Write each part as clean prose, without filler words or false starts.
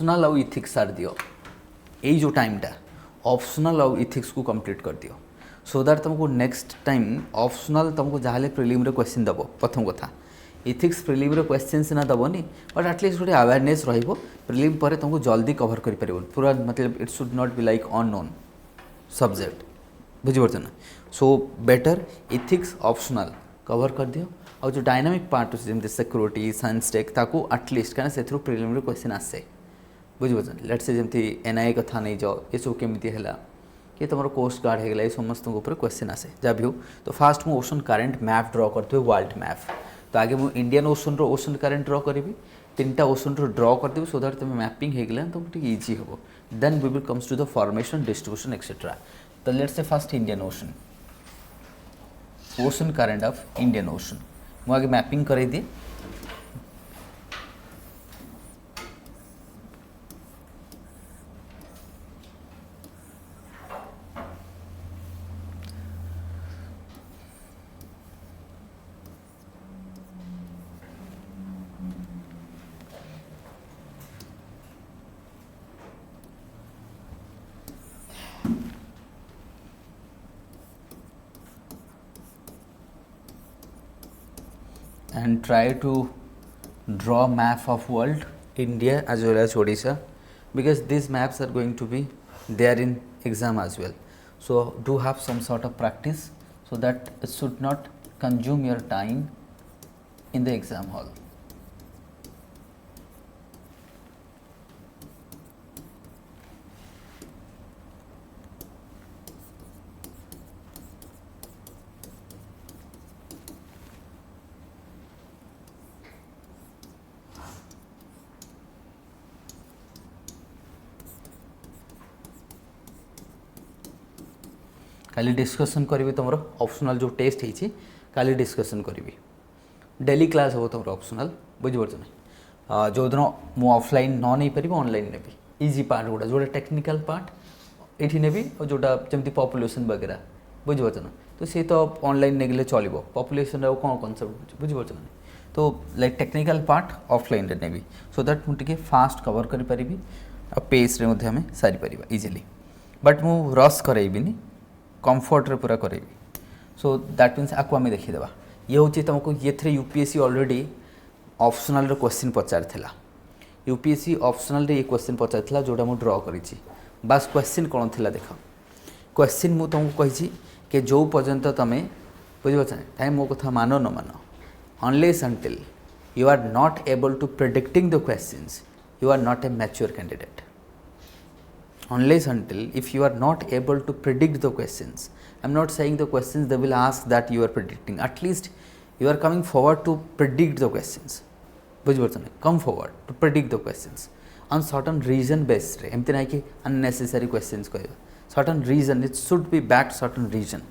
Optional आउ ethics सार दियो यही जो टाइमटा ऑप्शनल आउ इथिक्स को कंप्लीट कर दियो सो दैट तुमको नेक्स्ट टाइम ऑप्शनल तुमको जहाँ प्रिलिम रे क्वेश्चन दब प्रथम कथा इथिक्स प्रिलिम रे क्वेश्चन सीना दबनी बट एटलिस्ट गोटे अवेयरनेस रहिबो प्रिलिम पर तुमको जल्दी कवर कर परिबो पूरा मतलब it should not be like unknown subject बुझिपारछ ना so better ethics optional cover कर दियो और जो डायनामिक पार्ट अच्छे जमी सिक्योरिटी साइंस टेक ताकू एटलिस्ट कहीं से प्रिलिम रे क्वेश्चन आसे बुझिपार लेट्स से जमी एनआईए कथा नहीं जाओ ये सब केमी है कि तुम कोस्ट गार्ड होगा ये समस्त क्वेश्चन आसे जहाँ भी हो तो फास्ट मुझे ओशन करेन्ट मैप ड्र करते वर्ल्ड मैप तो आगे मुझे इंडियन ओशन ओशन करेन्ट ड्र करी 3टा ओशन ड्र करदेवी सो दैट तुम मैपिंग होगला तुमको इजी हम then we will comes to the formation distribution etcetera तो let's say fast Indian ocean ocean current of Indian ocean मुझे आगे मैपिंग कर दिए and try to draw map of world India as well as Odisha because these maps are going to be there in exam as well. So do have some sort of practice so that it should not consume your time in the exam hall. Kali discussion करी तुम optional जो test होती काली discussion करी daily class हो तुम optional बुझीपार ना जो दिन मु ऑफलाइन न नहीं पारि ऑनलाइन नेबी इजी पार्ट गुड़ा जोटा टेक्निकल पार्ट ये नेबी और जोटा जमी पॉपुलेशन वगैरह बुझीपार ना तो सी तो ऑनलाइन नेगले चलो पॉपुलेशन कौन कनसेप्ट बुझीपार ना तो like technical part offline navy so that मुझे फास्ट कवर करी पेस रे आम सारी पार इजिली बट मु रश करेबिनी कंफर्ट रे पूरा करेबी सो दैट मीन्स आपको आम देखीदेवा ये हूँ तुमको ये थे यूपीएससी ऑलरेडी ऑप्शनल रो क्वेश्चन पचार यूपीएससी ऑप्शनल रे ये क्वेश्चन पचार जोटा मुझे ड्र करी बास क्वेश्चन कौन थी देख क्वेश्चन मुझे तुमको कही कि जो पर्यंत तुम बुझीपार टाइम मो कथा मान न मान unless until you are not able to predicting the questions you are not a mature candidate unless until if you are not able to predict the questions. I'm not saying the questions they will ask that you are predicting, at least you are coming forward to predict the questions. Come forward to predict the questions on certain reason based एमती ना कि unnecessary questions कह certain reason it should be backed certain reason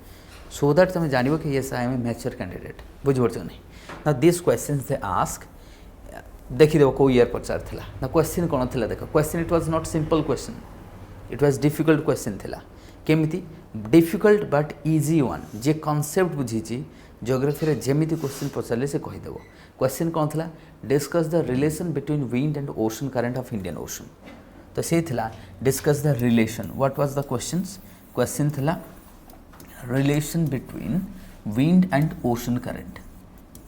so that तुम जानिबो कि yes I am a mature candidate बुझिपारछ नहीं now these questions they ask देखि देबो को ईयर पचार थिला ना क्वेश्चन कोन थिला देखो question it was not simple question it was difficult question थिला केमिति डिफिकल्ट बट इजी वन जे कॉन्सेप्ट बुझी जियोग्राफी रे जेमिति क्वेश्चन पचारे से कहीदेव क्वेश्चन कौन थिला discuss the relation between wind and ocean current of Indian ocean तो से थिला discuss the relation what was the question थिला relation between wind and ocean current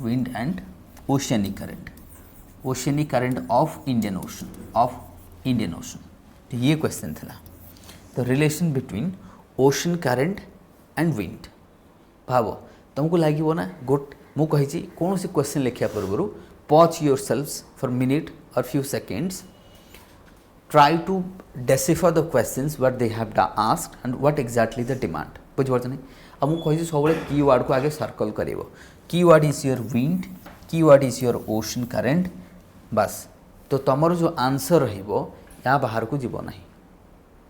wind and oceanic current of Indian ocean तो ये question थिला the relation between ocean current and wind भाव तुमको लगे ना गोट मु कही कौन सी क्वेश्चन लिखा पूर्व pause yourself for minute और few seconds try to decipher the questions what they have asked and what exactly the demand बुझिपार नहीं अब मुझे कही सब कीवर्ड को आगे सर्कल कर keyword is your wind keyword is your ocean current बस तो तुमर जो आंसर रहा बाहर को जीव ना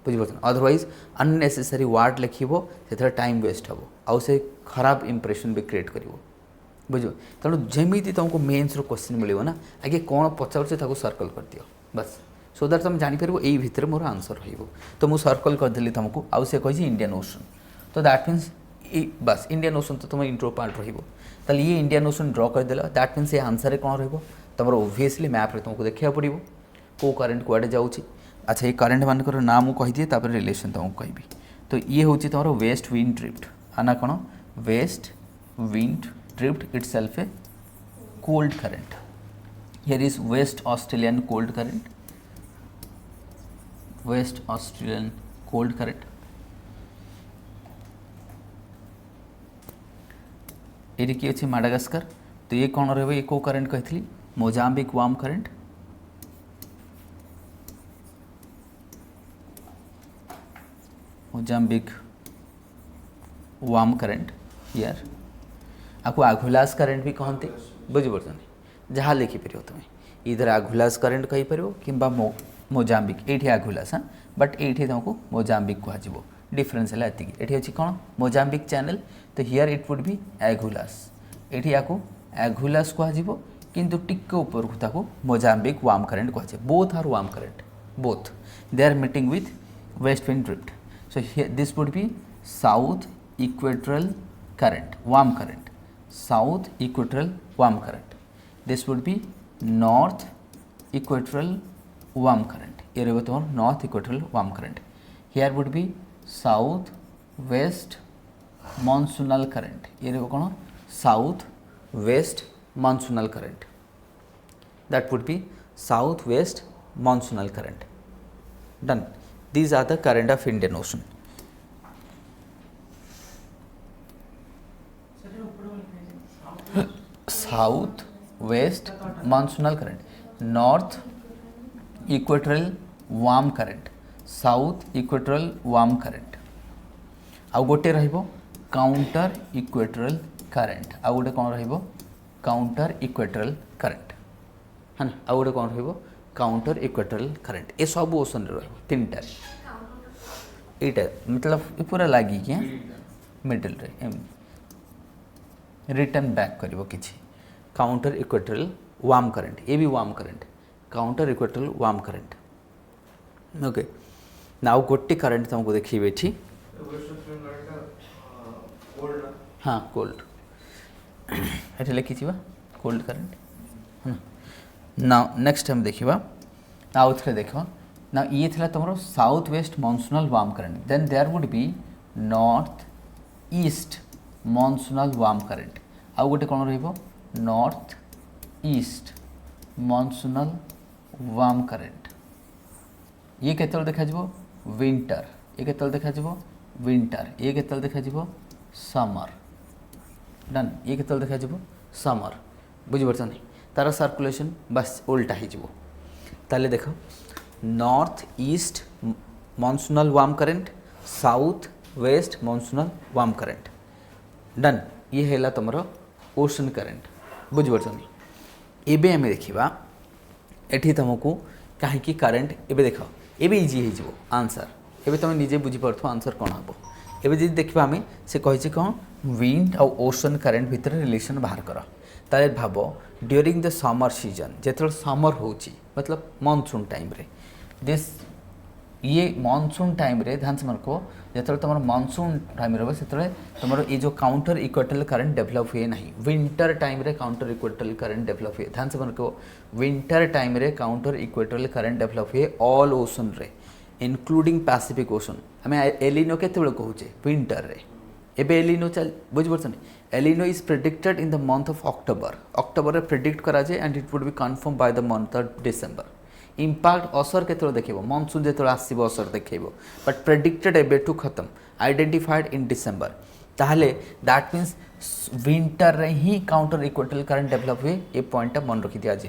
बुझिपार अदरवाइज अननेसेसरी वर्ड लिखो से टाइम वेस्ट हम आउ से खराब इंप्रेशन भी क्रिएट कर बुझ तेणु जमी तुमको मेन्स क्वेश्चन मिले ना आगे कौन पचार सर्कल कर दियो बस सो दैट तुम जापर यही भितर मोर आंसर तो मुझे सर्कल करदेली तुमको आउ से कही इंडियन ओशन तो दैट मीन्स बस इंडियन ओशन तो तुम इंट्रो पार्ट रो ये इंडियन ओशन ड्र करदेल दैट मीन्स ये आंसर कौन रम ओभियसली मैप्रे तुमको देखा पड़ो को करेन्ट कुआडे जाऊँगी। अच्छा ये करेन्ट मानकर नाम मुझे कहीदिए तापर रिलेसन तुमको कहि। तो ये हूँ तुम वेस्ट विंड ड्रिफ्ट आना कौन west wind drift it self A cold current. Here is waste Australian cold current, waste Australian cold current. ये किए अच्छे माडागास्कर। तो ये कौन रही ये को करेन्ट कही Mozambique warm current, Mozambique warm current यार आपको आघुलास करेन्ट भी कहते बुझीपार जहाँ लिखिपर तुम इधर आघुलास करेन्ट कहीपर कि मोजाम्बिक ये आघुलास हाँ बट ये तुमको मोजाम्बिक कह डिफरेन्स है ये अच्छी कौन मोजाम्बिक चैनल। तो here it would be Agulhas ये आपको एघुलास कह किंतु टिके ऊपर को मोजाम्बिक वार्म करेन्ट कह both are warm current both they are meeting with west wind drift. So here this would be south equatorial current, warm current, south equatorial warm current. This would be north equatorial warm current. ये रहेगा तुम्हारा north equatorial warm current. Here would be south west monsoonal current. ये रहेगा कौन south west monsoonal current. That would be south west monsoonal current. Done. These are the current of Indian Ocean. South west monsoonal current, north equatorial warm current, south equatorial warm current. आउ गोटे रहिबो counter equatorial current, आउ गोटे कौन रहिबो counter equatorial current है ना, आउ गोटे कौन रहिबो काउंटर इक्वेटोरियल करंट। ये सब ओशन रे तीन टार एटा मतलब ये पूरा लागी कि मिडल रे रिटर्न बैक करिवो किछि काउंटर इक्वेटोरियल वार्म करंट। ये भी warm current counter equatorial warm current. Okay now गोटे करंट तुमको देखिए एठी हाँ कोल्ड ये लिखी कोल्ड करंट। नाउ नेक्स्ट हम देखा आउ थे देख ना ये थी तुम south west monsoonal warm current then there would be north east monsoonal warm current आउ गोटे कौन रहिबो north east monsoonal warm current. ये केतल देखा जिवो विंटर, ये केतल देखा जिवो विंटर, ये केतल देखा जिवो समर। डन ये केतल देखा जिवो समर बुझिपारछ नहीं तार सर्कुलेशन बस उल्टा हो ताले देख north east monsoonal warm current south west monsoonal warm current. Done ये है तुम ओशन करंट बुझिपारछ नहीं। एबे आम देखा एठी तुमको कहीं करंट एबे देख एबे इजी हो आंसर एबे तुम निजे बुझीपार आंसर कौन हम एबे जी देखा आम से कही कौन विंड और ओशन करंट भितर रिलेशन बाहर कर ताले भाव ड्यूरिंग द समर सीजन जो समर हो मतलब मानसून टाइम रे दिस ये मानसून टाइम रे ध्यान से मन को जो तुम मानसून टाइम रे से तुम ये जो काउंटर इक्वेटोरियल करंट डेवलप हुए ना विंटर टाइम रे काउंटर इक्वेटोरियल करंट डेवलप हुए ध्यान से मन को विंटर टाइम रे काउंटर इक्वेटोरियल करंट डेवलप हुए ऑल ओशन रे इनक्लूडिंग पैसिफिक ओशन। आम एलिनो केत कहूचे विंटर रे एबे एलिनो चल बुझिपारछ El Nino is predicted in the month of October October predict करा जाए and it would be confirm by the month of December. Impact असर केत देखो मनसून जो आसो असर देखो बट प्रेडिक्टेड एबेठू खत्म आइडेंटिफाइड इन डिसेंबर ताहले दैट मीन्स विंटर रे ही काउंटर इक्वेटोरियल करंट डेवलप हुए ये पॉइंट मन रखी आज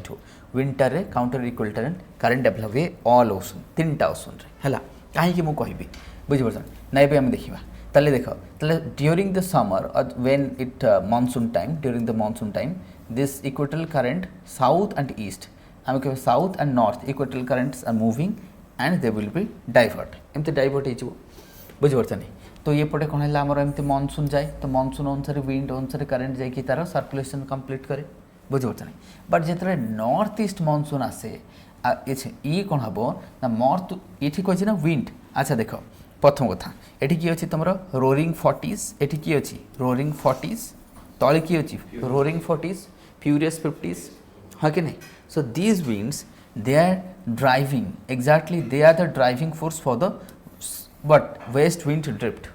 विंटर रे काउंटर इक्वेटोरियल करंट डेवलप हुए ऑल ओशन तीन टा ओशन रे हला कहीं मु कहबी बुझिपारछ ना एबे हम देखिबा ताले देख ताले during the summer when it monsoon time during the monsoon time this equatorial current south and east आम कह south and north equatorial currents are moving and they will be divert एमती डाइवर्ट हो बुझिपारछ नहीं। तो ये पटे कौन है आमर एमती मानसून जाए तो मानसून अनुसार विंड अनुसार करंट जाकि तार सर्कुलेशन कंप्लीट करे बुझिपारछ नहीं। बट जो नॉर्थ ईस्ट मानसून आसे ये कौन हम ना नॉर्थ ये कही ना विंड। अच्छा देख प्रथम कथा ये किए अच्छी तुम रोरिंग 40s ये किए अच्छी रोरिंग 40s तले किए अच्छी रोरिंग 40s फ्यूरियस 50s हाँ कि नहीं। So these winds they are driving exactly they are the driving force for the but west wind drift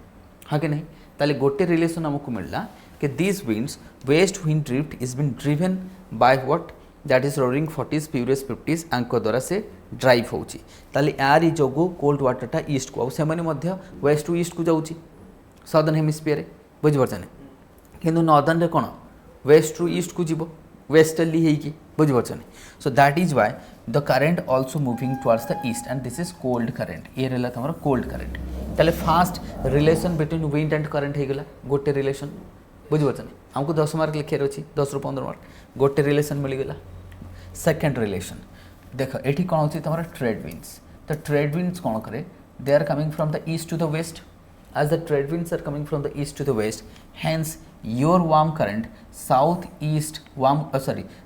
हाँ कि नहीं ताले गोटे रिलेशन आमको मिलला कि this winds west wind drift is been driven by what that is roaring 40s furious 50s आंको द्वारा से ड्राइव होची ताले यारी जोगु कोल्ड वाटरटा ईस्ट को से वेस्ट टू ईस्ट को जाऊँगी सदर्न हेमिस्फीयर बुझिपारछन किंतु नॉर्दर्न रे कौन वेस्ट टू ईस्ट को जीव वेस्टर्ली होगी बुझिपारछन so that is why the current also moving towards the east and this is cold current ये रहा तुम कोल्ड करेंट ताले fast relation between wind and current होगला गोटे रिलेशन बुझिपारछन आमको 10 मार्क लिखार अच्छी 10 ରୁ 15 मार्क गोटे रिलेशन मिलगला सेकेंड रिलेशन देख ये कौन होती तुम ट्रेड विंड्स तो ट्रेड विंड्स कौन करे they are coming from the east to the west as the trade winds are coming from the east to the west hence your warm current southeast warm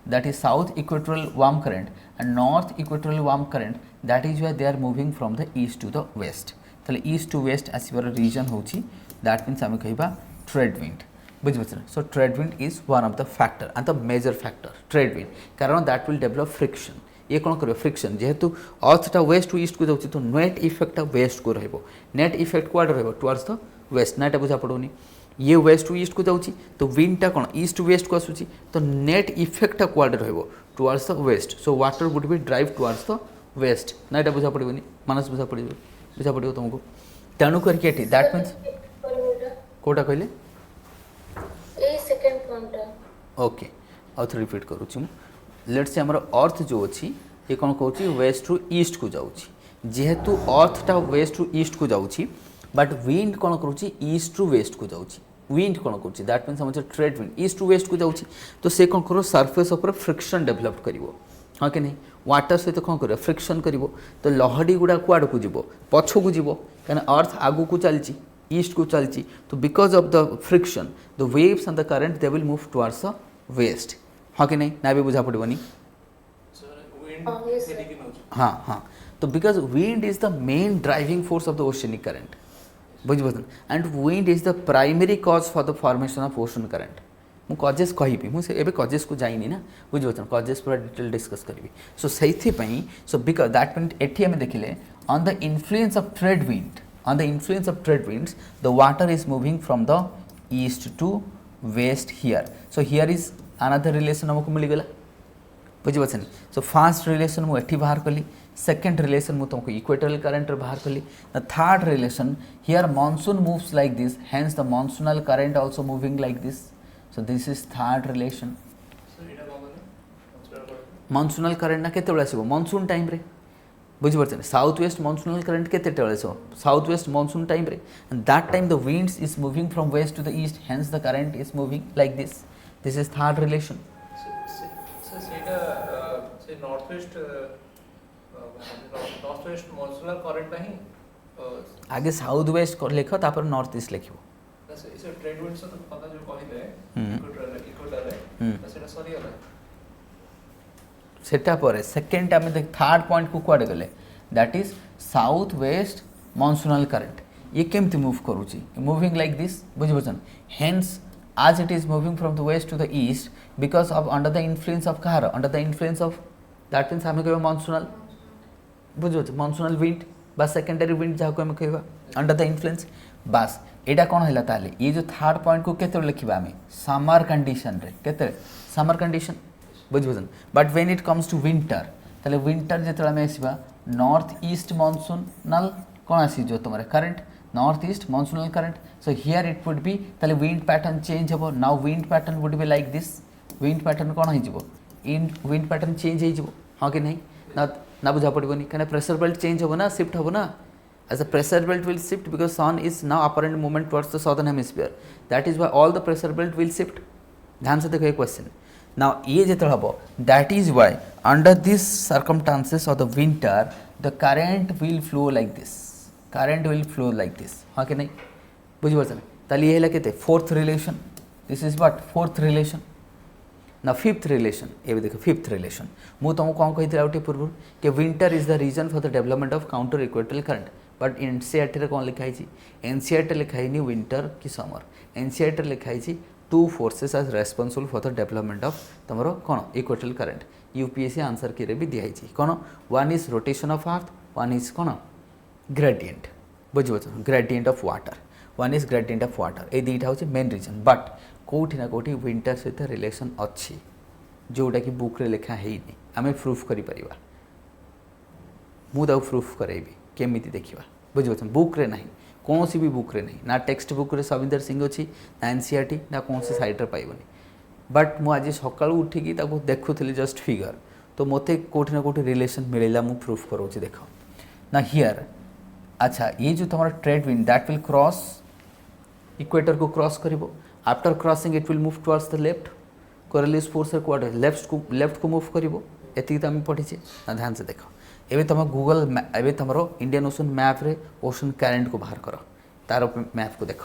that is south equatorial warm current and north equatorial warm current that is why they are moving from the east to the west tale east to west asibar region hochi that means ame kahiba trade wind बुझिपारछन so trade wind is one of the factor and the major factor trade wind कारण that will develop friction ये कौन कर friction जेहेतु अर्थटा waste to east को जाऊँगी तो net इफेक्टा waste को रहिबो नेट इफेक्ट कुआडे रहिबो टुवर्ड्स द वेस्ट नाटा बुझा पड़ोनी ये वेस्ट टू ईस्ट को जाऊँगी तो विंडटा कौन ईस्ट टू वेस्ट को आसूची तो नेट इफेक्टा कुआडे रहिबो towards the west so water would be drive towards the west नाटा बुझा पड़ोनी मानस बुझा पड़ो तुमको तेणु करके एठी दैट मीन्स कोटा कहले ए सेकंड पॉइंट ओके आउथ रिपीट करूची मु लेट्स से आमर अर्थ जो अच्छी ये कौन कौन वेस्ट टू ईस्ट को जाऊँगी जेहेतु अर्थटा वेस्ट टू ईस्ट को जाऊँगी बट विंड कौन करुँची ईस्ट टू वेस्ट को जाऊँगी विंड कौन करुँची दैट मीन्स आम trade wind east to west को जाऊँगी तो से कौन कर सरफेस उपर फ्रिक्शन डेभलप कर हाँ कि नहीं वाटर सहित कौन कर फ्रिक्शन कर तो लहड़ी गुड़ा कुआड़ को जीव पछ को जीव कहीं अर्थ आगू को चलती ईस्ट को चलती तो because of the friction the waves and the current they will move towards the west हाँ कि नहीं ना भी बुझा पड़ोनी हाँ हाँ तो because wind is the main driving force of the oceanic current बुझिपारछन and wind is the primary cause for the formation of ocean current मु कजेस कहि मुझे कजेस को जाइनी ना बुझिपारछन कजेस पूरा डिटेल डिस्कस करी सो से सो बिकॉज दैट मीन एठी हम देखिले on the influence of trade wind on the influence of trade winds the water is moving from the east to west here so here is another relation हमको मिलगला बुझिपारछन so first relation मु एठी बाहर कली second relation मु तुमको equatorial current रे बाहर कली the third relation here monsoon moves like this hence the monsoonal current also moving like this so this is third relation monsoonal current ना केते बेला आसीबो मानसून टाइम रे बुझिपारछन साउथ वेस्ट मानसूनल करंट केते बेला आसीबो साउथ वेस्ट मानसून टाइम रे and that time the winds is moving from west to the east hence the current is moving like this is third relation से north west monsoonal current नहीं आगे south west लिख तापर north east लिखिबो से trade wind से तो पता जो कहिले इक्वेटर सेटा सरी होला सेटा पर सेकंड आम देख थर्ड पॉइंट को कुआडे गले that is south west monsoonal current ये केमती मूव करूची मूविंग लाइक दिस बुझिपारछन hence as it is moving from the west to the east because of under the influence of kahar under the influence of that means हमें कहबा monsoonal बुझो monsoonal wind बा secondary wind जहाँ को हमें कहबा under the influence बस एटा कौन हैला ताले ये जो थर्ड पॉइंट को केते लिखिबा हमें समर कंडीशन रे केते समर कंडीशन बुझबोजन but when it comes to winter ताले विंटर जेतला में आसीबा नॉर्थ ईस्ट monsoonal कौन आसी जो तुम्हारे current north east monsoonal current so here it would be tale wind pattern change habo now wind pattern would be like this wind pattern kon hijibo in wind pattern change hijibo ha ki nahi na बुझा पड़बनी कने pressure belt change habo na shift habo na as a pressure belt will shift because sun is now apparent movement towards the southern hemisphere that is why all the pressure belt will shift ध्यान से देखो ये question now ये जेतल हबो that is why under these circumstances of the winter the current will flow like this current will flow like this हाँ कि नहीं बुझिपारछन ताली ये केते fourth relation this is what fourth relation ना फिफ्थ रिलेशन ये देखो फिफ्थ रिलेशन मु तुमको कौन कही आउटे पूर्व कि winter is the reason for the development of counter equatorial current but NCERT रे कौन लिखाई छी एनसीईआरटी लिखाई नि विंटर कि समर एनसीईआरटी लिखाई छी two forces are responsible for the development of तमरो कौन इक्वेटोरियल करंट यूपीएससी आंसर की भी दिखाई कौन one is rotation of earth one is कौन ग्रेडिएंट बुझे gradient of water one is gradient of water ये दुईटा हूँ मेन रिजन बट कौटी ना कौटी विंटर सहित रिलेशन अच्छी जोटा कि बुक रे लिखा है आम प्रूफ कर मुझे प्रूफ करेबी केमी देखा बुझे बुक रे नहीं कौन भी बुक रे नहीं ना टेक्स्ट बुक रे सविंदर सिंह अच्छी ना एनसीईआरटी ना कौन सी साइट पाइबनी बट मुझे सका उठिकी देखुली जस्ट फिगर तो मत कौटी ना कौटी रिलेशन मिलला मु प्रूफ करोची देख ना हियर अच्छा ये जो तुम्हारा trade wind that will cross equator को क्रॉस करिवो after crossing it will move towards the left Coriolis force क्वाड लेफ्ट को मूव करिवो एति तो आम पढ़ी ना ध्यान से देख एबे तुम गूगल एबे तुम इंडियन ओशन मैप रे ओशन करेंट को बाहर कर तार मैप को देख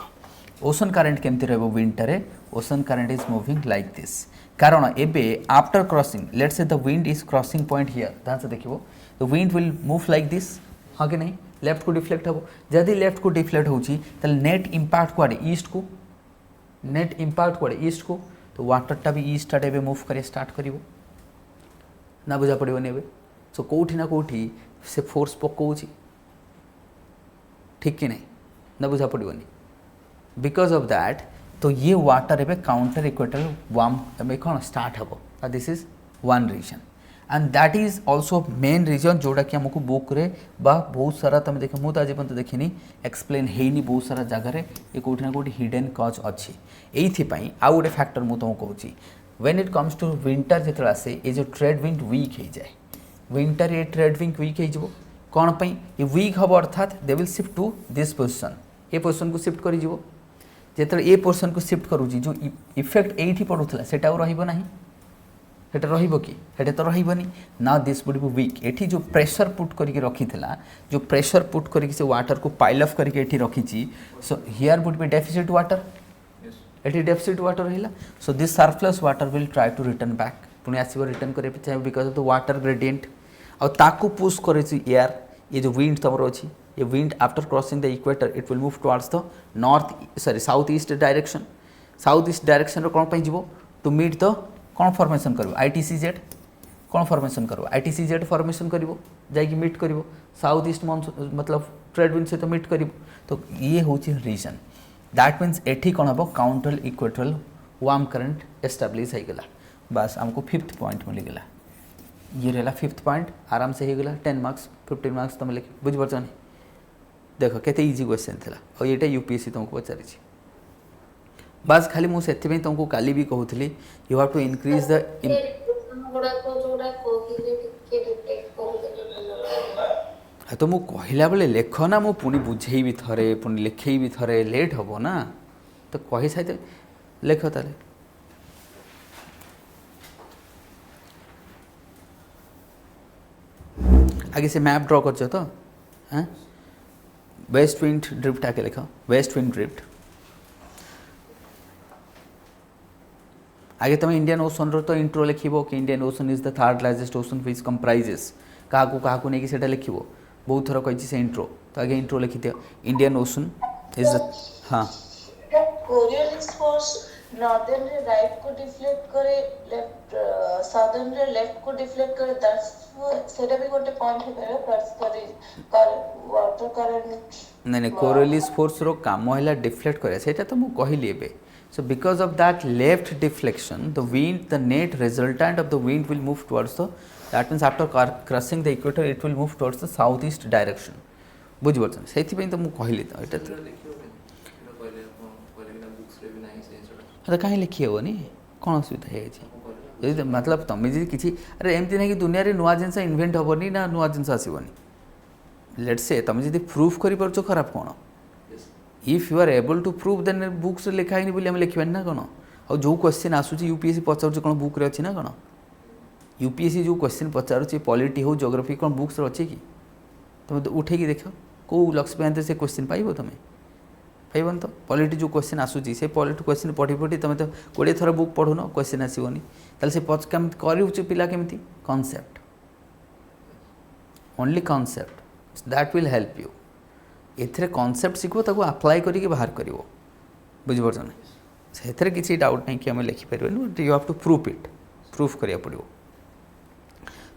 ओशन करेंट केमती रहबो विंटर रे ocean current is moving like this कारण एबे after crossing let's say the wind is crossing point here ध्यान से देखिवो the wind will move like this हाँ कि नहीं लेफ्ट को डिफ्लेक्ट हम जदि लेफ्ट को डिफ्लेक्ट होची नेट इंपैक्ट कुआडे ईस्ट को नेट इंपैक्ट कुआडे ईस्ट को तो वाटरटा भी ईस्ट आड़े एबे मूव करे स्टार्ट करिवो ना बुझा पड़ोनी एबे सो कौटी ना कौटी से फोर्स पकाउची ठीक कि नहीं ना बुझा पड़ोनी बिकॉज ऑफ दैट तो ये वाटर एबे काउंटर इक्वेटल वार्म एबे कौन स्टार्ट हम this is one reason and that is also main reason जोटा कि आमको बुक रे बा बहुत सारा तुम देख मुझे आज पर्यटन देखनी एक्सप्लेन होनी बहुत सारा जगह ये कौटी ना कौटी हिडन कज अच्छी ये आउ गोटे फैक्टर मुझे तुमको कहूँ when it comes to winter जो आसे ये जो ट्रेड विंड वीक हो जाए विंटर ये ट्रेड विंड वीक हो कौन पर ये वीक हम अर्थात they will shift to this position ये पोजिशन को शिफ्ट कर जो ये पोजिशन को शिफ्ट करुँच जो इफेक्ट ये पड़ूला से रही हेटा रहिबो कि हेटा तो रहिबनी ना दिस वुड बी वीक एठी जो प्रेशर पुट करके रखी थिला जो प्रेशर पुट करके से वाटर को पाइल अप करके एठी रखी so here would be deficit water एठी डेफिसिट वाटर रहिला so this surplus water will try to return back पुणी आसीबो रिटर्न करे चाहिए because of the water gradient और ताकू पुश करे एयर ये जो विंड तमरो अछि ये wind after crossing the equator it will move towards the north sorry south east direction रो कोन पई जिवो टू मीट द कौन फॉर्मेशन कर आईटीसीजेड कौन फॉर्मेशन कर आईटीसीजेड फॉर्मेशन कर मीट कर साउथ ईस्ट मॉनसून मतलब ट्रेड विंड सहित मीट कर तो ये हूँ रीजन दैट मीन्स एठी कौन हम counter equatorial warm current establish होगला बस आमको फिफ्थ पॉइंट मिलगला ये रहा फिफ्थ पॉइंट आराम से होगला 10 मार्क्स 15 मार्क्स तुम लिख बुझीपार नहीं देख के इजी क्वेश्चन था और ये यूपीएससी तुमको पचारि बस खाली मुझे तुमको काली भी कहूली you have to increase the तो मु कहला बेले लेख ना मु पुणी बुझेबी थरे पुणी लिखेबी थरे लेट हम ना तो कही साइते लेख ताले आगे से मैप ड्रॉ कर तो हाँ वेस्ट विंड ड्रिफ्ट आके लिख वेस्ट विंड ड्रिफ्ट आगे तुम इंडियन ओशन रो तो इंट्रो लिखो कि Indian ocean is the third largest ocean which comprises क्या नहीं लिखो बहुत थर कही से इंट्रो तो आगे इंट्रो लिखि दियो इंडियन ओशन इज द हाँ कोरियोलिस फोर्स नॉर्दर्न रे राइट को डिफ्लेक्ट करे लेफ्ट साउदर्न रे लेफ्ट को डिफ्लेक्ट करे दैट्स सेटा भी गोटे पॉइंट है दैट्स कर वाटर करंट नहीं कोरियोलिस फोर्स रो काम हैला डिफ्लेक्ट करे सेटा तो मु कहली एबे so because of that left deflection the net resultant of the wind will move towards that means after crossing the equator it will move towards the southeast direction बुझी पार्छ से तो मुझे कहली तो ये कहीं लिखी हेनी कौन असुविधा है मतलब तुम जी किसी अरे एमती ना कि दुनिया रे नुआ जिनस इन्वेंट हेनी ना नुआ जिनस आसबनी लेट्स से तुम जी प्रूफ कर पार्छ खराब कौन if you are able to prove then books लिखाई बोली आम लिखबानी ना कौन और जो क्वेश्चन आसूँ यूपीएससी पचार कौन बुक अच्छी ना कौन यूपीएससी जो क्वेश्चन पचार पॉलिटी हो ज्योग्राफी कौन बुक्स अच्छी कि तुम तो उठे देख कौ लक्ष्मी से क्वेश्चन पाइब तुम पाइबन तो पॉलिटी जो क्वेश्चन आसूँ से पॉलिटी क्वेश्चन पढ़ी पढ़ी तुम तो 20 थर बुक पढ़ुन क्वेश्चन आसबनी ताल से कर पिला केमती concept only concept that will help you एथे कॉन्सेप्ट शिखो ताको अप्लाई करके बाहर कर बुझीपार ना से किसी डाउट नहीं कि आम लिखिपर you have to proof it proof करिया पड़ो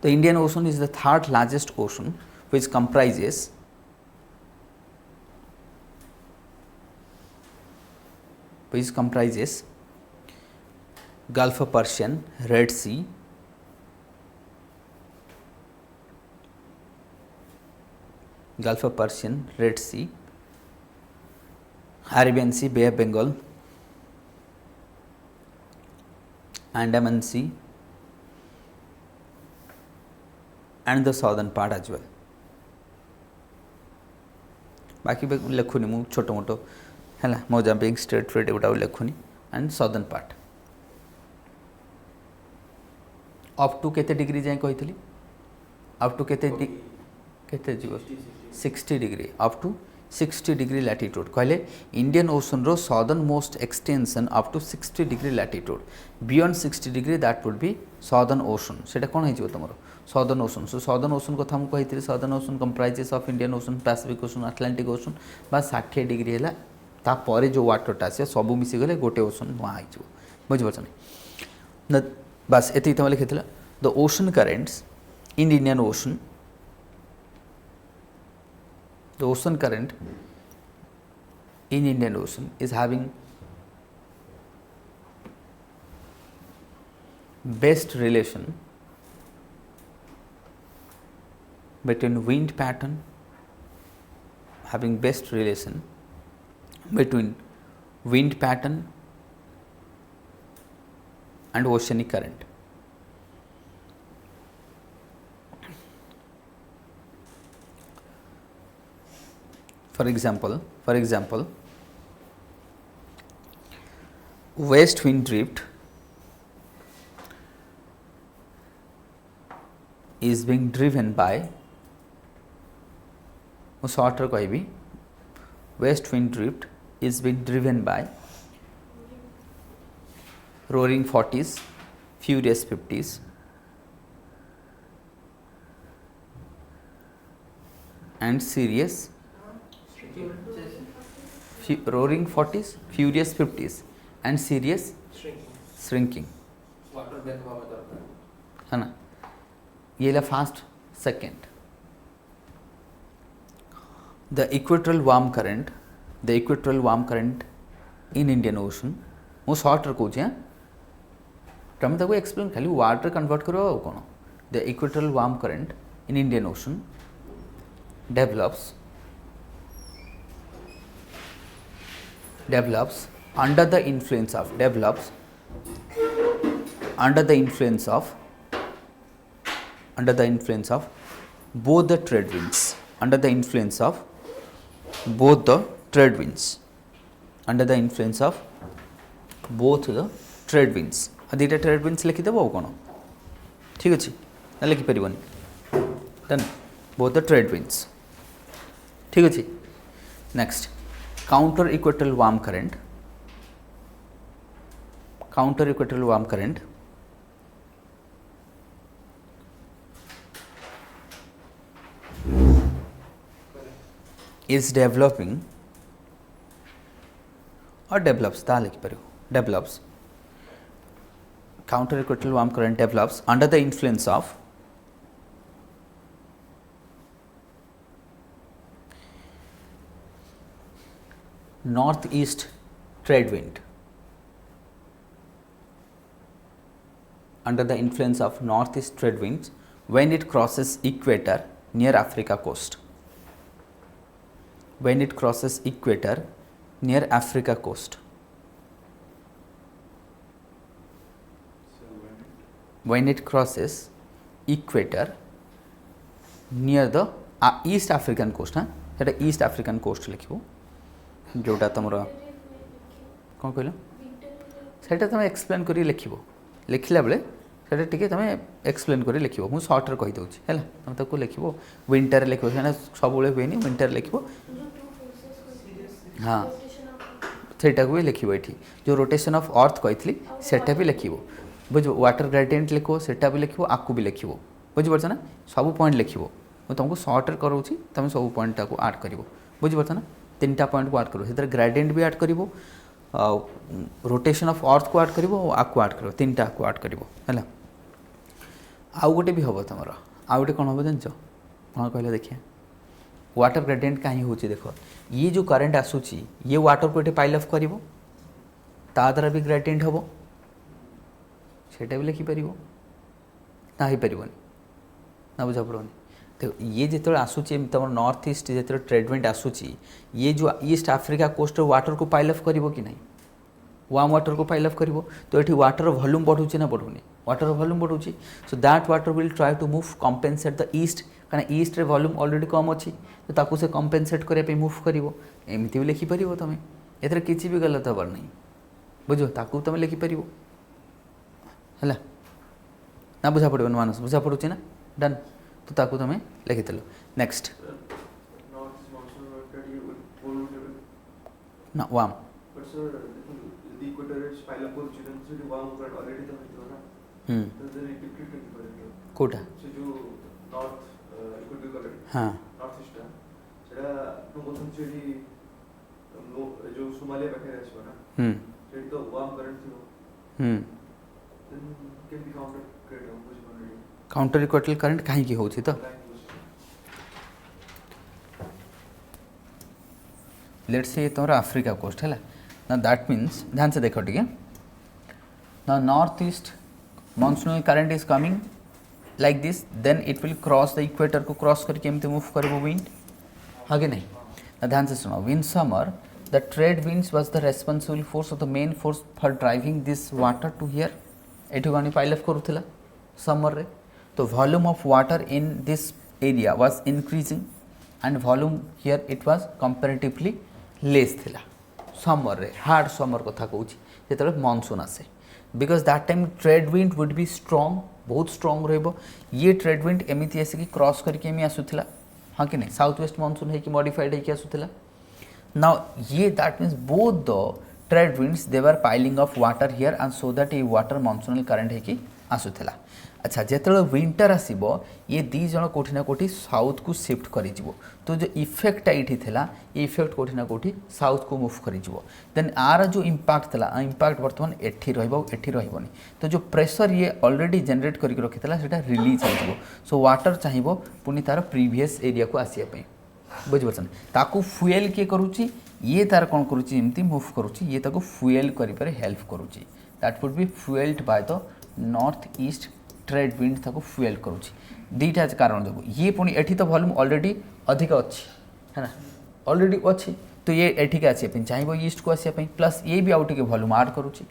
The Indian Ocean is the third largest ocean, which comprises Gulf of Persian, Red Sea, Arabian Sea, Bay of Bengal, Andaman Sea, and the southern part as well. बाकी लिखुनी मु छोट मोट है Mozambique strait फ्रेट एगुटा लिखुनी and southern part up to केते degree जाए कही अप टू केते जीव 60 degree up to 60 degree latitude कहले इंडियन ओशन रो southernmost extension up to 60 degree latitude beyond 60 degree that would be southern ocean सेटा कौन है तुम southern ocean so southern ocean कथा मुझे कही southern ocean comprises of Indian ocean Pacific ocean Atlantic ocean बा 60 degree है तापर जो वाटरटा आसे सब मिसीगले गोटे ओशन नुआ हो बुझिपार बस ये तुम लिखी the ocean currents in Indian ocean the ocean current in Indian Ocean is having best relation between wind pattern and oceanic current. For example, west wind drift is being driven by shorter कहि west wind drift is being driven by roaring 40s, furious 50s, and serious roaring 40s, furious 50s, and serious shrinking है ना ये ला first second the equatorial warm current in Indian ocean मु सर्ट रे कहूँ तुम ताको एक्सप्लेन खाली वाटर कन्वर्ट करो कौन the equatorial warm current in Indian ocean develops under the influence of both the trade winds दीटा ट्रेड विंड्स लिखिदेव आ कौन ठीक अच्छे ना लिखिपर then both the trade winds ठीक अच्छे next counter equatorial warm current is developing or develops counter equatorial warm current develops under the influence of northeast trade wind when it crosses equator near Africa coast. When it crosses equator near Africa coast. When it crosses equator near the East African coast हाँ सेटा East African coast लिखिबो जोटा तुमर कौन कहल सेटा तुम explain करी लिखिबो लिखला बेले सेटा टिके तुम एक्सप्लेन करी लिखिबो मु शॉर्ट रे कहि दउछि हैला तुम ताको लिखिबो विंटर लिखिबो सेना सब बेले होइनी विंटर लिखिबो हाँ सेटा को भी लिखिबो एठी जो रोटेशन ऑफ अर्थ कहितली सेटा भी लिखिबो बुझो वाटर ग्रेडिएंट लिखो सेटा भी लिखिबो आकु भी लिखिबो बुझि परछ ना सब पॉइंट लिखिबो मु तुमको शॉर्ट रे करउछि तुम सब पॉइंट टाको ऐड करिवो बुझि परछ ना तीनटा पॉइंट को ऐड करो से ग्रेडिएंट भी ऐड करिवो रोटेशन ऑफ अर्थ को ऐड करिवो आकु ऐड करिवो तीनटा को ऐड करिवो हैला आउ गोटे भी हम तुम आउ गोटे कौन हम जानच कौन कहले देखिए वाटर ग्रेडियंट कहीं हो देख ये जो करंट आसूची ये वाटर को ये पाइल अफ कर द्वारा भी ग्रेडियंट हम सेटा भी लिखिपर ना हो पार ना बुझा पड़ोनी तो ये जो आसूची तुम नॉर्थ ईस्ट जो ट्रेड विंड आसूची ये जो ईस्ट आफ्रिका कोस्ट वाटर को पाइल अफ कर कि नहीं वार्म वाटर को पाइल अफ कर तो ये वाटर वॉल्यूम बढ़ुचे ना बढ़ुनी वाटर वॉल्यूम बढ़ुची so that water will try to move compensate the east कहीं ईस्ट रे वॉल्यूम ऑलरेडी कम अच्छी तो ताकू से कम्पेनसेट करने मूव कर एमती भी लिखिपर तुम एथर किसी भी गलत हबार नहीं बुझ ताकू तुम लिखिपर है ना बुझा पड़ो मानस बुझा पड़ुची ना डन तो ताकू तुम लिखिदेल नेक्स्ट ना वाम कोटा हाँ काउंटर इक्वेटल करंट कहीं हो तो लेट्स से तुम आफ्रिका कोस्ट है ना दैट मीन्स ध्यान से देख टे ना north east monsoonal current is coming like this then it will cross the equator को क्रॉस करके एमती मूव कर विंड हाँ कि नहीं ना ध्यान से सुनो when summer the trade winds was the responsible force of the main force for driving this water to here एठी गणी पाइल अफ करूला समर रे तो volume of water in this area was increasing and volume here it was comparatively less थिला summer रे hard summer कथा कहूँ जो मॉनसून आसे because that time trade wind would be strong बहुत स्ट्रॉन्ग रहिबो ये ट्रेड विंड एमती आसिक क्रॉस करके आसूला हाँ कि नहीं साउथ वेस्ट मॉनसून है मॉडिफाइड है आसूला नाउ ये that means both the trade winds they were piling of water here and so that ये वाटर मॉनसूनल करंट है आसूला अच्छा जो विंटर आसब ये दी जन कोठी ना कोठी साउथ को शिफ्ट कर तो जो इफेक्टा ये थिला ये इफेक्ट कोठी ना कोठी साउथ को मूव कर देन आर जो इम्पैक्ट था इम्पैक्ट बर्तमान एठी रही तो जो प्रेशर ये ऑलरेडी जनरेट करके रखी था रिलीज हो सो वाटर चाहिए पुणी तार प्रीवियस एरिया को आसापी बुझिपार ताकू फुएल किए करुच्ची ये तार कौन करुच्ची एमती मूव करुच्ची ये ताकू फुएल कर हेल्प करुच्ची that would be fuelled by the north east trade wind ताको फुएल करुच्ची दीटा कारण जो ये पुणी एठी तो वॉल्यूम ऑलरेडी अधिक अच्छी है ना ऑलरेडी अच्छी तो ये एठिक आसापी चाहिए ईस्ट को आसापी प्लस ये भी आउ टे वॉल्यूम आड करुच्ची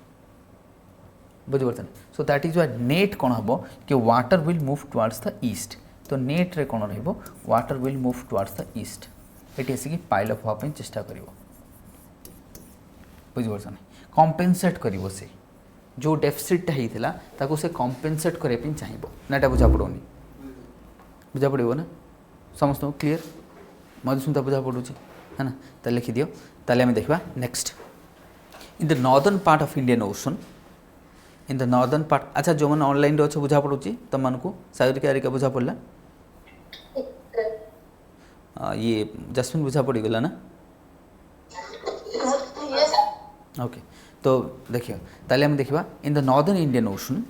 बुझिपार so that is why net कौन हम कि water will move towards the east तो नेट रे कौन रहिबो water will move towards the east एटी आसिक पाइल अफ होगा चेष्टा करिवो बुझिपार कम्पेनसेट करिवो से जो डेफिसिटा होता ताको से कम्पेनसेट करने चाहिए ना बुझा पड़ोनी बुझा पड़ो ना समस्त क्लीयर मधुस्मिता बुझा पड़ू है ना तो लिखि दियो ताले हमें देखा next in the northern part of Indian ocean in the northern part अच्छा जो मैंने ऑनलाइन रे अच्छे बुझा पड़ू तुम मानक सागरिका हरिका बुझा पड़ा ये जस्मिन बुझा पड़गला ना ओके तो देखिए ताले हम देखा in the northern Indian ocean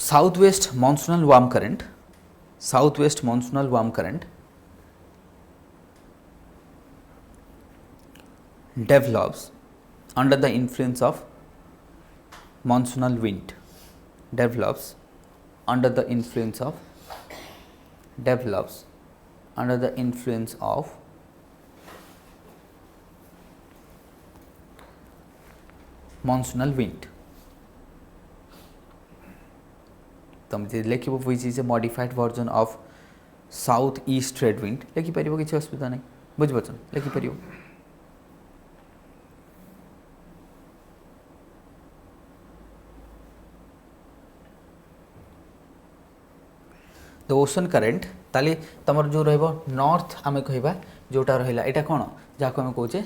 south west monsoonal warm current develops under the influence of monsoonal wind develops under the influence of monsoonal wind तुम जे लिख which is a modified version of south east trade wind लिखिपर किसी असुविधा नहीं बुझिपार लिखिपर the ocean current ताली तुम जो रॉर्थ आम कह जोटा रहा यहाँ कौन जहाँ आम कहे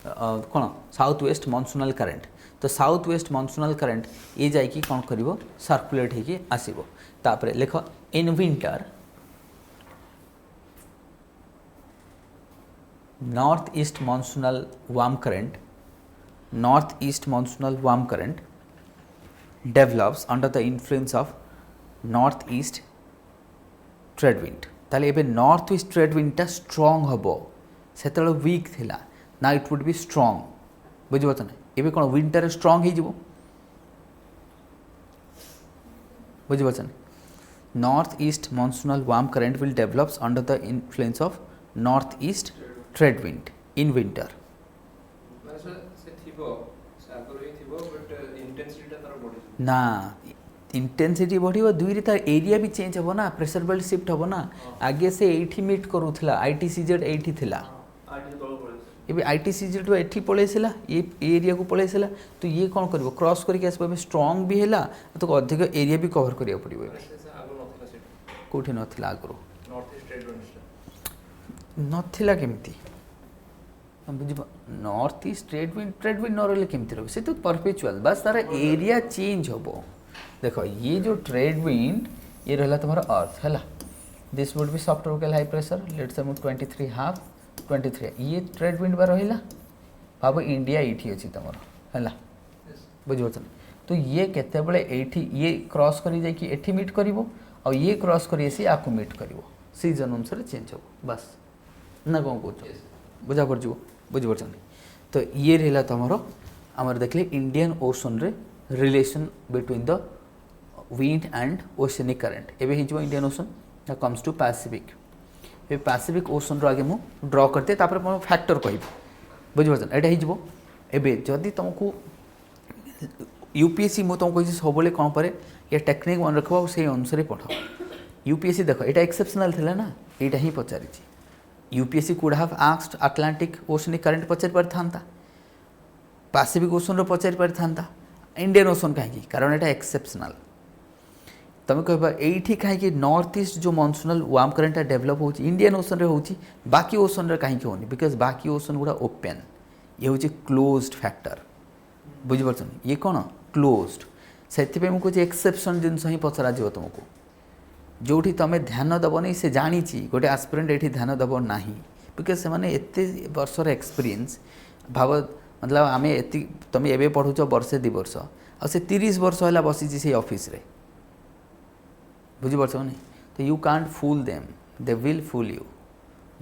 कौन साउथ वेस्ट मॉनसूनल करेन्ट तो साउथ वेस्ट मॉनसूनल करेन्ट ये जाकि कौन कर सर्कुलेट होगी आसब तापर लिख in winter north east monsoonal warm current develops under the influence of north east trade wind ताले एबे नॉर्थ ईस्ट ट्रेड विंडटा स्ट्रॉन्ग हबो सेतବେଳେ वीक थिला ना इट वुड बी स्ट्रॉन्ग बुझिबत ना एबे कोन विंटर स्ट्रॉन्ग ही जिवो बुझिबत ना north east monsoonal warm current will develops under the influence of north east trade wind in winter ମାନେ ସେ ଥିବ ସେ ଆଗରୁ ହିଁ ଥିବ ବଟ୍ ଇଣ୍ଟେନ୍ସିଟିଟା ତାର ବଢ଼ିଯିବ ना इंटेंसिटी बढ़िबो दुईरे तार एरिया भी चेंज हबो ना प्रेशर बेल्ट शिफ्ट हबो ना आगे से एठी मीट करूथला आईटीसीजेड एठी थिला ଆଠି ତଳ ପଳେଇଛି एबे आईटीसीजेड एठी पळेसिला ये एरिया को पळेसिला तो ये कोन करबो क्रॉस करके आसबो एबे स्ट्रांग भी हैला तो अधिक एरिया भी कवर करिया पड़िबो एबे ସେ ଆଗରୁ ନଥିଲା ସେଠି कोठी नथिला आगरो ନର୍ଥ ଇଷ୍ଟ ଟ୍ରେଡ୍ ୱିଣ୍ଡସଟା नथिला केमती हम बुझिबो नॉर्थ ईस्ट ट्रेड विंड न रहले केमती रहबो से तो परपेचुअल बस तार एरिया चेंज हबो देखो ये जो ट्रेड विंड ये रहला तुम्हारा अर्थ हैला this would B soft tropical high pressure let's say 23 half 23 ये ट्रेड विंड बा रहिला भाबो इंडिया एठी अछि तमर हैला बुझिबो तो ये केते बळे एठी ये क्रॉस करी जाय कि एठी मीट करिवो और ये क्रॉस करी एसी आकु मीट करिवो सीजन अनुसार चेंज हो बस ना कोन कोच बुझा पड़ जिवो बुझिबो तो ये रहला तमर हमर देखले इंडियन ओशन रे relation between the wind and oceanic current एबे हिजबो Indian ocean that comes to Pacific ए पैसिफिक ओशन रो आगे मु ड्रा करते तापर मो फैक्टर कहब बुझि परछन एटा हिजबो एबे जदी तुमको यूपीएससी मु तुमको कहि सबले कोन परे ये टेक्निक मन रखबो से अनुसार पढो यूपीएससी देखो एटा एक्सेप्शनल थिला ना एटा ही पचारि छी UPSC could have asked Atlantic oceanic current पचारि पर थांता पैसिफिक ओशन रो पचारि पर थांता इंडियन ओशन काहे कारण एटा एक्सेप्शनल तुम कह ये कहीं नॉर्थ ईस्ट जो मॉनसूनल वार्म करंट डेवलप हो इंडियन ओशन रे होची बाकी ओशन रे कहीं होनी बिकॉज बाकी ओशन गुड़ा ओपन ये हूँ क्लोज्ड फैक्टर बुझिपार ये कौन क्लोज्ड से मुझे एक्सेप्शन जिनस ही पचरा जीव तुमको जोठी तुम ध्यान दबनी से जानी गोटे एस्पिरेंट ये ध्यान दब ना बिकज से मैंने एत वर्षर एक्सपीरियंस भाव मतलब आम एति तुम एवं पढ़ुच वर्षे 2 वर्ष आ से 30 वर्ष है बसी से ऑफिस रे बुझिपार नहीं तो you can't fool them they will fool you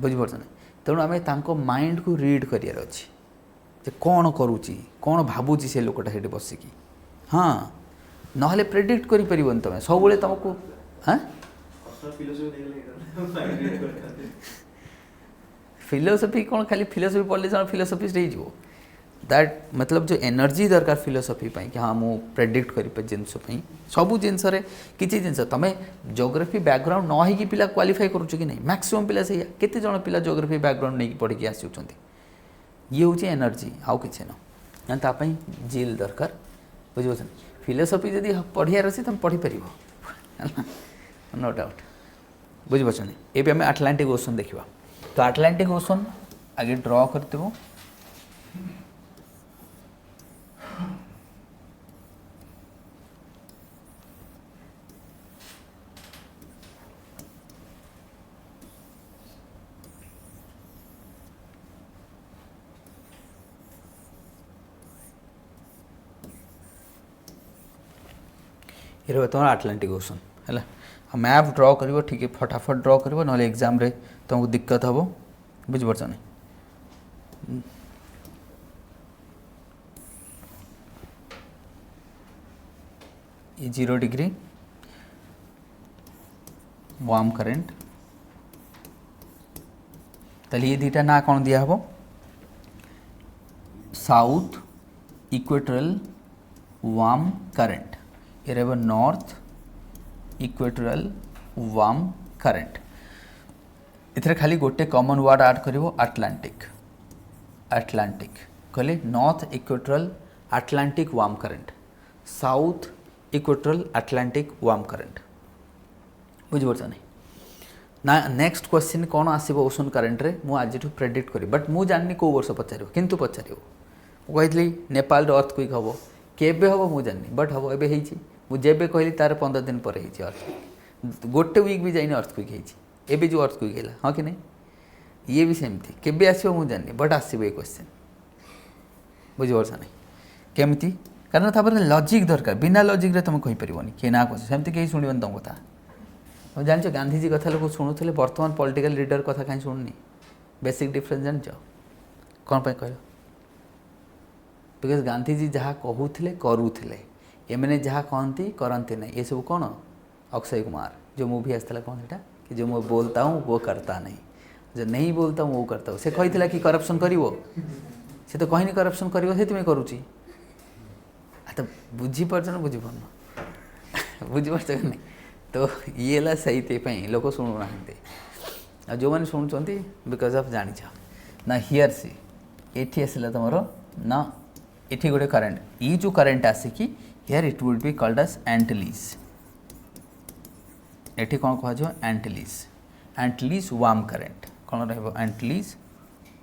बुझिपार नहीं तेणु आम तांको माइंड को रीड करियार अच्छे कौन करुच्ची कौन भावुची से लोकटा से बसिकी हाँ नहले प्रेडिक्ट कर पारन तुम सब तुमको हाँ फिलोसफी कौन खाली फिलोसफी पढ़ले जन फिलोसफिस्ट हो दैट मतलब जो एनर्जी दरकार फिलोसफी कि हाँ मु प्रेडिक्ट कर जिनस सबू जिनस किसी जिनस तुम जोग्राफी बैकग्राउंड न होगी पिला क्वालिफाई करुच कि नहीं मैक्सिमम पिला से केते जन पिला जोग्राफी बैकग्राउंड नहीं पढ़ी आसुच्च ये हूँ एनर्जी आउ कि न तापाई जिल दरकार बुझे फिलोसफी जदि पढ़ियार अच्छे तुम पढ़ी पार नो डाउट बुझे ये आम आटलांटिक ओशन देखा तो आटलांटिक ओशन आगे ड्र करदेव ये तुम आटलांटिक ओशन है मैप ड्र कर ठीक फटाफट ड्र कर ना एग्जाम रे तुमको दिक्कत हम बुझिपार नहीं ये 0 डिग्री वार्म करेंट ताले ये दीटा ना कौन दिया हम साउथ इक्वेटोरियल वार्म करेंट ये रहा नॉर्थ इक्वेटोरियल वार्म करेंट इधर खाली गोटे कॉमन वर्ड ऐड करिवो आटलांटिक आटलांटिक कहले north equatorial Atlantic warm current south equatorial Atlantic warm current बुझिपार नहीं ना नेक्स्ट क्वेश्चन कौन आसो ओशन करेंट रे मु आज प्रेडिक्ट करी बट मु जाननी को वर्ष पचार किंतु पचार कही नेपाल अर्थक्विक हम केबे हम मु जाननी बट हम एबे मुझे कहली तार 15 दिन पर अर्थक्विक गोटे वीक भी जाइए अर्थक्विक एबे जो अर्थक्विक है हाँ कि नहीं ये भी सेमती केबे आसो मु जाननी बट आसो ये क्वेश्चन बुझिपार नहीं केमती कारण तापर लॉजिक दरकार बिना लॉजिक रे तुम कहि परिबोनी के ना कह सेमति केही सुनिबन तुम कथा तुम जानछ गांधीजी कथा लोक शुणुले वर्तमान पॉलिटिकल लीडर कथा कहीं शुणुनी बेसिक डिफरेंस जानछ कौन पे कहलो बिकज गांधीजी जहाँ कहूले करूले एमने जहाँ कहती करते नहीं ये सब कौन अक्षय कुमार जो मूवी आसला कौन सेटा कि जो मैं बोलता हूँ वो करता नहीं जो नहीं बोलता हूँ वो करता हूँ से कही कि करप्शन करिवो से तो कहनी करप्शन करिवो से तुम्हें करुच्ची तो बुझीपार ना बुझीपार बुझीपार नहीं तो ये ला सही लोक शुणुना जो मैंने शुणुंट बिकज ऑफ जानी ना हियर सी ये आसला तुम ना ये गोटे करेन्ट ये जो करेन्ट आसिकी here it would be called as Antilles एठी कौन कह एंटिलीज वार्म करेन्ट कौन रैंटिलीज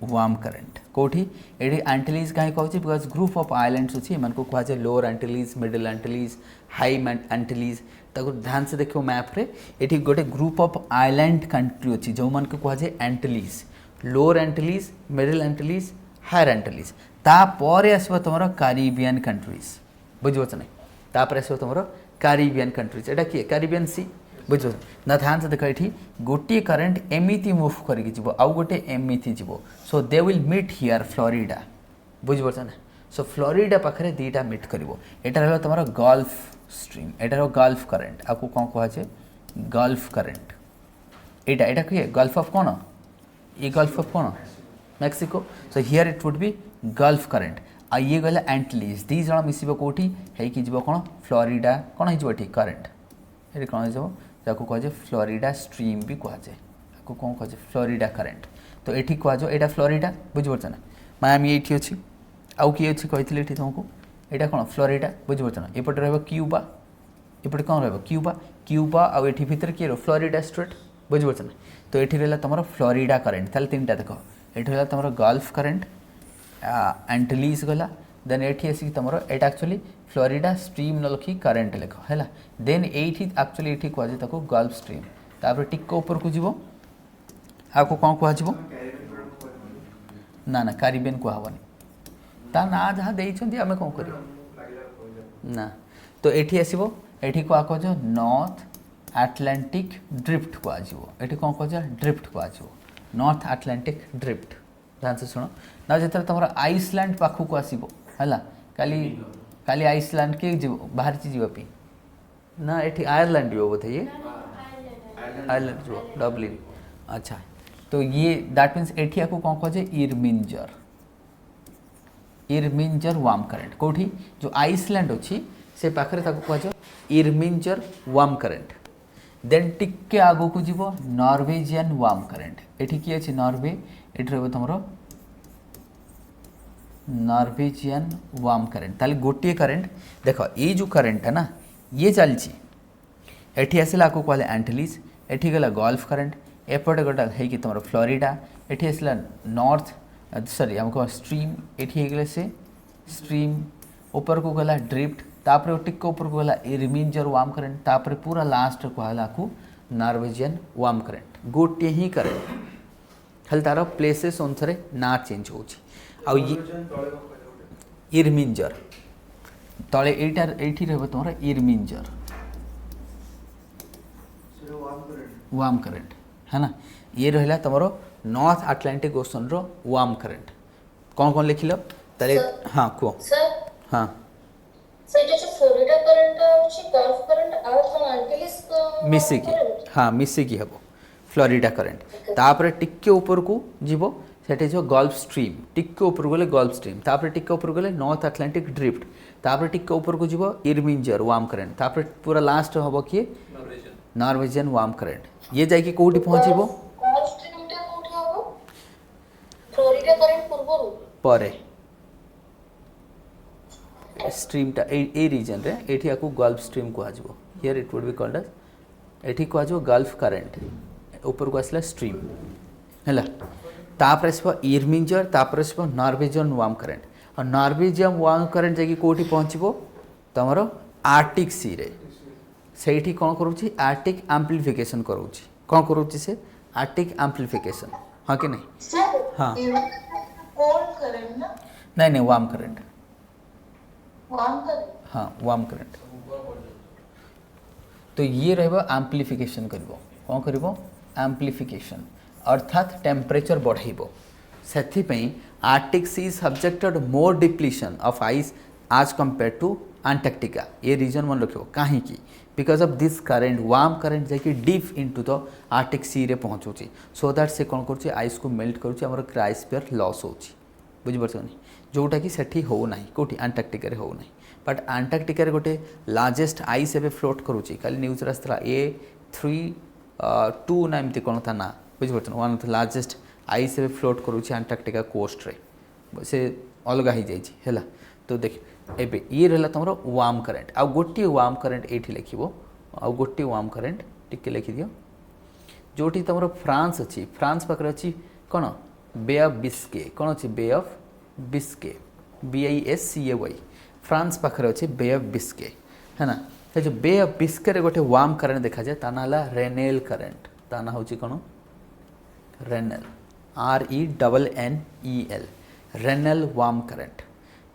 वार्म करेन्ट कौटी ये एंटिलीज कहीं कहूँ बिकज ग्रुप ऑफ आइलैंड्स अच्छी इनको कहुए लोअर एंटिलीज मिडिल एंटिलीज हाई एंटिलीज ताको ध्यान से देखो मैप रे ये गोटे ग्रुप ऑफ आइलैंड कंट्री अच्छी जो मन को कहुए एंटिलीज लोअर एंटिलीज मिडिल एंटिलीज हायर एंटिलीज तापर आसो तुम कारिबियन कंट्रीज बुझे नहीं तापर आसो तुम कारिबियन कंट्रीज एटा किए कारिबियन सी बुझ ना ध्यान से देख ये गोटे करेन्ट एमती मुव करके जीव आउ गोटे एमती जीव so they will meet here Florida बुझिपार ना सो फ्लोरिडा पाखे दीटा मीट कर यहाँ तुम गल्फ स्ट्रीम यहाँ गल्फ करेन्ट आपको कौन कहुए गल्फ करेन्ट यहाँ किए गल्फ ऑफ कौन ये गल्फ ऑफ कौन Mexico so here it would be Gulf current आ ये गला एंटिलीज दी जन मिस कौटी हो कौन फ्लोरिडा कौन हो करेन्ट ये कौन हो कहुए फ्लोरिडा स्ट्रीम भी कहुए आपको कौन कहुए फ्लोरिडा करेन्ट तो ये कहुए यहाँ फ्लोरिडा बुझीपार ना मायामी ये अच्छी आउ किए अच्छी कही ये तुमको यहाँ कौन फ्लोरिडा बुझीपार ना एपटे रहा क्यूबा एपटे कौन रहा क्यूबा क्यूबा आउ ये भितर किए फ्लोरिडा स्टेट बुझीपार ना तो ये रहा तुम फ्लोरिडा करेन्ट ताल तीन टा देख ये रहा तुम गल्फ करेन्ट एंटिलीज गला देन ये आसिक तुम यहाँ एक्चुअली फ्लोरिडा स्ट्रीम न लिखी करेन्ट लिख है देन ये एक्चुअली ये कहुए गल्फ स्ट्रीम तापर टिक ऊपर को जीव आपको कौन कह ना ना कारिबियन कहबनी ता ना जहाँ देते आम कौन कर ना तो ये आसो ये क्या कह नॉर्थ आटलांटिक ड्रिफ्ट कह कौन कह ड्रिफ्ट कह नॉर्थ आटलांटिक ड्रिफ्ट ध्यान से शुण ना जो तुम आइसलैंड पाखक आसो है काली आइसलैंड के बाहर जावाई ना ये आयरलैंड जो बोधे ये आयरलैंड जो डब्लिन अच्छा तो ये दैट मीन्स एठी आपको कौन कहे इरमिंजर वार्म करेन्ट कौटी जो आइसलैंड अच्छी से पाखे कहुए इरमिंजर वार्म करेन्ट देन टिके आगो को जीव नॉर्वेजियन वार्म करेन्ट एठी किए अच्छे नॉर्वे ये रहा तुम नॉर्वेजियन वार्म करेन्ट ताले गोटे करेन्ट देख ये जो करेन्ट है ना ये चलती एठी आसला आपको कहले एंटिलीज एठी गला गल्फ करेन्ट एपटे गोटा है तुम फ्लोरिडा एठी आसला नॉर्थ सॉरी हमको स्ट्रीम एठी गले से स्ट्रीम ऊपर को गला ड्रिफ्ट तापर टिक ऊपर को गला इरमिंजर वार्म करेन्ट तापर पूरा लास्ट कहला को नॉर्वेजियन वार्म करेन्ट गोटे ही करेन्ट खाली तार प्लेसेस अनुसार ना चेंज होची आ इरमिंजर तले ये रहा तुम इरमिंजर वार्म करेन्ट है ना ये रहा तुम नॉर्थ आटलांटिक ओशन रो वार्म करेन्ट कौन कौन लिखिल ताले हाँ कह सर हाँ सेटा जो फ्लोरिडा करंट अछि गल्फ करंट आ तो एंटिलीज मिसिकी हाँ मिसिकी हेबो फ्लोरिडा करेन्ट तापर टिके ऊपर को जीव सेटे जो गल्फ स्ट्रीम टिके ऊपर गले गल्फ स्ट्रीम तापर टिके ऊपर गले नॉर्थ आटलांटिक ड्रिफ्ट तापर टिके ऊपर को जीव इरमिंजर वार्म करेन्ट तापर पूरा लास्ट हम किए नॉर्वेजियन वार्म करेन्ट ये जाकि कोठी पहुँचब गल्फ स्ट्रीम टा कोठी हबो फ्लोरिडा करंट पूर्वरु परे स्ट्रीमटा ए रीजन रे एठी आपको गल्फ स्ट्रीम कहुव here it would be called as एठी कहुव गल्फ करेन्ट ऊपर को आसला स्ट्रीम है तापर आसो इरमिंजर तापर आसो नॉर्वेजियन वार्म करेन्ट और नॉर्वेजियन वार्म करेन्ट जाकि कोठी पहुँचब तुम आर्टिक सी रे सेठी कौन करुँची आर्टिक आम्प्लिफिकेशन करुँची कौन करुँची से आर्टिक आम्प्लिफिकेशन हाँ कि नहीं सर हाँ कोल्ड करंट ना नहीं वार्म करेन्ट वार्म करे हाँ वार्म करेंट तो ये रहिबो एम्प्लीफिकेशन करिवो कौन करिवो एम्प्लीफिकेशन अर्थात टेम्परेचर बढ़ाइबो सेथि पई Arctic sea subjected more depletion of ice as compare to Antarctica ये रीजन मन रखियो काहे की because of this current warm current जाकि deep into the Arctic sea रे पहुँचुची सो दैट से कौन कर आइस को मेल्ट करुच्ची आमर क्रायोस्फीयर लॉस होची बुझिपारछनी जोटा कि सेठी हो नाही कोठी अंटार्कटिका रे हो नाही बट अंटार्कटिका रे गोटे लार्जेस्ट आइस एबे फ्लोट करुच्ची खाली न्यूज रास्ता A32 ना एमती कौन था ना बुझिपारछन one of the largest ice एबे फ्लोट करुच्ची अंटार्कटिका कोस्ट रे से अलग हो जाइए है तो देख एबे ये रहा तुम वार्म करेंट आ गोटे वार्म करेंट ये लिखो आ गोटे वार्म करेंट टिके लिखिदियो जोटी तुम फ्रांस अच्छी फ्रांस पाखे अच्छी कौन बे ऑफ बिस्के कौन अच्छी बे ऑफ बिस्के BISCAY फ्रांस पाखे अच्छे बे ऑफ बिस्के है ना जो बे ऑफ बिस्के रे गोटे वार्म करेंट देखा जाए ता ना रेनेल करेंट ता ना होची कौन Rennell RENNEL Rennell warm current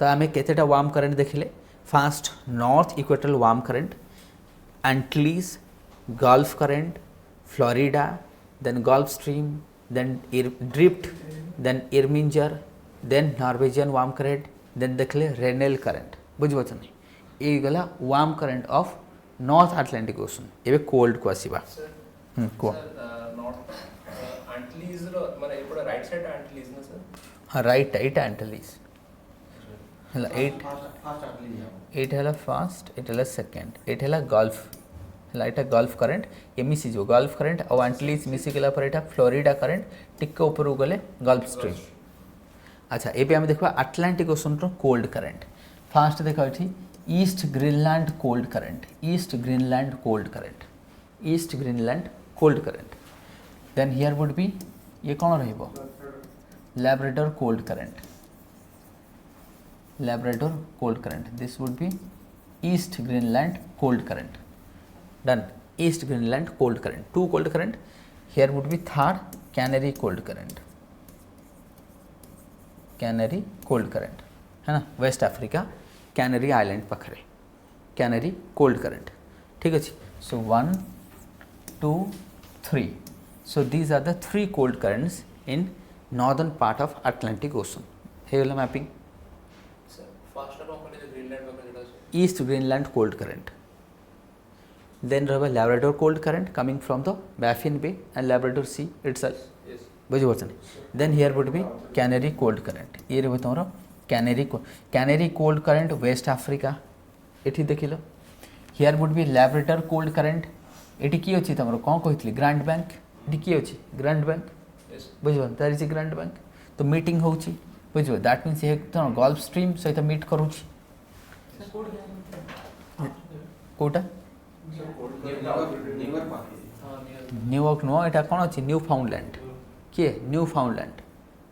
तो आम केतेटा वार्म करेंट देखिले first north equatorial warm current Antilles Gulf current Florida then Gulf Stream then drift then Irminger then Norwegian warm current then देखले रेनेल करेंट बुझिपारछ नहीं ये गला warm current of north Atlantic ocean एबे cold को आसीबा को नॉर्थ आंटलीज रो माने एपड़ राइट साइड आंटलीज ना सर हाँ राइट एट आंटलीज हला एट एट हला फास्ट एट हला सेकंड एट हला गल्फ हला एटा गल्फ करंट ये मिसी जो गल्फ करंट और आंटलीज मिसी गेला पर एटा फ्लोरिडा करंट टिके ऊपर गले गल्फ स्ट्रीम अच्छा एबे हम देखबा अटलांटिक ओशन रो कोल्ड करंट फास्ट देखा एठी east Greenland cold current east Greenland cold current east Greenland cold current then here would be ये कौन रहइबो Labrador cold current Labrador cold current. This would be East Greenland cold current. Done. East Greenland cold current. Two cold current. Here would be third Canary cold current. Canary cold current. है ना West Africa Canary Island पाखरे Canary cold current. ठीक अच्छे. So 1, 2, 3. So these are the three cold currents in northern part of Atlantic Ocean. Here is mapping. East Greenland cold current. Then there was Labrador cold current coming from the Baffin Bay and Labrador Sea itself. Yes. बुझिपारछन. Then here would be Canary cold current. ये रहबो तमरो Canary cold current West Africa. एठी देखिलो. Here would be Labrador cold current. एठी की अछि तमरो कोन कहितली grand bank. एठी की अछि grand bank. Yes. बुझिपारछन तार इज ग्रैंड बैंक. तो मीटिंग होउची. बुझिबो दैट मीन्स ये तन गल्फ स्ट्रीम सहित मीट करूची. कोटा न्यूयॉर्क नुह एटा कौन अच्छी न्यू फाउंडलैंड किए न्यू फाउंडलैंड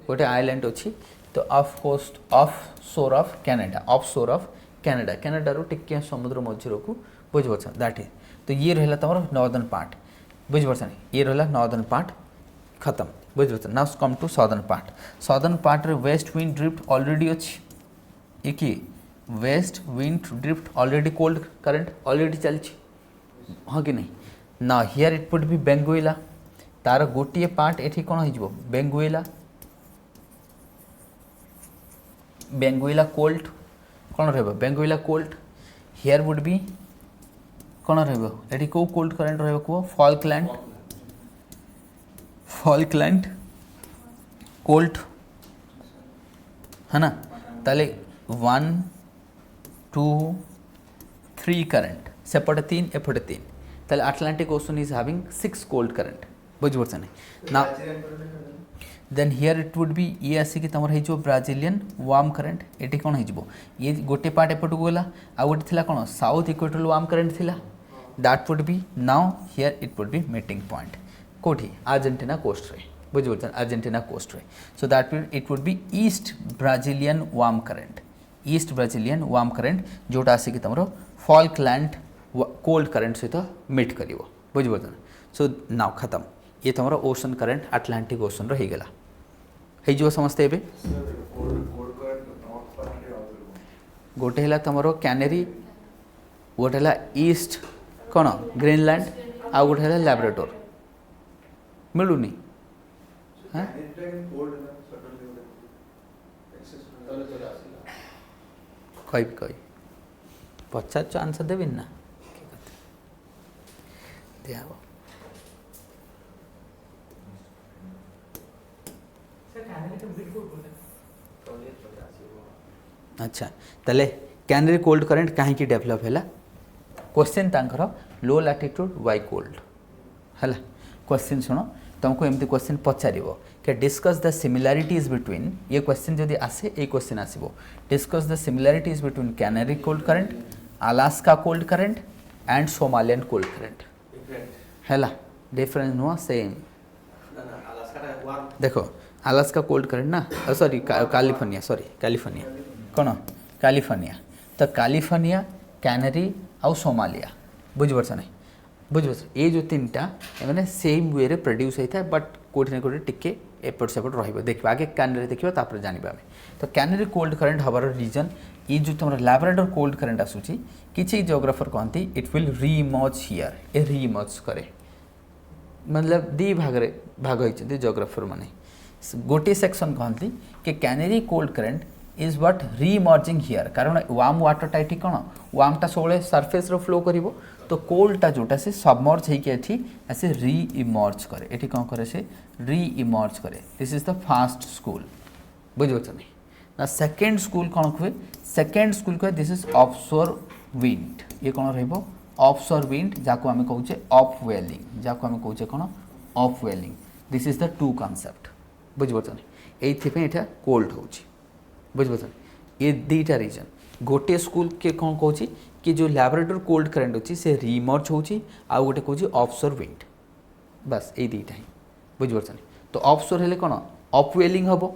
गोटे आइलैंड अच्छी तो ऑफ कोस्ट ऑफ शोर ऑफ कनाडा ऑफ शोर ऑफ कनाडा कनाडा रो टिके समुद्र मझर को बुझिपारछन दैट इज तो ये रहला तमर नॉर्दर्न पार्ट बुझिपारछन ये रहला नॉर्दर्न पार्ट खत्म बुझिपारछन now come to southern part रे वेस्ट विंड ड्रिफ्ट ऑलरेडी अच्छी ये की west wind drift already cold current already चलछि हाँ कि नहीं ना here it would be Benguela तार गोटे पार्ट एठी कौन हो बेंगुइला कोल्ड कौन रहिबो बेंगुइला कोल्ड हियर वुड बी कौन रहिबो एठी को कोल्ड करंट रहिबो को फॉल्कलैंड कोल्ड है ना ताले 1, 2, 3 करंट सेपटे 3 एपटे 3 ताले Atlantic ocean is having 6 cold current बुझिपारछन ना then here it would be ये आसिक तमर हो ब्राजिलियन वार्म करंट एटी कौन हो ये गोटे पार्ट एपट को गला आ गोटे थिला कौन साउथ इक्वेटोरियल वार्म करंट थिला that would B now here it would B meeting point कोठी अर्जेंटीना कोस्ट रे बुझिपारछन अर्जेंटीना कोस्ट रे so that mean it would be east Brazilian warm current जोटा आसिक तमर फॉल्कलैंड कोल्ड करंट सहित मीट करिवो बुझिपारछन सो नाउ खत्म ये तुम ओशन करंट अटलांटिक ओशन रहीगला हो समस्ते एबे गोटे है तुम कैनेरी गोटे है ईस्ट कौन ग्रीनलैंड आ गोटे है लैब्राडोर मिलूनी हाँ कह पचार आंसर देवी ना दिया अच्छा ताले कैनरी कोल्ड करंट कहीं डेभलप है क्वेश्चन तांकर लो लैटिट्यूड वाई कोल्ड है क्वेश्चन शुण तुमको एमती क्वेश्चन पचार कि डिस्कस द सिमिलारिटीज बिटवीन ये क्वेश्चन जदि आसे ये क्वेश्चन आसो discuss the similarities between Canary cold current Alaska cold current and Somalian cold current है डिफरेंस नुह सेम देखो अलास्का कोल्ड करंट ना सॉरी कैलिफोर्निया कौन कैलिफोर्निया तो कैलिफोर्निया कैनरी आउ सोमालिया बुझीपार ना बुझीपार ये जो तीन टा मैंने सेम वे प्रोड्यूस होता है बट कोठी ना कोठी टिके एपट सेपट रही देखा आगे कैनरी देखा तापर जाना आम तो कैनरी कोल्ड करंट हबार रीजन ये जो तुम लैब्राडोर कोल्ड करंट आसूची किसी जियोग्राफर कहती इट विल रीइमर्ज हियर ए रीइमर्ज करे मतलब दी भाग होती जियोग्राफर माने गोटे सेक्शन कहती कि Canary cold current is what reimerging here कारण वार्म वाटरटा ये कौन वार्मटा सब सरफेस फ्लो कर तो कोल्डटा जोटा से सबमर्ज होती आसे रीइमर्ज करे ये कौन करे से रीइमर्ज करे this is the fast school बुझे नहीं ना सेकेंड स्कूल कौन कहे सेकेंड स्कूल कहे दिस इज ऑफशोर विंड ये कौन रहिबो ऑफशोर विंड जाको आमे कहूचे ऑफ वेलिंग जाको आमे कहूचे कौन upwelling this is the two concept बुझे नहीं ये कोल्ड होची बुझे ये दीटा रीजन गोटे स्कूल के कौन कहूँ कि जो लैब्राडोर कोल्ड करंट अच्छी से रीइमर्ज होची आ गोटे कहूँ ऑफशोर विंड बस ये दीटा ही बुझे तो ऑफशोर हेले कौन अपवेलिंग हम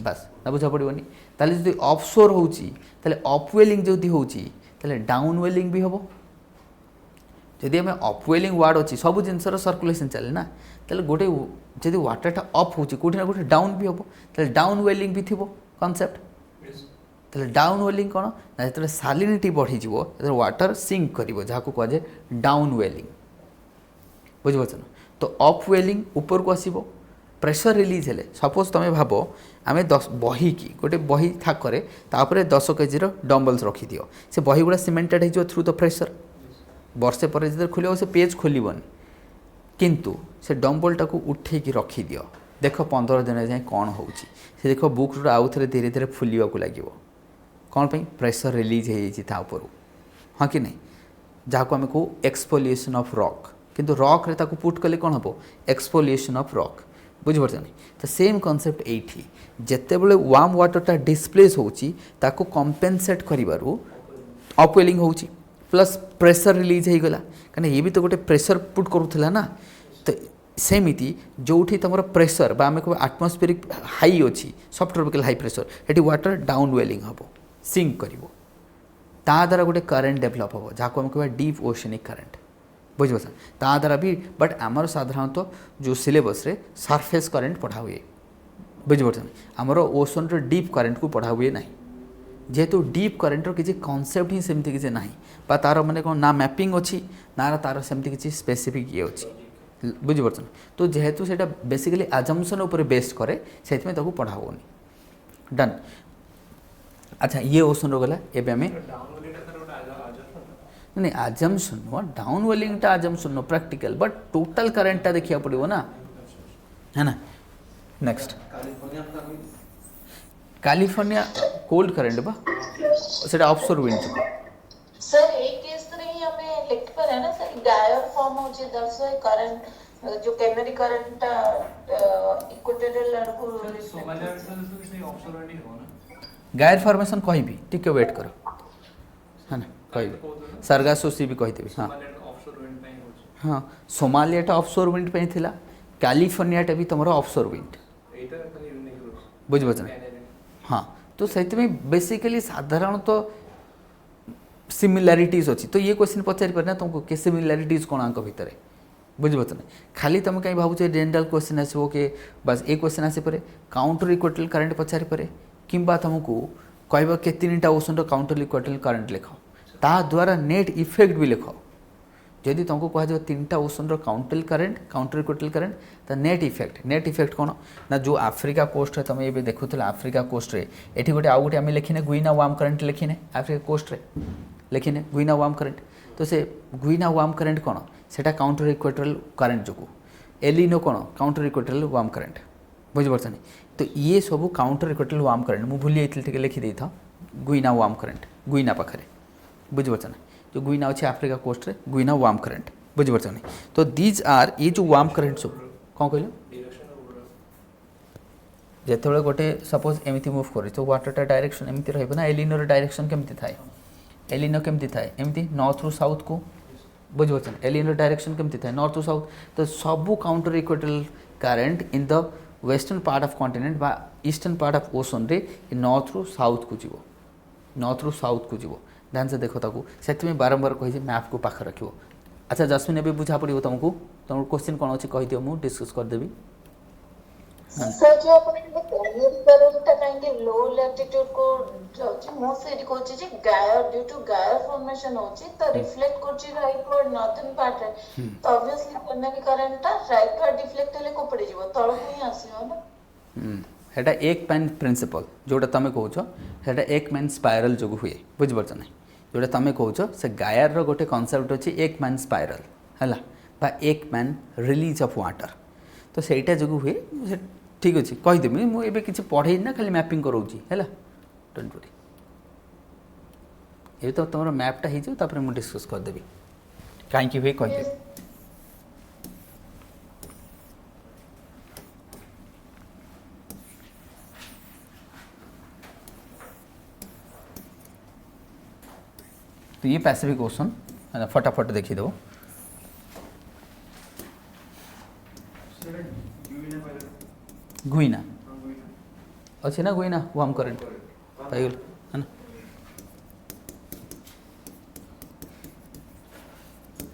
बस ना बुझा पड़ोनी ताले जो ऑफशोर होची ताले अपवेलिंग जदि होची ताले डाउन वेलिंग भी हम जदि आम अपवेलिंग वार्ड अच्छी सब जिनसर सर्कुलेशन चले ना ताले गोटे जदि वाटरटा अप होची कोठी ना कोठी डाउन भी हम ताले डाउन वेलिंग भी थी कॉन्सेप्ट ताले डाउन वेलिंग कौन ना जो सालिनिटी बढ़ी वाटर सिंक कर जहाँ को कहुए डाउन वेलिंग बुझीपार ना तो अप वेलिंग ऊपर को आसो प्रेशर रिलीज है सपोज तुम भाव आम 10 बही की गोटे बही थाकरे तापर 10 kg डम्बल्स रखी दियो से बही गुड़ा सीमेंटेड हो थ्रू द प्रेशर वर्षे पर जो खोल से पेज खोलबनी किंतु से डम्बलटा को उठे रखी दियो देख 15 दिन जाए कौन हो देख बुक आउ थे धीरे धीरे फुलवा को लगे कौन पे प्रेशर रिलीज हो हाँ कि नहीं जहाँ को आम कहू एक्सफोलिएशन ऑफ रॉक किंतु रॉक रे ताको पुट कले कौन हम एक्सफोलिएशन ऑफ रॉक बुझीपार नहीं तो सेम कॉन्सेप्ट ये जिते बड़े वार्म वाटरटा डिस्प्लेस होची ताको कॉम्पेनसेट करिबारु अपवेलिंग होची प्लस प्रेशर रिलीज हो गला कहीं ये भी तो गोटे प्रेशर पुट करूला ना तो सेमती जो तुम प्रेशर बा आम कह आटमोस्फेरिक हाई अच्छी सबट्रॉपिकल हाई प्रेशर ये वाटर डाउन वेलिंग हम सिंक कर द्वारा गोटे करेन्ट डेभलप हम जहाँ को आम कह डीप ओशनिक करेन्ट बुझे ता द्वारा भी बट आमर साधारणतः जो सिलेबस रे सरफेस करेन्ट पढ़ा हुए बुझे आमर ओशन रो डीप करेन्ट को पढ़ा हुए ना जेहेतु डीप करेन्टर किसी कॉन्सेप्ट ही सेमती किसी ना बा तार माने कौन ना मैपिंग अच्छी ना तार सेमती किसी स्पेसिफिक ये अच्छी बुझीपार तो जेहेतु से बेसिकली आजम्पशन उपर बेस्ड करे से पढ़ा होनी डन अच्छा ये ओशन रो गला एबे हमें नहीं आजम्पशन नुह डाउन वेलिंगटा आजम्पशन नुह प्रैक्टिकल बट टोटल करेन्टा देखा पड़ो ना है ना नेक्स्ट कैलिफोर्निया कोल्ड करंट बा सेटा ऑफशोर विंड सर एक केस रे ही हमें लिख पर है ना सर गायर फॉर्म हो जे दैट्स व्हाई करंट जो कैनरी करंट इक्वेटोरियल लड़को सोमालिया में तो किसी ऑफशोर विंड ही हो ना गायर फॉर्मेशन कहीं भी टिके वेट करो है ना कही सरगासो सी भी कही हाँ हाँ सोमालियाटा ऑफशोर विंड पे थिला कैलिफोर्नियाटा भी तुम ऑफशोर विंड बुझे हाँ तो से बेसिकली साधारण तो सिमिलारिटीज अच्छी तो ये क्वेश्चन पचारि पारे ना तुमको के सिमिलारिटीज कौन आंक भितर बुझे ना खाली तुम कहीं भावुचे जनरल क्वेश्चन आसो कि बस ये क्वेश्चन आसीपे काउंटर इक्वेटोरियल करंट पचारि पारे किंबा तुमको कहब के 3टा ओशन काउंटर इक्वेटोरियल करंट लिख ता द्वारा नेट इफेक्ट भी लिख जदि तुमको कह 3टा ओशन काउंटर इक्वेटोरियल करंट तो नेट इफेक्ट कौन ना जो आफ्रिका कोस्ट रे तुम ये देखुला आफ्रिका कोस्ट रे एठी गोटे आउ गोटे आम लिखिने गुइना वार्म करंट लिखिने आफ्रिका कोस्ट रे लिखिने गुइना वार्म करंट तो से गुइना वार्म करंट कौन सेटा काउंटर इक्वेटोरियल करंट जो एलिनो कौन काउंटर इक्वेटोरियल वार्म करंट बुझिपारछन तो ये सब काउंटर इक्वेटोरियल वार्म करंट मु भूली जाइथिल लिखि देई था गुइना वार्म करंट गुइना पाखरे बुझिपारछन जो गुइना अच्छे आफ्रिका कोस्ट रे गुइना वार्म करंट बुझिपारछन तो दीज आर ये जो वार्म करंट सब कौन कहलो जेतेबेले गोटे सपोज एमती मुव कर तो वाटरटा डायरेक्शन एमती रहइबो ना एलिनोर डायरेक्शन केमती थाए एलिनो केमती थाए एमती नॉर्थ रु साउथ को बुझिपारछन एलिनोर डायरेक्शन केमती थाए नॉर्थ रु साउथ तो सबु counter equatorial current in the western part of continent बा ईस्टर्न पार्ट ऑफ ओशन रे नॉर्थ रु साउथ को जीवो नॉर्थ रु साउथ को जीवो ध्यान से देखो ताकू से बारंबार कही मैप को पाख रखियो अच्छा जस्मिन एबे बुझा पड़ो तुमको तुम क्वेश्चन कौन अच्छे कही दियो मु डिस्कस कर देबी सर जो अपन ये कैरियर करंट काइंड लो लैटिट्यूड को जाउची मो से कहूची जे गायर ड्यू टू गायर फॉर्मेशन होची तो रिफ्लेक्ट करची राइट वर्ड नॉर्थर्न पार्ट रे तो ऑब्वियसली कन्या के करंट राइट वर्ड डिफ्लेक्ट होले को पड़ी जीवो तळ को ही आसीयो ना हेटा एक पैन प्रिंसिपल जोटा तुम कहूछ हेटा एक मैन स्पाइरल जो हुए बुझिपारछ ना जोटा तुम कहूछ से गायर रो गोटे कॉन्सेप्ट अछि एक मैन स्पाइरल हैला बा एक मैन रिलीज ऑफ वाटर तो सेटा जो हुए ठीक अच्छे कहीदेवी मुझे किसी पढ़े ना खाली मैपिंग करोची है डोंट वरी ये तो तुम मैपटा हो जाए मुझे डिस्कस करदेवी कहीं हुए कहीदेवी तो ये पैसिफिक ओशन फटाफट देखीदेव गुइना अच्छे ना गुइना वार्म करंट पाइगल है ना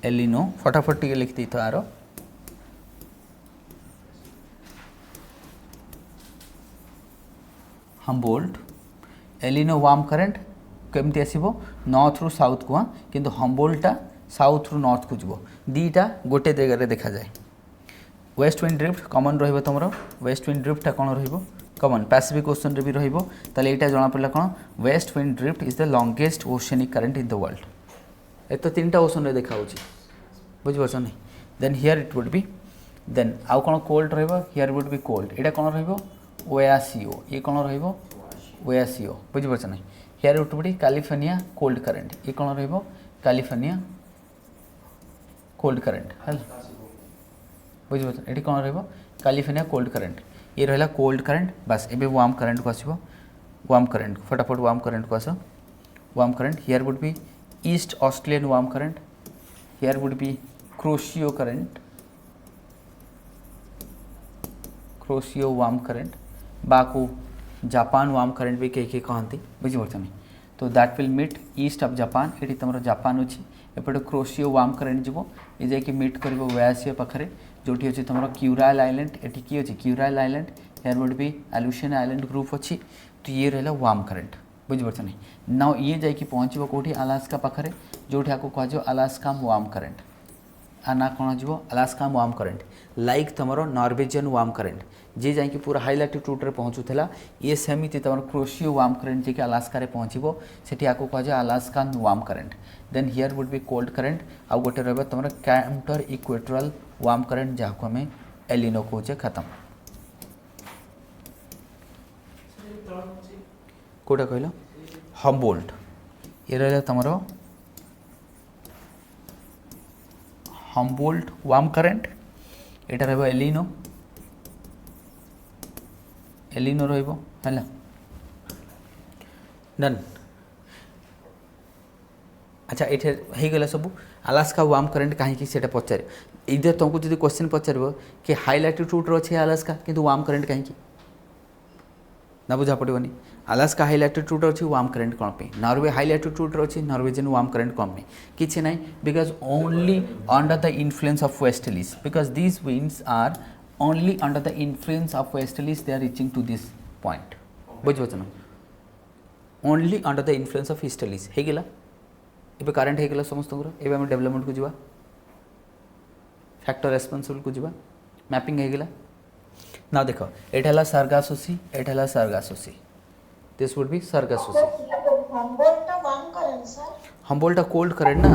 एलिनो फटाफट टिके लिख दी तो आरो हम्बोल्ट एलिनो वार्म करंट केमती आसीबो नॉर्थ रु साउथ को किंतु हम्बोल्टा साउथ रु नॉर्थ को जीवो दीटा गोटे जगह देखा जाए वेस्ट विंड ड्रिफ्ट कमन रहिबो तुमरो वेस्ट विंड ड्रिफ्ट कौन रहिबो कमन पैसिफिक ओशन रे भी रहिबो ताले एटा जणा पड़ला कौन west wind drift is the longest oceanic current in the world ए तो 3टा ओशन रे देखा होची बुझिपारछ नहीं then here it would be then आउ कौन कोल्ड रहिबो हियर वुड बी कोल्ड एटा कौन रहिबो ओएसिओ ये कौन रहिबो ओएसिओ बुझिपारछ नहीं here it would B California cold current ये कौन रहिबो कैलिफोर्निया कोल्ड करंट हला बुझिपारछ एटी कौन रहिबो कैलिफोर्निया कोल्ड करंट ये रहा कोल्ड करंट बस एबे वार्म करंट को आसीबो वार्म करंट फटाफट वार्म करंट को आस warm current here would be east Australian warm current here would be Kuroshio current Kuroshio warm current बाको जापान वार्म करंट भी कहीं कहती बुझिपारछ नहीं तो that will meet east of Japan ये तुम जापान अच्छी एपटे क्रोशियो वार्म करंट जीवो ये जाकि मीट कर ओएसिओ पाखे जोटी अच्छी तुम क्यूराइल आइलैंड एटी किए अच्छी Kuril island here would be Aleutian island group अच्छी तो ये रहा वार्म करंट बुझिपारछ नहीं नाउ ये जाकि पहुँचो कौटी अलास्का पाखे जोटी आपको कह अलास्का वार्म करंट आ ना कौन हो अलास्का वार्म करंट लाइक तुम नॉर्वेजियन वार्म करंट जी जाकि पूरा हाई लैटिट्यूड रे पहुँचुला ये सेमती तुम क्रोशियो वार्म करंट जी अलास्का रे पहुँचो सेठी आपको कह Alaska warm current then here would be cold current आउ गोटे रहा तुम काउंटर इक्वेटोरियल वार्म करंट जहाँ को आम एलिनो कहे खत्म कोटा कहल हम्बोल्ट ये रहा तुम हम्बोल्ट वार्म करंट एटा रहा एलिनो एलिनो रहा डन अच्छा ये होगला सब अलास्का वार्म करंट कहीं से पचार इधर तुमको जो क्वेश्चन पचार कि हाई लैटिट्यूड अच्छे अलास्का किंतु वार्म करंट कहीं ना बुझा पड़ोनी अलास्का हाई लैटिट्यूड अच्छी वार्म करंट कौन पे नॉर्वे हाई लैटिट्यूड अच्छी नॉर्वेजियन वार्म करंट कौन पे किसी ना because only under the influence of westerlies because these winds are only under the influence of westerlies they are reaching to this point बुझे ना only under the influence of हिस्टोलिस हो गला एबे करंट हो गला समस्त एबे हम डेवलपमेंट को जीवा फैक्टर रेस्पॉन्सिबल को जीवा मैपिंग हो गला ना देखो एटा हला सर्गासोसी एटा हला Sargasso sea this would be Sargasso sea Humboldt one करें सर हम्बोल्ट कोल्ड करेंट ना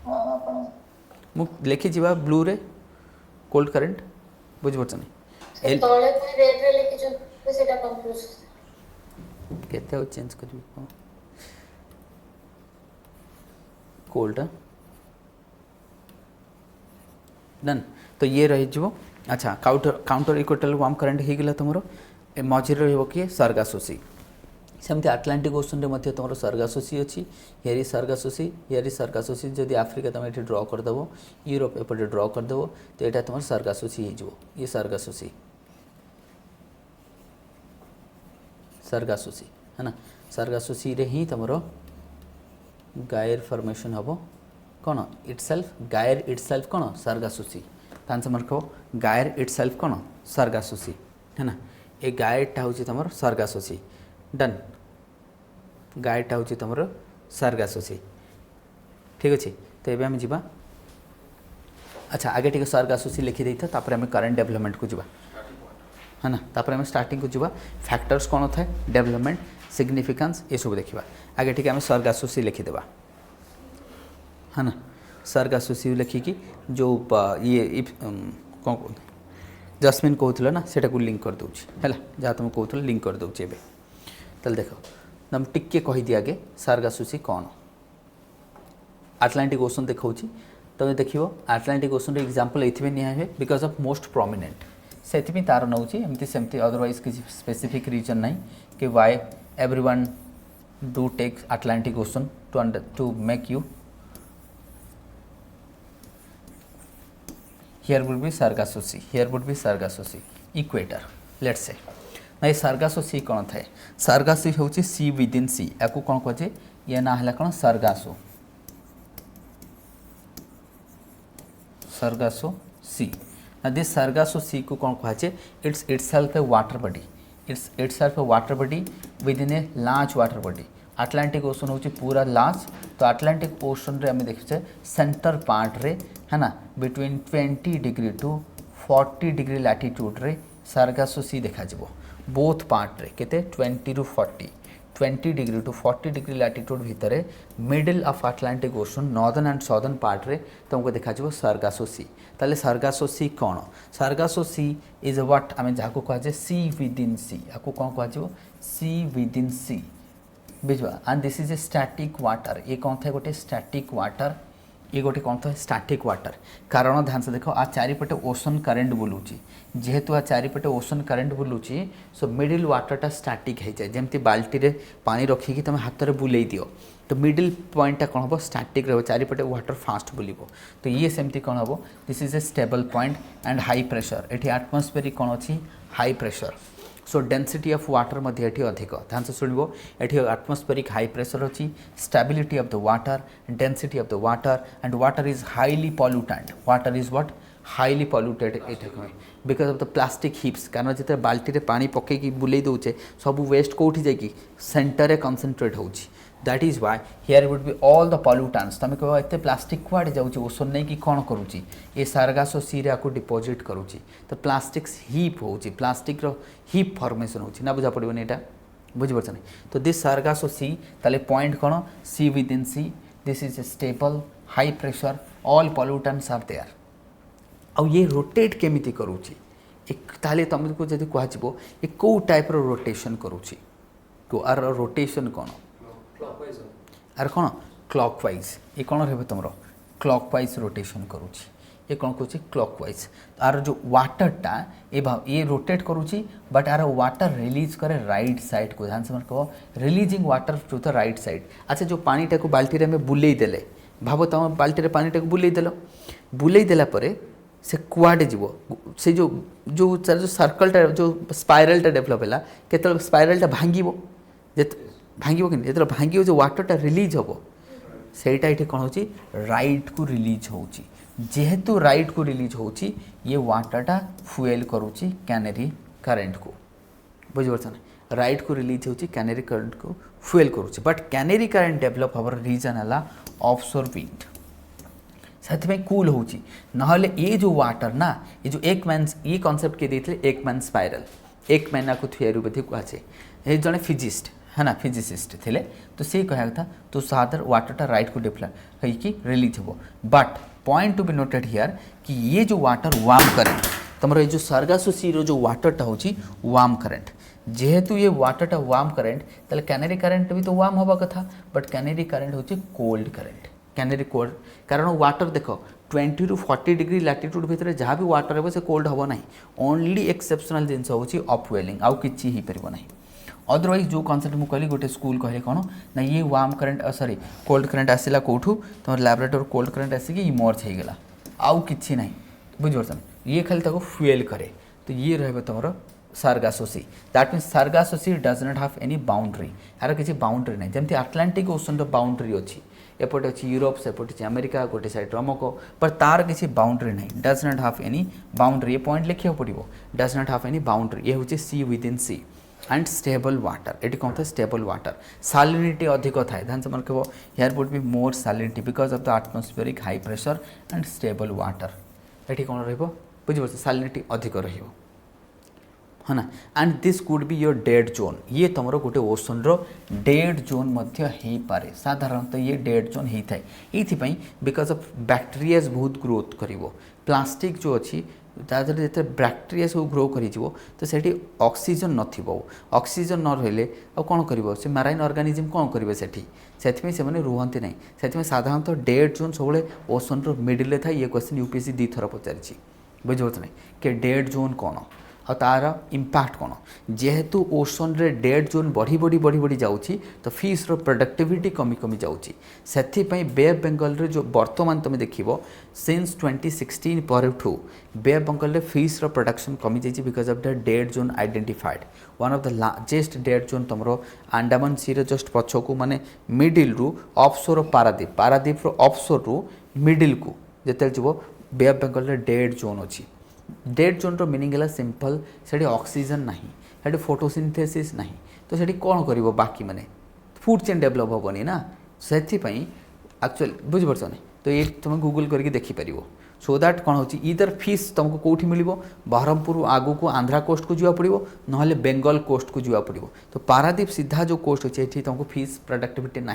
हाँ अपन मु लेखि जीवा ब्लू रे कोल्ड करंट बुझ पड़छनी एल तोले कोई रेड रे लेके जो सेटा कंफ्यूज केते हो चेंज करबी कोल्ड डन तो ये रही जो अच्छा काउंटर इक्वेटल वार्म करंट हो गला तुमरो ए मझे रहिबो कि सर्गासोसी सेमती आटलांटिक ओशन रे मध्य तुमरो सर्गासोसी अछि हेरी सर्गासोसी जदि अफ्रीका तुम एठी ड्रॉ कर देबो यूरोप एपटे ड्रॉ कर देबो तो एटा तुमर सर्गासोसी हे जो ये सर्गासोसी है ना सर्गासोसी रे ही तुमरो गायर फॉर्मेशन हबो कौन इटसेल्फ गायर इटसेल्फ कौन सर्गासोसी तांसे मरको गायर इटसेल्फ कौन सर्गासोसी है ना ए गायरटा हूँ तुम सर्गासोसी डन गायरटा हूँ तुम सर्गासोसी ठीक अच्छे तो ये आम जा अच्छा आगे टे सर्गासोसी लिखिदे था आम करेन्ट डेवलपमेंट को जीवा है ना तापर आम स्टार्टिंग को जीवा फैक्टर्स कौन थाए डेवलपमेंट सिग्निफिकेंस ये सब देखा आगे टे आम सर्गासोसी लिखिदेवा है ना सर्गासोसी लिखिकी जो ये कौन कहते जस्मिन कहूल ना सेटा को लिंक कर दूची है जहाँ तुम कहूल लिंक कर दूची एबे तल देखो तुम टिके कहीदि आगे सर्गासोसी कौन आटलांटिक ओशन देखा तुम देख आटलांटिक ओशन एग्जांपल ये निया हुए बिकज ऑफ मोस्ट प्रोमिनेंट से तार नौ एमती सेमती अदरवाइज किसी स्पेसिफिक रीजन ना कि why everyone do take Atlantic ocean to make you here would be sargassoti equator let's say ना sargassoti कौन थाए sargassoti होची सी विदिन सी याकू कौन कहे ये ना है कौन sargasso सी ना दिस sargasso सी को कौन कहे it's itself a water body it's itself a water body within a large water body Atlantic ocean होची पूरा लार्ज तो आटलांटिक ओशन रे हमें देखिए सेंटर पार्ट रे है ना between 20 degree to 40 degree latitude रे सर्गासोसी देखा जिवो बोथ पार्ट रे केते 20 to 20 degree to 40 degree latitude भितर middle of Atlantic ocean northern and southern part रे तुमको देखा जिवो सर्गासोसी ताले सर्गासोसी कौन सर्गासोसी इज व्हाट आमे जाको कहा सी विदिन सी याको कौन कहा जिवो सी विदिन सी बुझा and this is a static water ये कौन था गोटे स्टैटिक वाटर ये गोटे कौन था स्टैटिक वाटर कारण ध्यान से देखो आ चारिपटे ओशन करेन्ट बुलूची जेहेतु आ चारिपटे ओशन करेन्ट बुलूची सो मिडिल वाटरटा स्टैटिक हो जाए जमती बाल्टी रे पानी रखिकी तुम हाथ में बुले दियो तो मिडिल पॉइंटा कौन हम स्टैटिक रहो चारिपटे वाटर फास्ट बुलिबो तो ये सेमती कौन हम this is a stable point and high pressure एटी एटमॉस्फेरिक कौन अच्छी high pressure so density of water मध्य एठी अधिक ध्यान से शुणव एठी एटमॉस्फेरिक हाई प्रेशर अच्छी stability of the water density of the water and water is highly pollutant water is what highly polluted एटा because of the plastic heaps कारण जिते बाल्टी रे पानी पकईकी बुले दौचे सब वेस्ट कौटी जाकि सेंटर कनसेंट्रेट होची that is why here would be all the pollutants तुम कह एत प्लास्टिक कुआड़े जाऊँगी ओशन नहीं कि कौन करुच्ची ये सर्गासोसी रे आपको डिपोजिट करुच्ची तो प्लास्टिक्स हिप होची प्लास्टिक रो हिप फॉर्मेशन होची ना बुझा पड़ोनी यहाँ बुझीपार नहीं तो दिस सर्गासोसी ताले पॉइंट कौन sea within sea this is a stable high pressure all pollutants are there आउ ये रोटेट केमिति करुच्ची ताले तुमको जब कह ये कौ टाइप रो रोटेशन करुच्ची को आर रोटेशन कौन आर कौन क्लॉकवाइज ये कौन रहे तुम क्लॉकवाइज रोटेशन करुच्ची ये कौन कहे क्लॉकवाइज आर जो वाटरटा ये रोटेट करुच्ची बट आर वाटर रिलीज करे राइट साइड को ध्यान से कह releasing water to the right side अच्छा जो पानीटा को बाल्टी में बुले देले भाव तुम बाल्टी में पानीटा को बुले देला परे से कुआडे जीवो से जो जो जो सर्कलटा जो स्पाइरलटा डेभलप है केत स्पाइरलटा भांगो भांगो कि जो भांगो जो वाटरटा रिलीज हम सेटा ये कौन हो राइट को रिलीज हो जेहेतु राइट को रिलीज हो ये वाटरटा फुएल करुच्ची कैनेरी करेन्ट को बुझिपारछ ना राइट को रिलीज होची कैनेरी करंट को फ्यूएल करूची बट कैनेरी करंट डेवलप हवर रीजन है ऑफशोर विंड से कूल होची नहले ये जो वाटर ना ये जो एक मैन ये कॉन्सेप्ट के देते एक मैन स्पाइरल एक मैन को थियरी बोधे कहुए ये जड़े फिजिस्ट है ना फिजिसिस्ट थे तो सी कह था तो सादर वाटरटा राइट को डिफ्लेक्ट होइकी रिलीज हो but point to be noted here कि ये जो वाटर वार्म करेंट तुम ये जो सरगासो सी रो जो वाटरटा होची वार्म करेंट जेहेतु ये वाटरटा वार्म करेंट ताले कैनेरी करेंट भी तो वार्म हवा कथा बट कैनेरी करेंट होची कोल्ड करेंट कैनेरी कोल्ड कारण वाटर देख 20 to 40 डिग्री लैटिट्यूड भितर जहाँ भी वाटर है से कोल्ड हम ना ओनली एक्सेप्शनल जिनस हूँ अपवेलिंग आउ कि ही पार ना अदरवाइज जो कॉन्सेप्ट मुझे कहली गोटे स्कूल कहले कौन ना ये warm current sorry cold current आसला कौटू तुम लैबोरेटोरी कोल्ड करंट आसिक इमर्ज होगला आउ कि ना बुझिपार ये खाली फ्यूएल करे तो ये रहा तुम Sargasso sea that means Sargasso sea does not have any boundary यार किसी बाउंड्री ना जमी आटलांटिक ओशन बाउंड्री अच्छी एपटे अच्छी यूरोप सेपटे अच्छी अमेरिका गोटे साइड रमको पर तार किसी बाउंड्री ना does not have any boundary ये पॉइंट लिखा पड़ो does not have any boundary ये हूँ sea within sea and stable water ये कौन था स्टेबल वाटर सालिनिटी अधिक थाए ध्यान से मन कह here would be more salinity because of the atmospheric high pressure and stable water ये कौन रुझे सालिनिटी अधिक रही है ना and this could be your dead zone ये तुम गोटे ओशन रो डेड जोन पारे साधारणतः ये डेड जोन होता है ये बिकॉज ऑफ बैक्टेरियाज बहुत ग्रोथ कर प्लास्टिक जो अच्छी तादर जो बैक्टेरिया सब ग्रो कर तो सेठी ऑक्सीजन नथिबो ऑक्सीजन न रहिले आ कौन करिवो से मैराइन ऑर्गेनिज्म कौन करिवे सेठी सेथि से माने रुहंती नहीं सेथि साधारणतः डेड जोन सबले ओशन रो मिडिल था ये क्वेश्चन यूपीएससी 2 थर पचारि बुझे नहीं कि डेड जोन कौन और तार इम्पैक्ट कौन जेहेतु ओशन रे डेड जोन बढ़ी बढ़ी बढ़ी बढ़ी जाऊँगी तो फिश रो प्रोडक्टिविटी कमी कमी जाऊँगी से बे ऑफ बेंगल रे जो बर्तमान तुम देख सिंस 2016 पर बे ऑफ बेंगल रे फिश रो प्रोडक्शन कमी जाइए because of the dead zone identified one of the largest dead zone तुम अंडमान सी रे जस्ट पछकू माने मिडिल रु ऑफशोर पारादीप पारादीप रो ऑफशोर रु मिडिल को जिते जीव बे ऑफ बेंगल रे डेड जोन अच्छी डेड जोन रो मीनिंग है सिंपल से ऑक्सीजन नहीं से फोटोसिंथेसिस नहीं तो से कौन कर बाकी माने फूड चेन डेभलप हेनी ना से एक्चुअली बुझिपार नहीं तो ये तुम गूगल करके देखिपर सो दैट कौन हो इधर फिश तुमको कौटी मिल बरहमपुर आगू को आंध्रा कोस्ट को जावा पड़ो ना बेंगल कोस्ट को जावा पड़ो तो पारादीप सीधा जो कोस्ट अच्छे ये तुमको फिश प्रोडक्टिविटी ना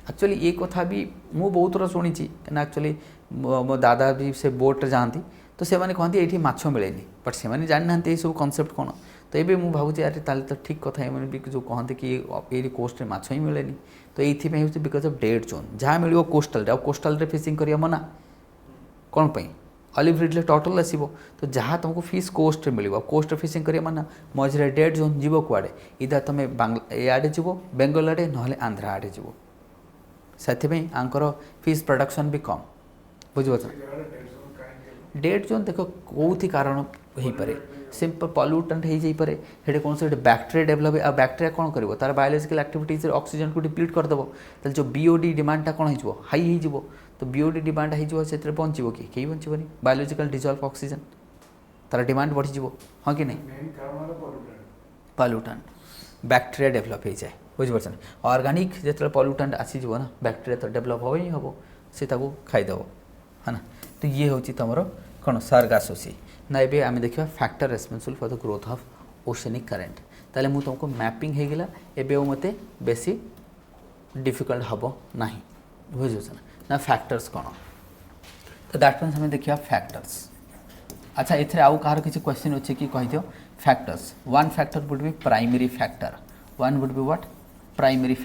एक्चुअली ये कथा भी मुझे बहुत थर शुणी एक्चुअली मो दादा भी से बोट जाती तो से माने कहते ये माछ मिले बट से माने जानी ना ये सब कॉन्सेप्ट कौन तो ये मुझे भावुँ यार ताले तो ठीक कथा भी जो कहते कि ये कोस्ट में माछ ही मिले तो ये बिकज ऑफ डेड जोन जहाँ मिल कोस्टल कोस्टल रे फिशिंग कर मना कौन पाई ऑलिव रिडले टर्टल आसो तो जहाँ तुमको फिश कोस्ट मिल कोस्ट फिशिंग कर मना मझे डेड जोन जीव कुआड़े इधर तुम आड़े जीव बेंगल आड़े ना आंध्रा आड़े जीव से आंकर फिश प्रोडक्शन भी कम बुझे डेड जोन देख कौथि कारण हो पारे सिंपल पॉल्यूटेंट हो जाइए हेटे कौन से बैक्टेरिया डेभलप आ बैक्टेरिया कौन कर तार बायोलॉजिकल एक्टिविटीज ऑक्सीजन को डिप्लीट करदेव तो जो बीओडी डिमांडटा कौन हो हाई हो तो बीओडी डिमांड हो बचो कि कहीं बचबनी बायोलॉजिकल डिजॉल्व ऑक्सीजन तार डिमांड बढ़ीज हाँ कि नहीं पॉल्यूटेंट बैक्टेरिया डेभलप हो जाए बुझिपार ऑर्गेनिक जो पॉल्यूटेंट आसीज ना बैक्टेरिया तो डेभलप हम ही हम से खाईदेव है ना तो ये हूँ तुम कौन सार्गासो सी ना ये आम देखा factor responsible for the growth of oceanic current ताले मु तुमको मैपिंग होगला एवं मत बेसी डिफिकल्ट हम ना बुझे ना फैक्टर्स कौन तो दैट मीन्स हमें देखा फैक्टर्स अच्छा ये आउ कहार किसी क्वेश्चन अच्छे कि कह दियो factors one factor would be primary factor one would be what primary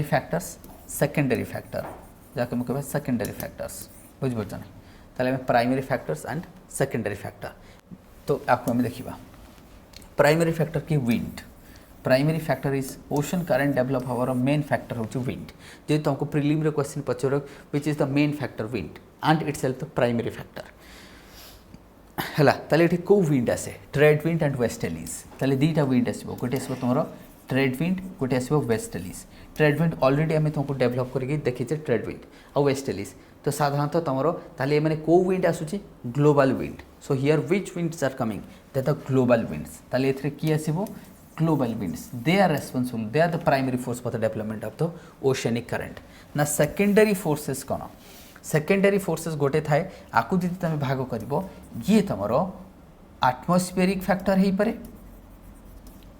factors secondary factor जाके मुझे कह सेकेंडरी फैक्टर्स बुझिपार नहीं ताले primary factors and secondary factor तो आपको हमें देखा प्राइमरी फैक्टर की wind primary factor is ocean current develop हवर मेन फैक्टर हूँ विंड जो तुमको प्रिलिम रे क्वेश्चन पचार which is the main factor wind and itself the primary factor है ताले ये कौ विंड आसे ट्रेड विंड एंड वेस्टर्लीज ताले दुईटा विंड आसो गोटे आसो तुम ट्रेड विंड गोटे आसो वेस्टर्लीज ट्रेड विंड ऑलरेडी आम तुमको डेभलप करके देखीचे ट्रेड विंड आ वेस्टर्लीज तो साधारणतः तुम ताले मैंने को विंड आसूची global wind so here which winds are coming they the global winds ताले एथरे की आसीबो global winds they are responsible they are the primary force for the development of the oceanic current ना secondary forces कौन secondary forces गोटे थाए आकु जदि तुम भाग करिवो ये तुमर atmospheric factor हेई पारे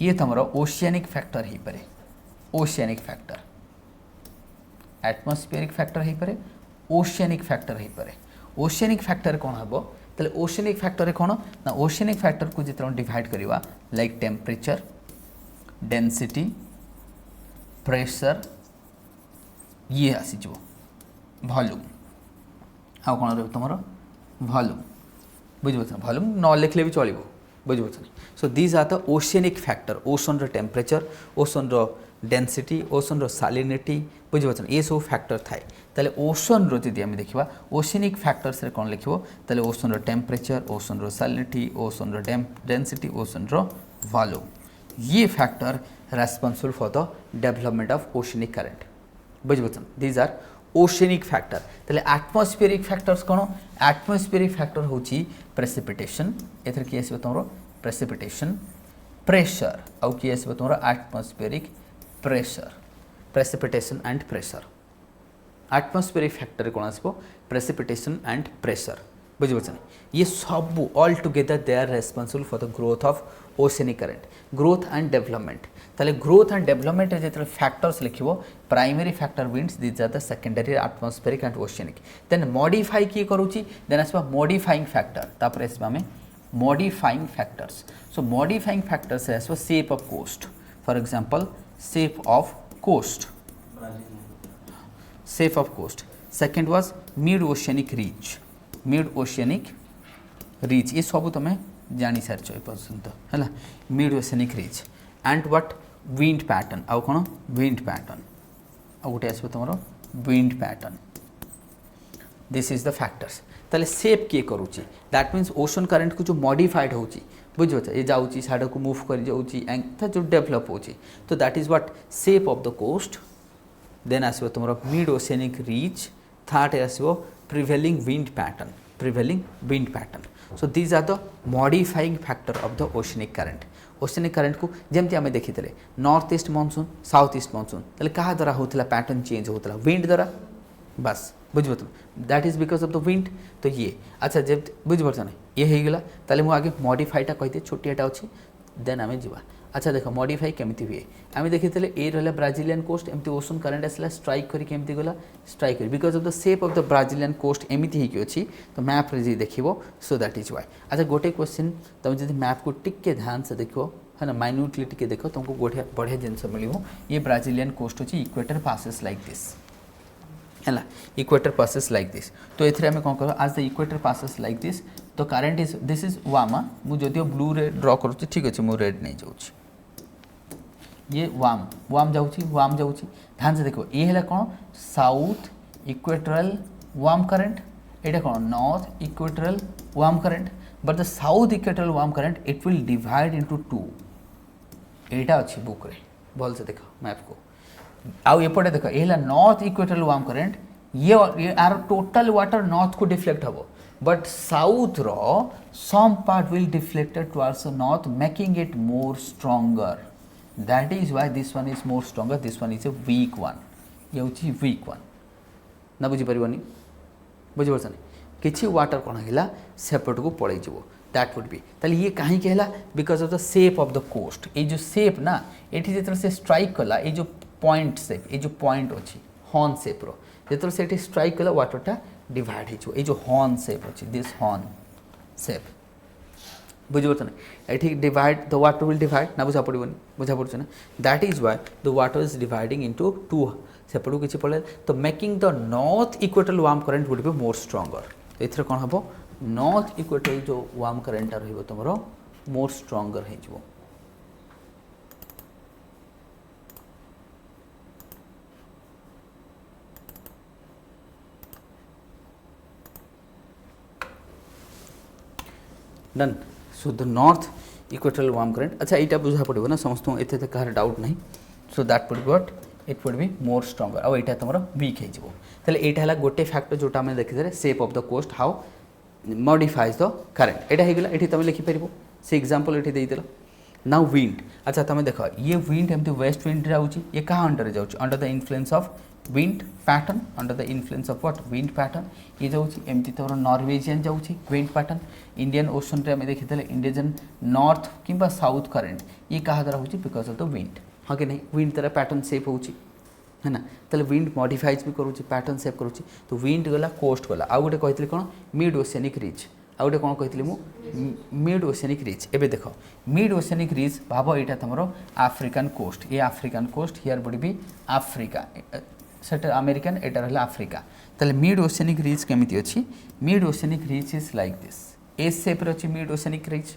ये तुमर oceanic factor हेई पारे oceanic factor atmospheric factor हेई पारे oceanic factor हेई पारे oceanic factor कौन हबो तले oceanic factor कौन ना oceanic factor को जितना डिवाइड करिवा लाइक टेम्परेचर डेंसिटी प्रेशर ये आसीजो वॉल्यूम आ कौन रही तुम वॉल्यूम बुझे वॉल्यूम न लिखले भी चलो बुझे so these are the oceanic factor ocean temperature ocean density ocean salinity बुझे ये सब फैक्टर थाए ताले ओशन जदि आम देखा ओशियनिक फैक्टर्स कौन लिख ताले ocean temperature ocean salinity ocean density ocean volume ये factor responsible for the development of oceanic current बुझे दीज आर ओशियनिक फैक्टर ताले एटमॉस्फेरिक फैक्टर्स कौन एटमॉस्फेरिक फैक्टर होची प्रेसिपिटेशन एथर की आसीबो तुमरो प्रेसिपिटेशन प्रेशर आउ की आसीबो तुमरो atmospheric pressure precipitation and pressure atmospheric factor कौन आसीबो प्रेसिपिटेशन एंड प्रेशर बुझे ये सब all together they are responsible for the growth of oceanic current growth and development ताले ग्रोथ एंड डेवलपमेंट जो फैक्टर्स लिखिबो primary factor winds these are the secondary atmospheric and oceanic then modify किए करूची then आसबा modifying factor तापर आसबा हमें modifying factors so modifying factors आसबा shape of coast for example shape of coast shape of coast second was mid oceanic ridge ये सब तुम जानी सारी पर्यंत है mid oceanic ridge and what wind pattern आउ कौन विंड पैटर्न आउ गोटे आसो तुम wind pattern this is the factors ताले शेप किए करूची दैट मीन्स ओशन करंट को जो मॉडिफाइड होची बुझे ये जाऊँगी साइड को मूव कर जाऊँगी जो डेवलप होची तो that is what shape of the coast then आसो तुम मिड ओशियनिक रीच थर्ड आसो prevailing wind pattern so these are the modifying factor of the oceanic current को जमती आम देखी north east monsoon south east monsoon ताले कहा द्वारा होता पैटर्न चेंज होता विंड द्वारा बस बुझे that is because of the wind तो ये अच्छा जब बुझे ना ये हो गला ताले मु आगे मॉडिफाईटा कहते छोटियाटा अच्छे देन आम जा अच्छा देख मॉडिफाई केमती हुए आम देखी ए रहा ब्राजिलियन कोस्ट एमती ओशन करंट आसला स्ट्राइक करके गला स्ट्राइक कर because of the shape of the Brazilian coast एमती होगी तो मैप रे जी देखो सो दैट इज वाई अच्छा गोटे क्वेश्चन तुम जब मैप को टिके ध्यान से देख है ना माइन्यूटली टिके देख तुमको गोटे बढ़िया जिनस मिल ये ब्राजिलियन कोस्ट अच्छी इक्वेटर पासेस लाइक दिस है इक्वेटर पासेस लाइक दिस तो ये आम कौन कर आज the equator passes like this तो करंट इज दिस इज वामा मुझे ब्लू रे ड्र करुँच ठीक अच्छे मुझे रेड नहीं जाऊँ ये वाम जाऊँगी ध्यान से देखो ये है कौन साउथ इक्वेटोरियल वार्म करंट ये कौन north equatorial warm current but the south equatorial warm current it will divide into two एटा अच्छी बुक रे भल से देख मैप को आउ एपटे देख ये नॉर्थ इक्वेटोरियल वार्म करंट ये आर टोटल वाटर नॉर्थ को डिफ्लेक्ट हम बट साउथ रो some part will deflected towards north making it more stronger that is why this one is more stronger this one is a weak one ये होची weak one ना बुझी परिवनी बुझी परछन किछि water कोन हिला सेपट को पड़ै जबो दैट वुड बी ताले ये काहे कहला because of the shape of the coast ये जो शेप ना एठी जेतर से स्ट्राइक कला ये जो पॉइंट शेप ये जो पॉइंट अछि हॉर्न शेप रो जेतर से एठी स्ट्राइक कला वाटरटा डिवाइड हिचो ये जो हॉर्न शेप अछि दिस हॉर्न शेप बुझे ये divide the water will divide ना बुझा पड़ोनी बुझा पड़े ना that is why the water is dividing into two सेपटू किसी पड़े तो making the north equatorial warm current would be more stronger एथरे कौन हम नॉर्थ इक्वेटोरियल जो वार्म करंट रहिबो तुमरो मोर स्ट्रॉन्गर हो डन so the north equatorial warm current अच्छा यहाँ बुझा पड़ो ना समस्त एत कह डाउट ना so that would what it would be more stronger आउ यहाँ तुम वीक हो यहाँ है गोटे फैक्टर जोटा आम देखी shape of the coast how modifies the current यहाँ होगा ये तुम लिखिपर से एग्जांपल ये देदेल नाउ विंड अच्छा तुम देख ये विंड एमती वेस्ट विंड जाऊँगी ये क्या अंडर जाऊँगी under the influence of wind pattern under the influence of what wind pattern ये जाऊँगी एमती तुम नॉर्वेजियन जाऊँगी विंड पैटर्न इंडियन ओशन रे देखी इंडियन नॉर्थ कि साउथ करंट ये क्या द्वारा होची बिकॉज ऑफ द विंड हाँ कि नहीं विंड तरह पैटर्न सेप होची है ना ताले विंड मॉडिफाइज भी करूँ पैटर्न सेप करूँ तो विंड गला कोस्ट गला आउ गोटे कही कौन मिड ओशियनिक रिज आउ गोटे कौन कही मु मिड ओशियनिक रिज एबे देख मिड ओशियनिक रिज भाव यहाँ तुम आफ्रिकान कोस्ट ये African coast here would be Africa सेटा अमेरिकान एटा रहा आफ्रिका ताले मिड ओशियनिक रिज केमिति अछि mid oceanic ridge is like this S shape रे अछि मिड ओशियनिक रिज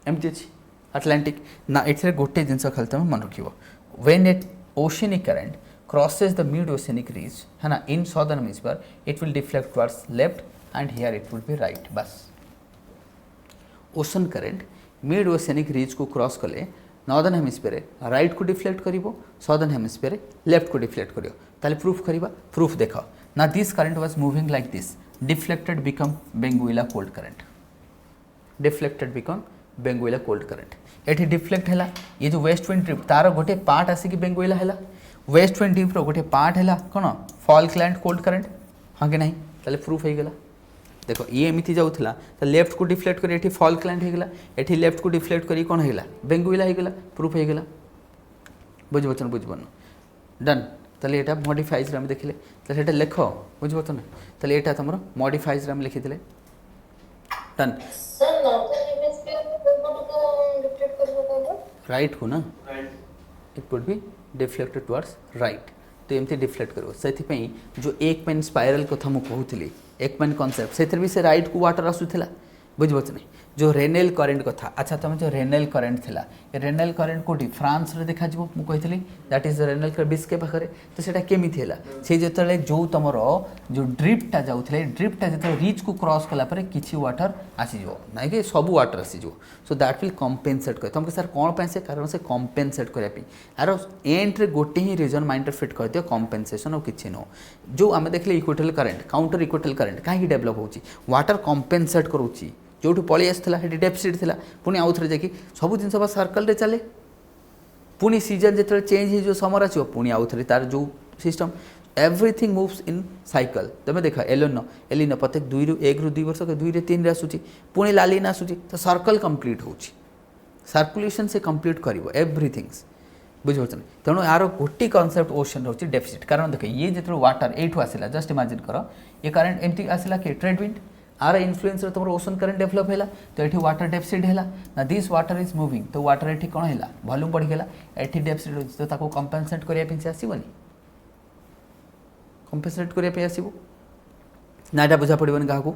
एमती अछि अटलांटिक ना एथरे गोटे जिनस खाली तुम मन रखिबो when at oceanic current crosses the mid oceanic ridge है ना in southern hemisphere it will deflect towards left and here it will be right बस ocean current mid oceanic ridge को क्रॉस कले नॉर्दर्न हेमिस्फीयर राइट को deflect करिवो southern hemisphere left को deflect करिवो ताले प्रूफ करिबा प्रूफ देखो ना this current was moving like this deflected become Benguela cold current deflected become Benguela cold current एठी डिफ्लेक्ट हैला ये जो वेस्ट विंड ट्रिप तार गोटे पार्ट आसी कि बेंगुइला हैला वेस्ट विंड ट्रिप रो गोटे पार्ट हैला कोन फॉल्कलैंड कोल्ड करंट हाँ कि नहीं ताले प्रूफ हो गला देखो ये एमती जाऊला तो लेफ्ट को डिफ्लेक्ट कर एठी फॉल्कलैंड हो गला एठी लेफ्ट को डिफ्लेक्ट करी कोन हैला बेंगुइला हो गला प्रूफ हो गला बुझबचन बुझबन डन ताले एटा मॉडिफाइज रे हम देखिले ताले एटा लेखो बुझबचन ताले एटा हमर मॉडिफाइज रे हम लिखि दिले डन सर नॉर्दर्न हेमिस्फीयर को डिफ्लेक्ट करबो राइट को ना right it would be deflected towards right तो एमती डिफ्लेक्ट करो से जो एक पेन स्पाइरल कथा मुझे कहूली एक पेन कनसेप्ट से भी से राइट को वाटर आसूला बुझे नहीं जो रेनेल करेन्ट कथा अच्छा तुम जो रेनेल करेन्ट थिला ये रेनेल करेन्ट कोटी फ्रांस रे देखा जीवो मु कहितली that is the Rennell current Biscay पाखरे तो सेटा केमिथि हैला से जतले जो तमरो जो ड्रिफ्टटा जाउथले ड्रिफ्टटा जतले रीच को क्रॉस कला परे किछि वाटर आसी जो नाही कि सब वाटर आसी जो सो दैट विल कॉम्पेंसेट कर तुमके सर कोन पे से कारण से कॉम्पेंसेट करया पी आरो एंड रे गोटे ही रीजन माइंड फिट कर दियो कॉम्पेंसेशन और किछि नो जो आमे देखले equatorial current counter equatorial current काहे डेवलप होची वाटर कॉम्पेंसेट करूची जो पलि आसाला डेफिसिट थी पुणी आउ थे जाकि सब जिन सर्कल चले पुणी सीजन जो चेंज हो समर आसो पुणी आउ थे तार जो system everything moves in cycle तुम देख एलिनो प्रत्येक 2 ରୁ 1 ରୁ 2 वर्ष के 2 ରେ 3 ରେ आसूची पुणी लालिन आसूची तो सर्कल कंप्लीट होची सर्कुलेशन से कंप्लीट करिवो एवरीथिंग्स बुझे तेणु यार गोटे कनसेप्ट ओशन रोचे डेफिसिट कारण देख ये जो वाटर एठू आसला जस्ट इमेजिन कर ये करंट एमती आसला कि ट्रेड विंड आर इन्फ्लुएंस रे तुम ओशन करंट डेवलप हैला तो ये वाटर डेफिसिट हैला ना दिस वाटर इज मूविंग तो वाटर एठी कौन हैला वॉल्यूम बढ़ी गला एठी डेफिसिट हो तो ताको कंपेंसेट करिया पे आसीबनी कंपेंसेट करिया पे आसीबो ना एटा बुझा पड़िबनी काहा को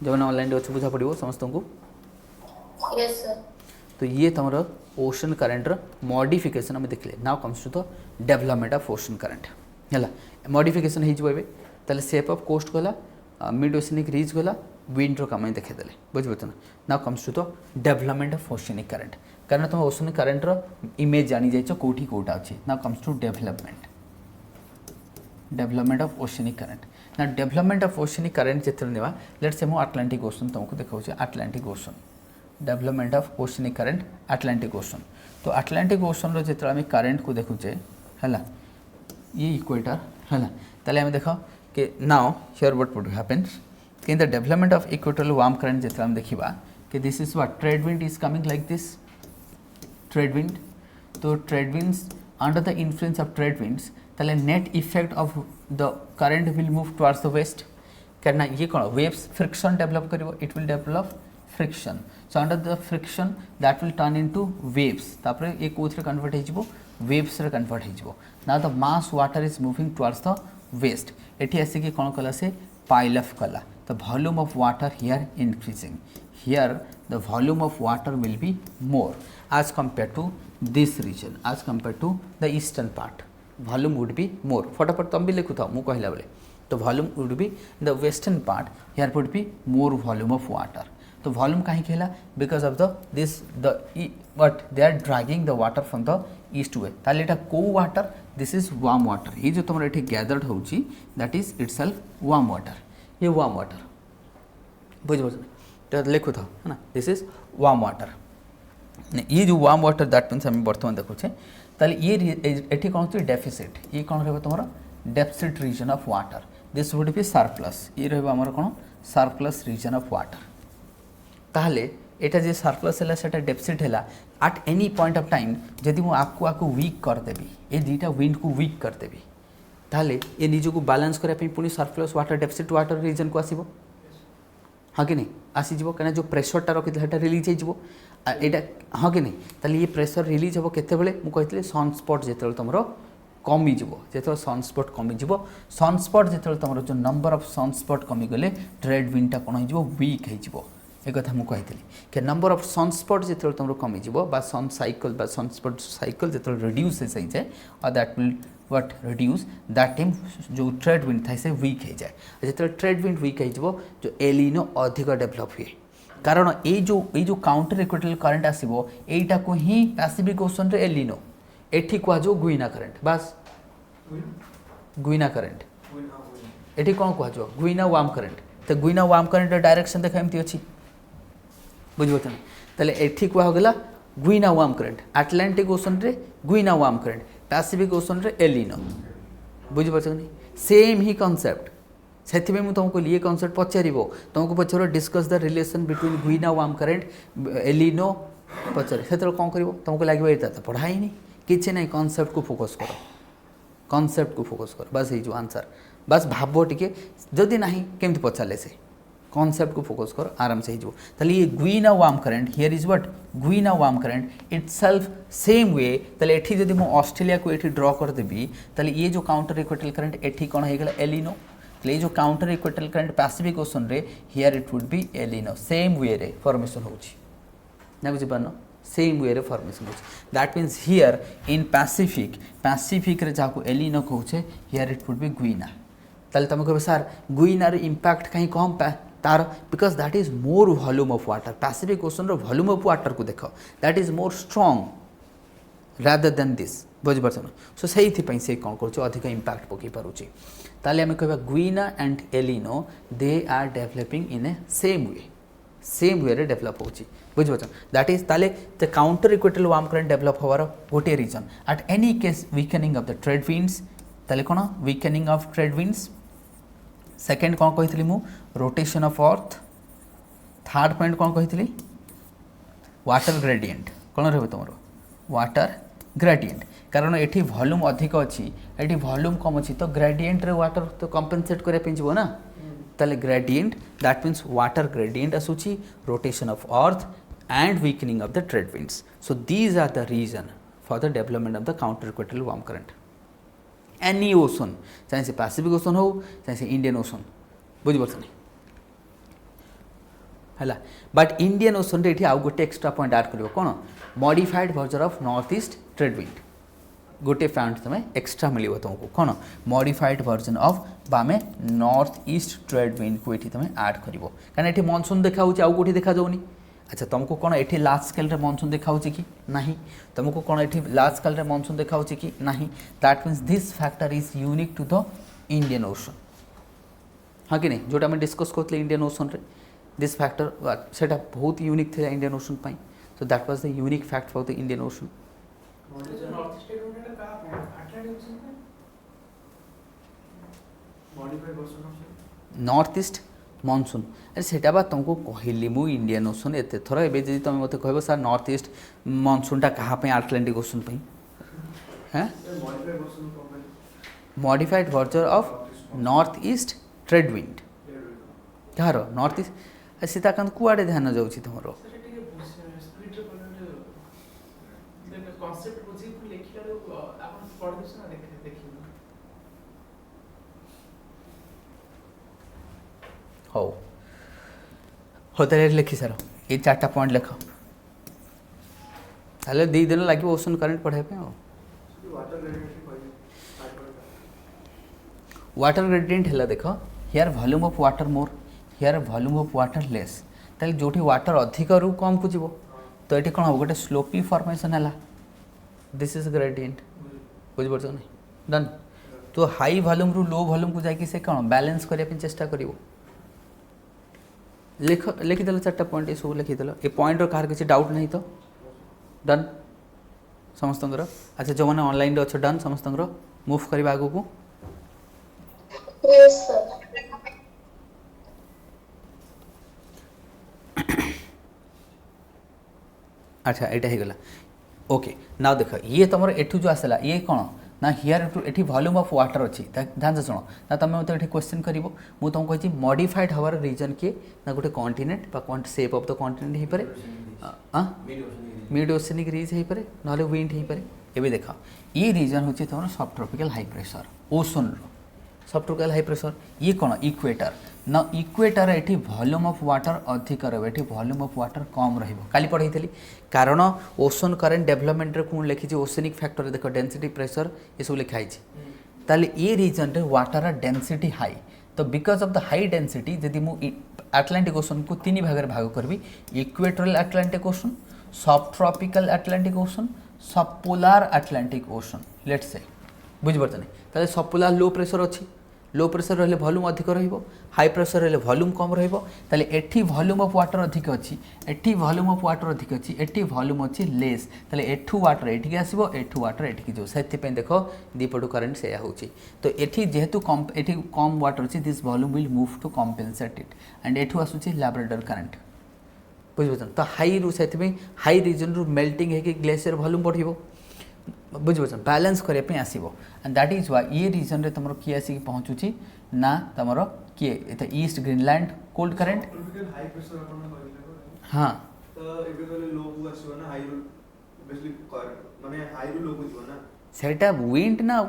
जब ऑनलाइन अच्छे बुझा पड़िबो समस्त को यस सर तो ये तुम ओशन करंट मॉडिफिकेशन आम देखले now comes to the development of ocean current है मॉडिफिकेशन हो ताले शेप ऑफ कोस्ट गला मिड ओशियनिक रीज गला विंड रो कम देखेदेले बुझे ना now comes to the development of oceanic current कारण तुम ओशियनिक करंट रो इमेज जानी जाइछ कोठी कोटा अछि now comes to development of oceanic current ना डेवलपमेंट ऑफ ओशियनिक करंट जेते नेवा लेट्स से मो अटलांटिक ओशन तुमको देखाउछ Atlantic Ocean development of oceanic current Atlantic Ocean तो अटलांटिक ओशन रो जेते आम करंट को देखुचे हैला ये इक्वेटर हैला ताले आम देखो कि now here what would happens कि in the development of equatorial warm current जेते आम देखिबा कि this is what trade wind is coming like this trade wind तो trade winds under the influence of trade winds ताले net effect of the current will move towards the west करना ये कौन waves friction develop करिवो it will develop friction so under the friction that will turn into waves तापर ये कोथरे convert हो waves रे कन्वर्ट हो ना the mass water is moving towards the west एठी आसिक कौन कला से पाइल अफ कला the volume of water here increasing here the volume of water will be more as compared to this region as compared to the eastern part volume would be more फटाफट तुम भी लिखु था मु कहला बेले तो volume would be the western part here would be more volume of water तो वॉल्यूम कहीं है because of the this the but they are dragging the water from the east way ताले एटा को water this is warm water ये जो तुम ये गैदर्ड होची that is itself warm water ये वार्म वाटर बुझे तो लिखु था है ना दिस इज वार्म वाटर ये जो वार्म वाटर दैट मीन्स आम बर्तमान देखुचे ताले ये एठी कौन सी डेफिसिट ये कौन रहा तुम deficit region of water this would be surplus ये रहा आमर कौन सरप्लस रीजन ऑफ वाटर ताहले एटा जे सरप्लस है सेटा डेफिसिट है at any point of time जदि मु आपको वीक करदेवी ये दुईटा विंड को वीक करदेवी ताहले ये निजक बैलेंस करने पुणी surplus water deficit water region को आसो हाँ कि नहीं आसीज कहीं जो प्रेसरटा रखी है रिलीज होटा हाँ कि नहीं ताले ये प्रेसर रिलीज हम केतबेले मुझे सनस्पट जो तुम कमिज जो सनस्पट कमिज सनस्पट जो तुम जो नंबर ऑफ सनस्पट कमिगले ट्रेड विंडटा कौन हो वीक हो एक कथा मुझे कि नंबर ऑफ सनस्पट जो तुम कमिज सन साइकल सनस्पट साइकल जो रिड्यूस हो जाए और that will what reduce that time जो ट्रेड विंड था से वीक हो जाए जो ट्रेड विंड वीक हो जो एलिनो अधिक डेभलप हुए कारण ये जो काउंटर इक्वेटोरियल करंट आसो यहीटा को ही पैसिफिक ओशन रे एलिनो एठी कहुओ गुइना करंट बास गुइना करंट एठी कौन कहुओ गुइना वार्म करंट तो गुइना वार्म करंट डायरेक्शन देखा एमती अच्छी बुझे ताले एठी कहुगला Guinea warm current Atlantic Ocean रे Guinea warm current Pacific Ocean रे एलिनो बुझिपार नहीं सेम ही कॉन्सेप्ट से तुमको ये कॉन्सेप्ट पचार तुमको पचार discuss the relation between Guinea warm current El Nino पचार से कौन कर तुमको लगे ये तो पढ़ाई नहीं किसी ना कॉन्सेप्ट को फोकस कर कॉन्सेप्ट को फोकस कर बस ये आंसर बस भाव टिके जदि ना केमती पचारे से कॉन्सेप्ट को फोकस कर आराम से हो ये गुइना warm current here is what गुइना warm current itself same way ताले एठी जदि मु ऑस्ट्रेलिया को एठी ड्रॉ कर देबी ताले ये जो काउंटर इक्वेटोरियल करंट एठी कोन हे गेला एलिनो ताले ये जो counter equatorial current Pacific Ocean रे here it would be El Nino same way रे फॉर्मेशन होची ना बुझि पानो सेम वे रे फॉर्मेशन होची that means here in Pacific रे जाको एलिनो कहूचे here it would be Guinea ताले तुम कहबे सर गुइना रे इंपैक्ट कहीं कम तार because that is more volume of water Pacific ocean रो वॉल्यूम ऑफ वाटर को देख that is more strong rather than this बुझिपार सो से कौन कर अधिक इंपैक्ट पकई पारुची ताले आम कह गुइना and El Nino they are developing in a same way रे डेवलप होची बुझिपार दैट इज ताले the counter equatorial warm current develop होवार गोटे region at any case weakening of the trade winds ताले कौन weakening of trade winds second कौन कही मु rotation of earth third point कौन कही वाटर ग्रेडिएंट कौन रही तुम वाटर ग्रेडिएंट कारण ये वॉल्यूम अधिक अच्छी ये वॉल्यूम कम अच्छी तो ग्रेडिएंट रे वाटर तो कंपेनसेट करने जीव ना ताले gradient that means water gradient आसूची rotation of earth and weakening of the trade winds so these are the reason for the development of the counter equatorial warm current any ocean चाहे से Pacific ocean हो चाहे से Indian ocean बुझिपार नहीं है but Indian ocean रे आउ गोटे एक्स्ट्रा पॉइंट ऐड कर कौन modified version of north east trade wind गोटे पॉइंट तुम्हें एक्स्ट्रा मिल तुमको कौन मॉडिफाइड वर्जन ऑफ बामे नॉर्थ ईस्ट ट्रेड विंड को ये तुम्हें ऐड कर कहीं ये मनसून देखा आउ कौटी देखा जाऊनी अच्छा तुमको कौन ये लार्ज स्केल रे मनसून देखा कि नहीं तुमको कौन ये लार्ज स्केल रे मनसून देखा कि नहीं that means this factor is unique to the Indian Ocean हाँ कि नहीं जोटा आम डिस्कस करते इंडियन ओशन रे दिस फैक्टर से बहुत यूनिक थे इंडियन ओशन पाई so that was the unique fact for the Indian Ocean north east monsoon अरे सेटा बा तुमको कहली मु इंडियन ओशन एत थर ए तुम मत कह सर नॉर्थ ईस्ट मनसूनटा कहाँ आटलांटिक ओशन हाँ modified version of north east trade wind कहार नॉर्थ ईस्ट सीताकांत कुआड़े ध्यान जाऊँ तुम हो ताले लिखी सार ये 4टा पॉइंट लिख ताले 2 दिन लगे ओशन करंट पढ़ाई वाटर ग्रेडिएंट है देख here volume of water more here volume of water less ताले जोठी वाटर अधिक रु कम को जीवो तो ये कौन हम गोटे स्लोपी फॉर्मेशन है दिस इज ग्रेडियंट बुझिपार नहीं डन तो हाई वॉल्यूम रु लो वॉल्यूम को जाकि से कौन बैलेंस करने चेष्टा करिवो लिख लिखिदेल 4टा पॉइंट ये सब लिखिदेल ये पॉइंट कहार किसी डाउट नहीं तो डन समस्त अच्छा जो मैंने ऑनलाइन अच्छे डन समस्त मूव करवा आगू को Yes, sir. अच्छा यहाँ हो गला ओके ना देख ये तुम एठू जो आसला ये कौन ना हियर एठी वॉल्यूम ऑफ वाटर अच्छी ध्यान से शुण ना तुम मतलब ये क्वेश्चन कर मुझे तुमको कही मॉडिफाइड हवार रीजन किए ना गोटे continent shape of the continent हो पारे मिड ओशनिक रीज हो पारे ना विंड हो पारे एबे देख ये रीजन हूँ तुम सब ट्रॉपिकल हाई प्रेशर ओशन रो सब ट्रॉपिकल हाई प्रेशर ये कौन इक्वेटर ना इक्वेटर ये वॉल्यूम ऑफ वाटर अधिक रही वॉल्यूम ऑफ वाटर कम रही पढ़ाई कारण ओशन करेंट डेवलपमेंट कौन लिखी ओशनिक फैक्टर देख डेंसिटी प्रेशर ये सब लिखाई ताले ये रीजन रे वाटर डेंसिटी हाई तो because of the high density जदि मु आटलांटिक ओशन को 3 भाग में भाग करी equatorial Atlantic Ocean subtropical Atlantic Ocean subpolar Atlantic Ocean let's say बुझिपार नहीं ताले सब पोलार लो प्रेशर अच्छी लो प्रेशर रही वॉल्यूम अधिक हाई प्रेशर रही वॉल्यूम कम रही एठी वॉल्यूम ऑफ वाटर अधिक अच्छी एठी वॉल्यूम ऑफ वाटर अधिक अच्छी एठी वॉल्यूम अच्छी लेस ताले एठू वाटर एठी आसबो एठू वाटर एठी जो से देख दीपटू करेंट से होची तो एठी जेहेतु एठी कम वाटर अच्छी this volume will move to compensate it and एठू आसुची लैब्राडोर करेंट बुझे तो हाई रु से हाई रीजन रु मेल्टिंग है कि ग्लेशियर वॉल्यूम बढ़िबो बुझे बैलेंस करने आसो एंड दैट इज वाई ये रीजन रे तुम किए आसिक पहुँचुची ना तुम किए ईस्ट ग्रीनलैंड कोल्ड करेंट हाँ सेटा विंड ना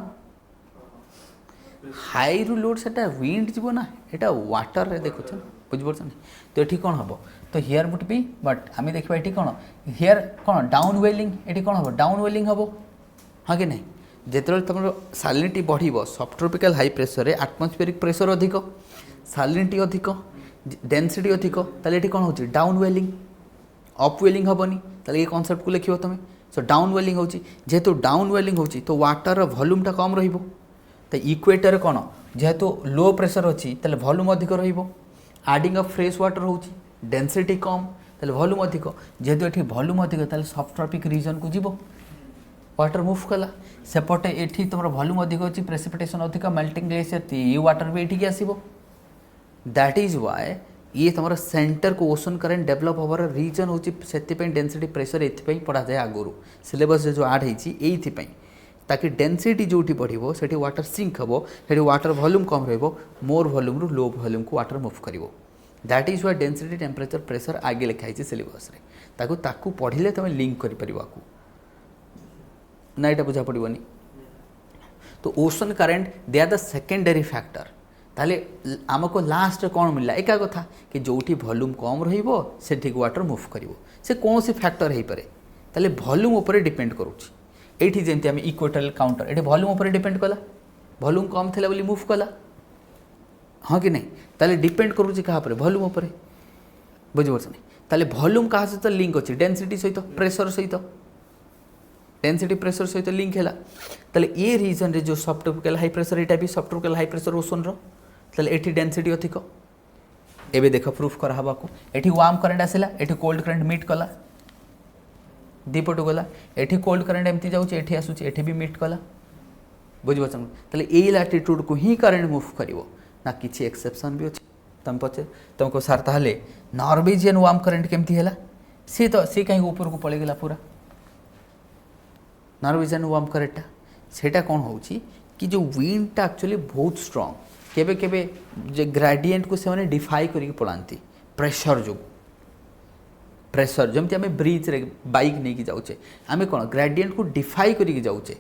हाई रु लोड सेटा विंड जीव ना यहाँ वाटर रे देखुछ बुझिपार तो ये कौन हम तो हियर वुड बी बट आम देखा ये कौन हियर कौन डाउन वेलिंग ये कौन हम डाउन वेलिंग हम हाँ कि नहीं जिते तुम सालिनिटी बढ़ सब ट्रॉपिकल हाई प्रेशर रे एटमॉस्फेरिक प्रेशर अधिक सालिनिटी अधिक डेंसिटी अधिक ताले ये कौन हो डाउन वेलिंग अप वेलिंग हेनी ताले ये कॉन्सेप्ट को लिखो तुम सो डाउन वेलिंग हो जेहेतु डाउन वेलिंग हो तो वाटर वॉल्यूमटा कम रही तो इक्वेटर कौन जेहेतु लो प्रेशर अच्छी ताले वॉल्यूम अधिक रडिंग ऑफ फ्रेश वाटर हो डेंसिटी कम ताले वॉल्यूम अधिक जेहेतु ये वॉल्यूम अधिक ताले सब ट्रॉपिक रीजन को जीव वाटर मूव कला सेपटे ये तुम वॉल्यूम अधिक अच्छी प्रेसिपिटेशन अधिक मेल्टिंग ग्लेशियर ये वाटर भी ये आसो दैट इज वाई ये तुम सेंटर को ओशन करेंट डेवलप हबार रीजन हूँ से डेंसिटी प्रेशर ये पढ़ा जाए आगुरी सिलेबस जो आड होती ताकि डेंसिटी जो बढ़ो से वाटर सिंक हम से वाटर वॉल्यूम कम रोर वॉल्यूम रु लो वॉल्यूम को वाटर मूव कर that is why density temperature pressure आगे लिखाई सिलेबस ताकू पढ़ले तुम लिंक कर ना यहाँ बुझा पड़ोनी तो ocean current they are the secondary factor ताले आमको लास्ट कौन मिलला एका कथा कि जोठी वॉल्यूम कम रहिबो सेठी वाटर मूव करिवो से कौन सी फैक्टर हो पारे ताले वॉल्यूम ऊपर डिपेंड करूची एठी जेंति आम इक्वेटोरियल काउंटर एठी वॉल्यूम ऊपर डिपेंड कला वॉल्यूम कम थिला बोली मूव कला हाँ कि नहीं ताले डिपेंड करूची कहा पर वॉल्यूम ऊपर बुझिपारछ नहीं ताले वॉल्यूम कहा सहित लिंक अच्छी डेंसिटी सहित प्रेशर सहित डेंसिटी प्रेशर सहित लिंक है ताले ये रीजन रे जो सब ट्रॉपिकल हाई प्रेशर यहाँ भी सब ट्रॉपिकल हाई प्रेशर ओशन रो ये डेंसिटी अधिक एबे देख प्रूफ करावा को ये वार्म करेंट आसला ये कोल्ड करेंट मीट कला दीपटू गला ये कोल्ड करेंट एमती जाऊँच ये आसूँ ये भी मीट कला बुझिपार ताले ये लाटिट्यूड को ही करेंट मूव कर ना किसी एक्सेप्शन भी अच्छे तुम पचे तुमको सार ताहले नॉर्वेजियन वार्म करेंट केमती है सी तो सी कहीं ऊपर को पड़ेगा पूरा नॉर्वेजियन वार्म करेंटा सेटा कौन हो कि जो विंडटा एक्चुअली बहुत स्ट्रांग केबे केबे जे ग्रेडियंट को से डिफाई करके पड़ाती प्रेशर जो प्रेशर जमती आम ब्रिज रे बाइक नहीं कि जाऊे आम कौन ग्रेडियंट को डिफाई करके जाऊे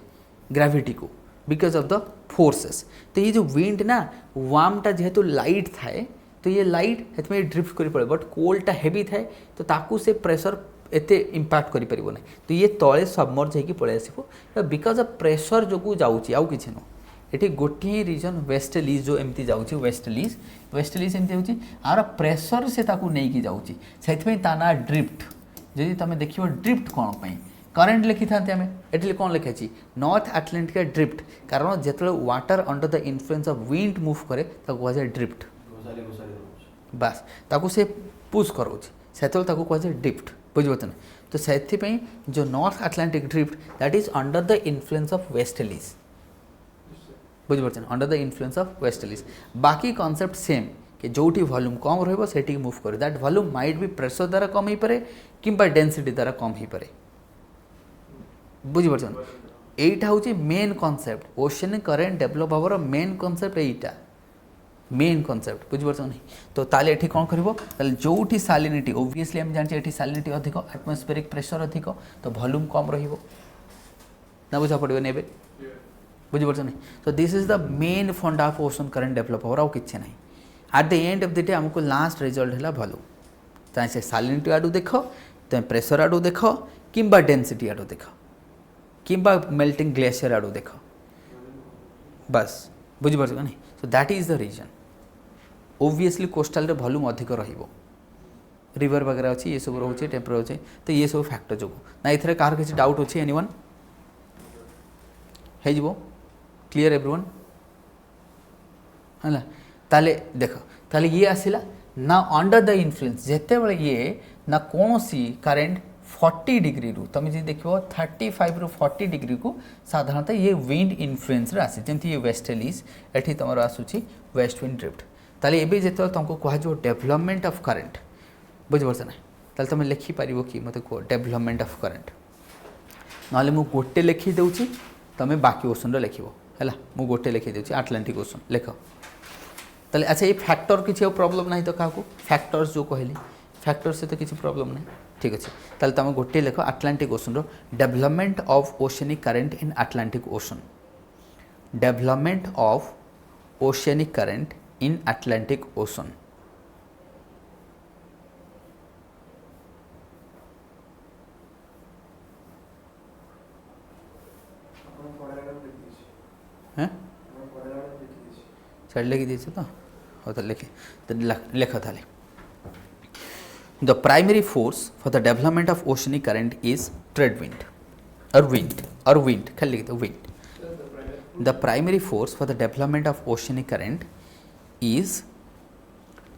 ग्रेविटी को बिकज ऑफ द फोर्सेस तो ये जो विंड ना वार्मटा जेहेतु लाइट थाए तो ये लाइट हेतु ड्रिफ्ट कर पड़े बट कोल्डटा हेवी थाए तो ताकू से प्रेशर एते इम्पैक्ट करि परिबो नै तो ये तळे सबमर्ज होगी पळे आसीबो बिकज ऑफ प्रेशर जो जाऊँगी आउ किसी नुह ये गोटे रीजन वेस्टर्लीज जो एमती जाऊँगी वेस्टर्लीज वेस्टर्लीज एमती होची आर प्रेशर से ताकू नहीं जाऊँगी से ना ड्रिफ्ट जदि तुम देख ड्रिफ्ट कौन पाई करेन्ट लिखी था आम एटली कौन लिखाई नॉर्थ आटलांटिक ड्रिफ्ट कारण जो water under the influence of wind move करे कहुए ड्रिफ्ट बास ताकू से पुश कराऊँ से कहुए ड्रिफ्ट बुझे ना तो से जो north Atlantic drift that is under the influence of westerlies बुझे under the influence of westerlies बाकी कॉन्सेप्ट सेम कि जोटी वॉल्यूम कम रही मूव करे दैट वॉल्यूम माइट भी प्रेशर द्वारा कम हो पारे कि डेंसिटी द्वारा कम हो पारे बुझीपार यहीटा हूँ main concept oceanic current develop हबार मेन कॉन्सेप्ट यहीटा मेन कॉन्सेप्ट बुझीपार नहीं तो ताले एठी कौन कर जोटी सालिनिटी ओब्वियसली आम जानते ये सालिनिटी अधिक एटमॉस्फेरिक प्रेशर अधिक तो वॉल्यूम कम ना बुझा पड़े नहीं बुझीपार नहीं तो दिस इज द मेन फंडा ऑफ ओशन करेन्ट डेभलप हबार किसी ना at the end of the day आमको लास्ट रिजल्ट है वॉल्यूम चाहे से सालिनिटी आडू देख तुम प्रेशर आडू देख कि डेंसिटी आडू देख कि मेल्टिंग ग्लेशियर आडू देख बस बुझीपार नहीं so that is the region obviously coastal volume अधिक रिवर वगैरह अच्छी ये सब रोचे टेम्परेचर रोचे तो ये सब फैक्टर जो ना ये कहार किसी डाउट अच्छी एनीवन हो क्लीयर एवरीवन है ताले देख ताले ये आसला ना अंडर द इन्फ्लुएंस जिते बड़े ये ना कौन सी करेन्ट 40 डिग्री रू तुम जी देख 35 रू 40 डिग्री को साधारणतः ये विंड इन्फ्लुएंस आसे जमी ये वेस्टर्लीज एठी तुम आसूसी वेस्ट विंड ड्रिफ्ट ताले एबे जेतो तुमको कह डेवलपमेंट ऑफ करेंट बुझे ना ताले तुम लिखिपार कि मत कह डेवलपमेंट ऑफ करेंट ना मु गोटे लिखी दूची तुम बाकी ओशन लिख है मु गोटे लिखी दूची आटलांटिक ओशन लिख ताले अच्छा ये फैक्टर किसी प्रॉब्लम ना तो क्या फैक्टर्स जो कहली फैक्टर से तो किसी प्रॉब्लम नहीं ठीक अच्छे ताले तुम गोटे लिख आटलांटिक ओशन रो development of oceanic current in Atlantic Ocean development of oceanic current in Atlantic Ocean हैं साइड लिखी दीजिए तो हो तो लिखे तो लिख था The primary force for the development of oceanic current is trade wind or wind खाली लिख दो wind. The primary force for the development of oceanic current is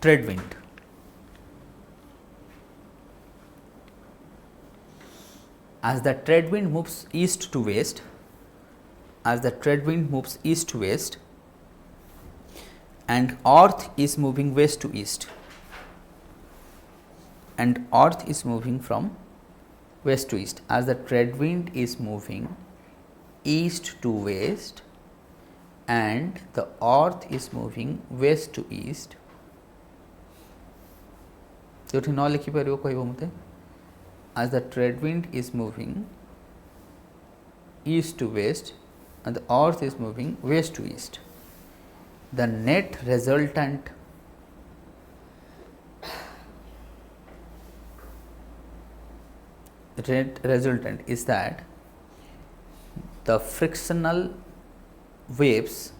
trade wind. As the trade wind moves east to west, and earth is moving west to east, and earth is moving from west to east, as the trade wind is moving east to west and the earth is moving west to east जो न लिखि पारिबो कहबो मते as the trade wind is moving east to west and the earth is moving west to east, the net resultant is that the frictional waves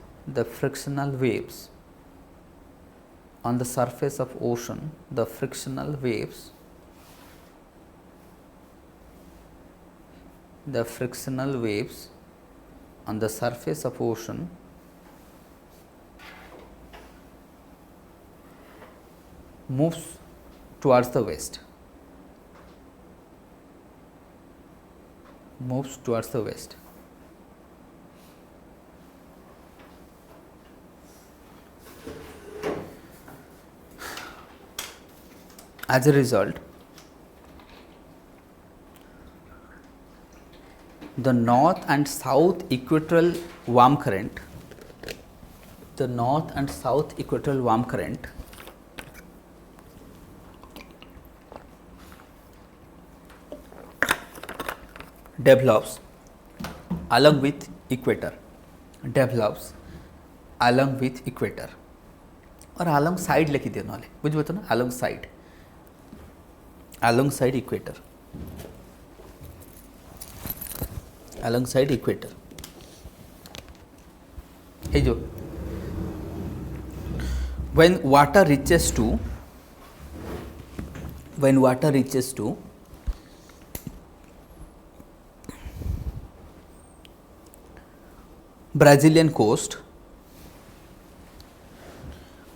on the surface of ocean, the frictional waves on the surface of ocean moves towards the west. As a result, the north and south equatorial warm current develops along with equator, और along side लिखी दियो ना बुझे तो ना along side equator, এই যে when water reaches to Brazilian coast,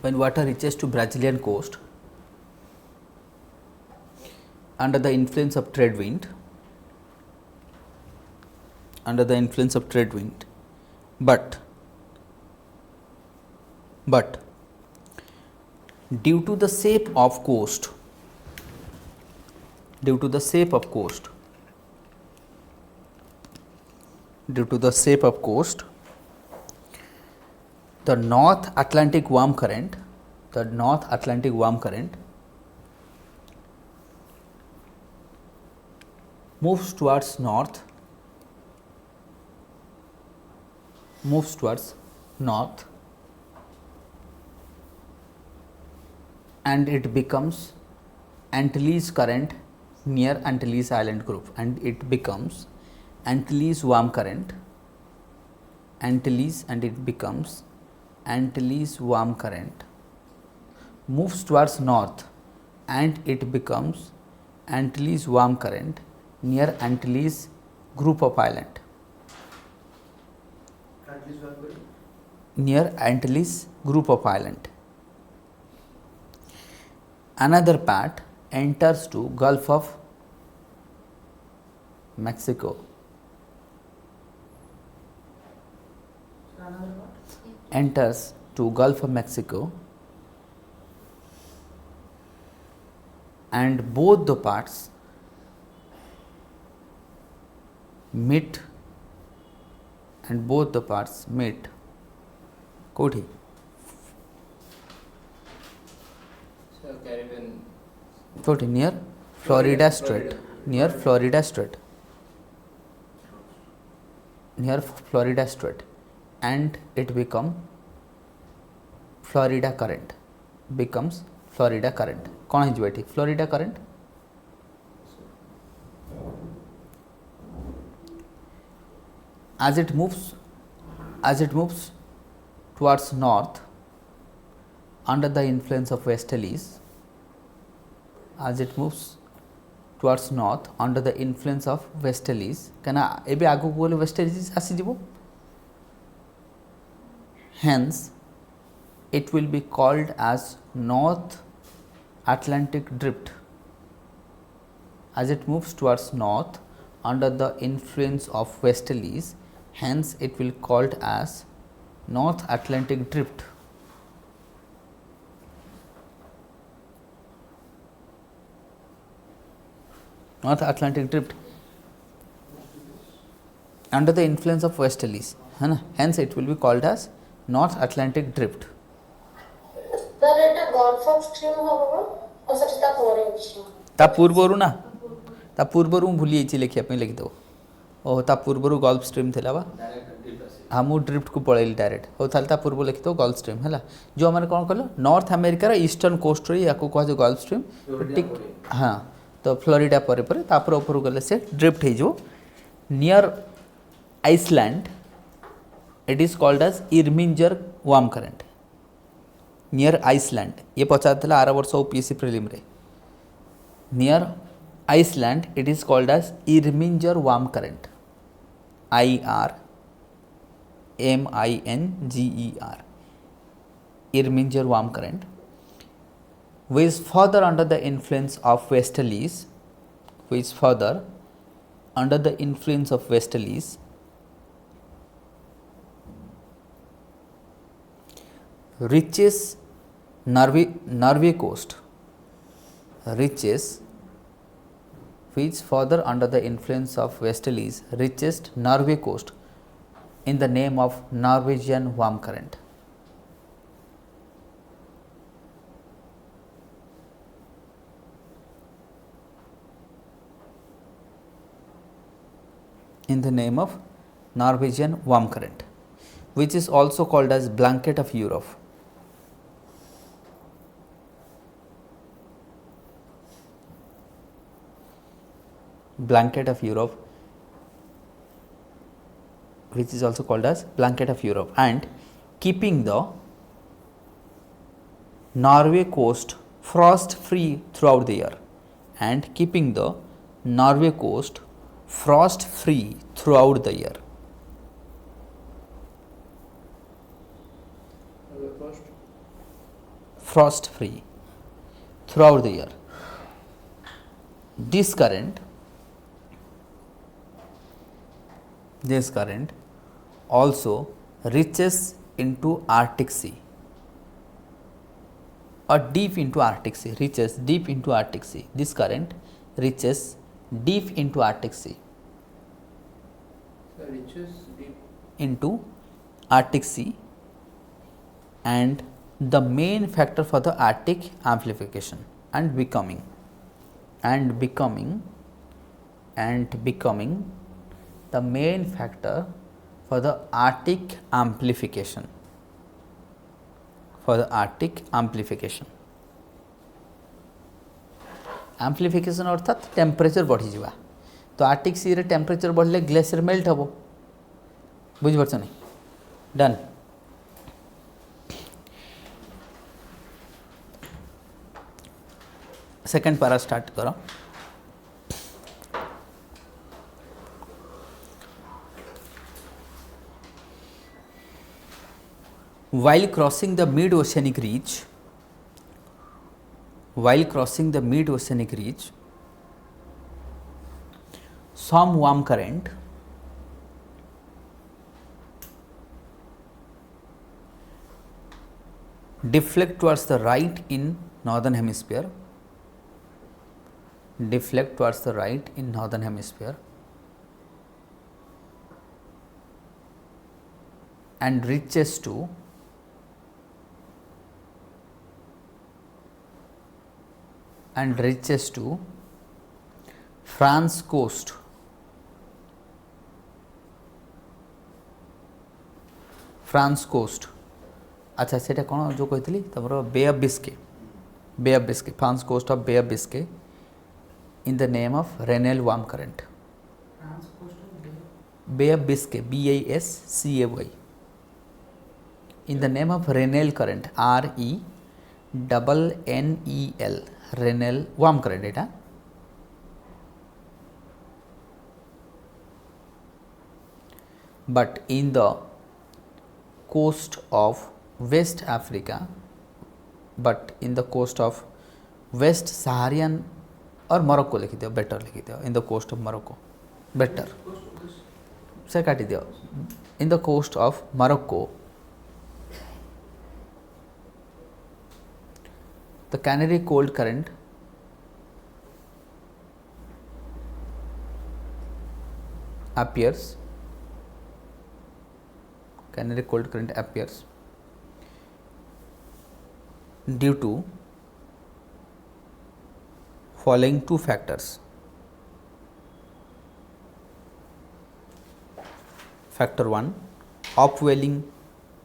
when water reaches to Brazilian coast under the influence of trade wind, but due to the shape of coast, the North Atlantic warm current moves towards north and it becomes Antilles current near Antilles Island group, and it becomes Antilles warm current, moves towards north and it becomes Antilles warm current near Antilles group of island. Another part enters to Gulf of Mexico. And both the parts meet कोठी Caribbean. कोठी near Florida Strait, and it becomes Florida current. कौन है जो Florida current? As it moves towards north under the influence of westerlies, କାହିଁକିନା ଏବେ ଆଗକୁ ଗଲେ westerlies ଆସିଯିବ, hence it will be called as North Atlantic drift. As it moves towards north under the influence of westerlies, hence it will called as North Atlantic drift. Under the influence of westerlies, है ना, hence it will be called as North Atlantic drift. Sir, এটা golf of stream হবে ও সেটা পরে আছে ତା ପୂର୍ବରୁ ନା, ତା ପୂର୍ବରୁ ମୁଁ ଭୁଲି ଯାଇଛି ଲେଖିବା ପାଇଁ, ଲେଖିଦେବ। ଓହୋ, ତା ପୂର୍ବରୁ ଗଲ୍ଫ ଷ୍ଟ୍ରିମ୍ ଥିଲା ବା, ହଁ ମୁଁ ଡ୍ରିଫ୍ଟକୁ ପଳେଇଲି ଡାଇରେକ୍ଟ। ହଉ ତାହେଲେ ତା ପୂର୍ବରୁ ଲେଖିଦେବ ଗଲ୍ଫ ଷ୍ଟ୍ରିମ୍ ହେଲା। ଯେଉଁମାନେ କ'ଣ କହିଲ ନର୍ଥ ଆମେରିକାର ଇଷ୍ଟର୍ଣ୍ଣ କୋଷ୍ଟରେ ୟାକୁ କୁହାଯାଏ ଗଲ୍ଫ ଷ୍ଟ୍ରିମ୍। ହଁ, ତ ଫ୍ଲୋରିଡ଼ା ପରେ ତାପରେ ଉପରକୁ ଗଲେ ସେ ଡ୍ରିଫ୍ଟ ହେଇଯିବ। Near Iceland it is called as Irminger warm current. Near Iceland, ଇଏ ପଚାରିଥିଲା ଆର ବର୍ଷ OPSC ପ୍ରିଲିମ୍ରେ। Near Iceland, it is called as Irminger warm current, IRMINGER, Irminger warm current, which is further under the influence of westerlies, reaches Norway coast, reaches Norway coast in the name of Norwegian warm current. Which is also called as blanket of Europe. Which is also called as blanket of Europe, and keeping the Norway coast frost free throughout the year, and keeping the Norway coast frost free throughout the year. The first. Frost free throughout the year. This current also reaches into Arctic Sea, or deep into Arctic Sea, reaches deep into Arctic Sea. This current reaches deep into Arctic Sea, So reaches deep. into Arctic Sea, and the main factor for the Arctic amplification and becoming the main factor for the Arctic amplification. Amplification अर्थात temperature बढ़ी जावा, तो Arctic सी रे temperature बढ़ले glacier melt हम, बुझिपारछ नहीं? Done. Second पारा start करो. While crossing the mid-oceanic reach, some warm current deflect towards the right in northern hemisphere, and reaches to France coast. अच्छा सेटा कौन जो कहती तुम Bay of Biscay, France coast of Bay of Biscay in the name of Rennell warm current. Bay of Biscay BISCAY in the name of Renel current, RENNEL, Renel warm current eta. But in the coast of West Africa, West Saharan और Morocco लिखी दियो, better लिखी दियो, in the coast of Morocco, better से काटी दियो, in the coast of Morocco the Canary cold current appears, due to following two factors. Factor 1, upwelling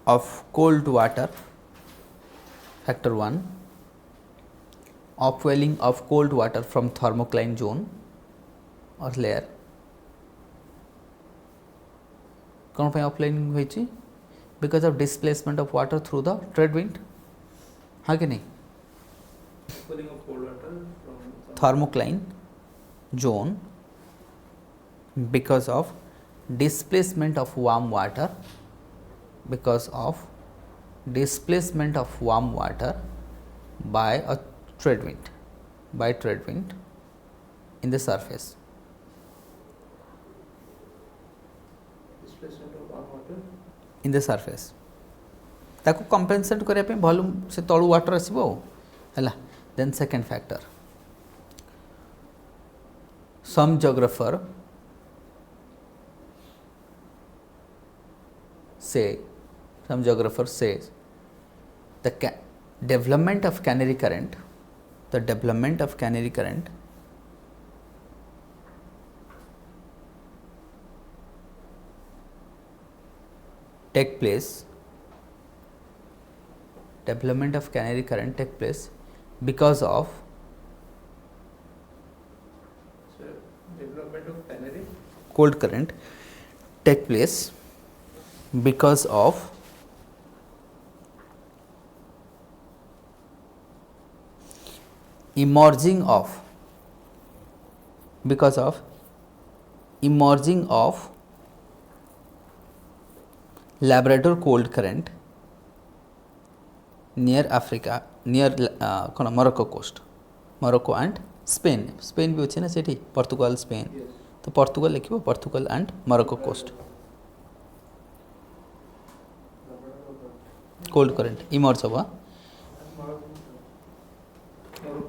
of cold water. Factor 1, upwelling of cold water from thermocline zone or layer. कौन पे upwelling हुई? Because of displacement of water through the trade wind. हाँ कि नहीं? Upwelling of cold water from thermocline zone because of displacement of warm water, by a trade wind, in the surface. displacement of warm water. In the surface ताको compensate करने पे volume से तळु water आसीबो हला. Then second factor, some geographer says the development of Canary current, take place because of So development of Canary. cold current take place because of emerging of because of emerging of Labrador cold current near Africa near कौन Morocco coast Morocco and Spain Spain भी अच्छे ना सेठी Portugal Spain तो Portugal लिखिबो Portugal and Morocco coast cold current emerge होगा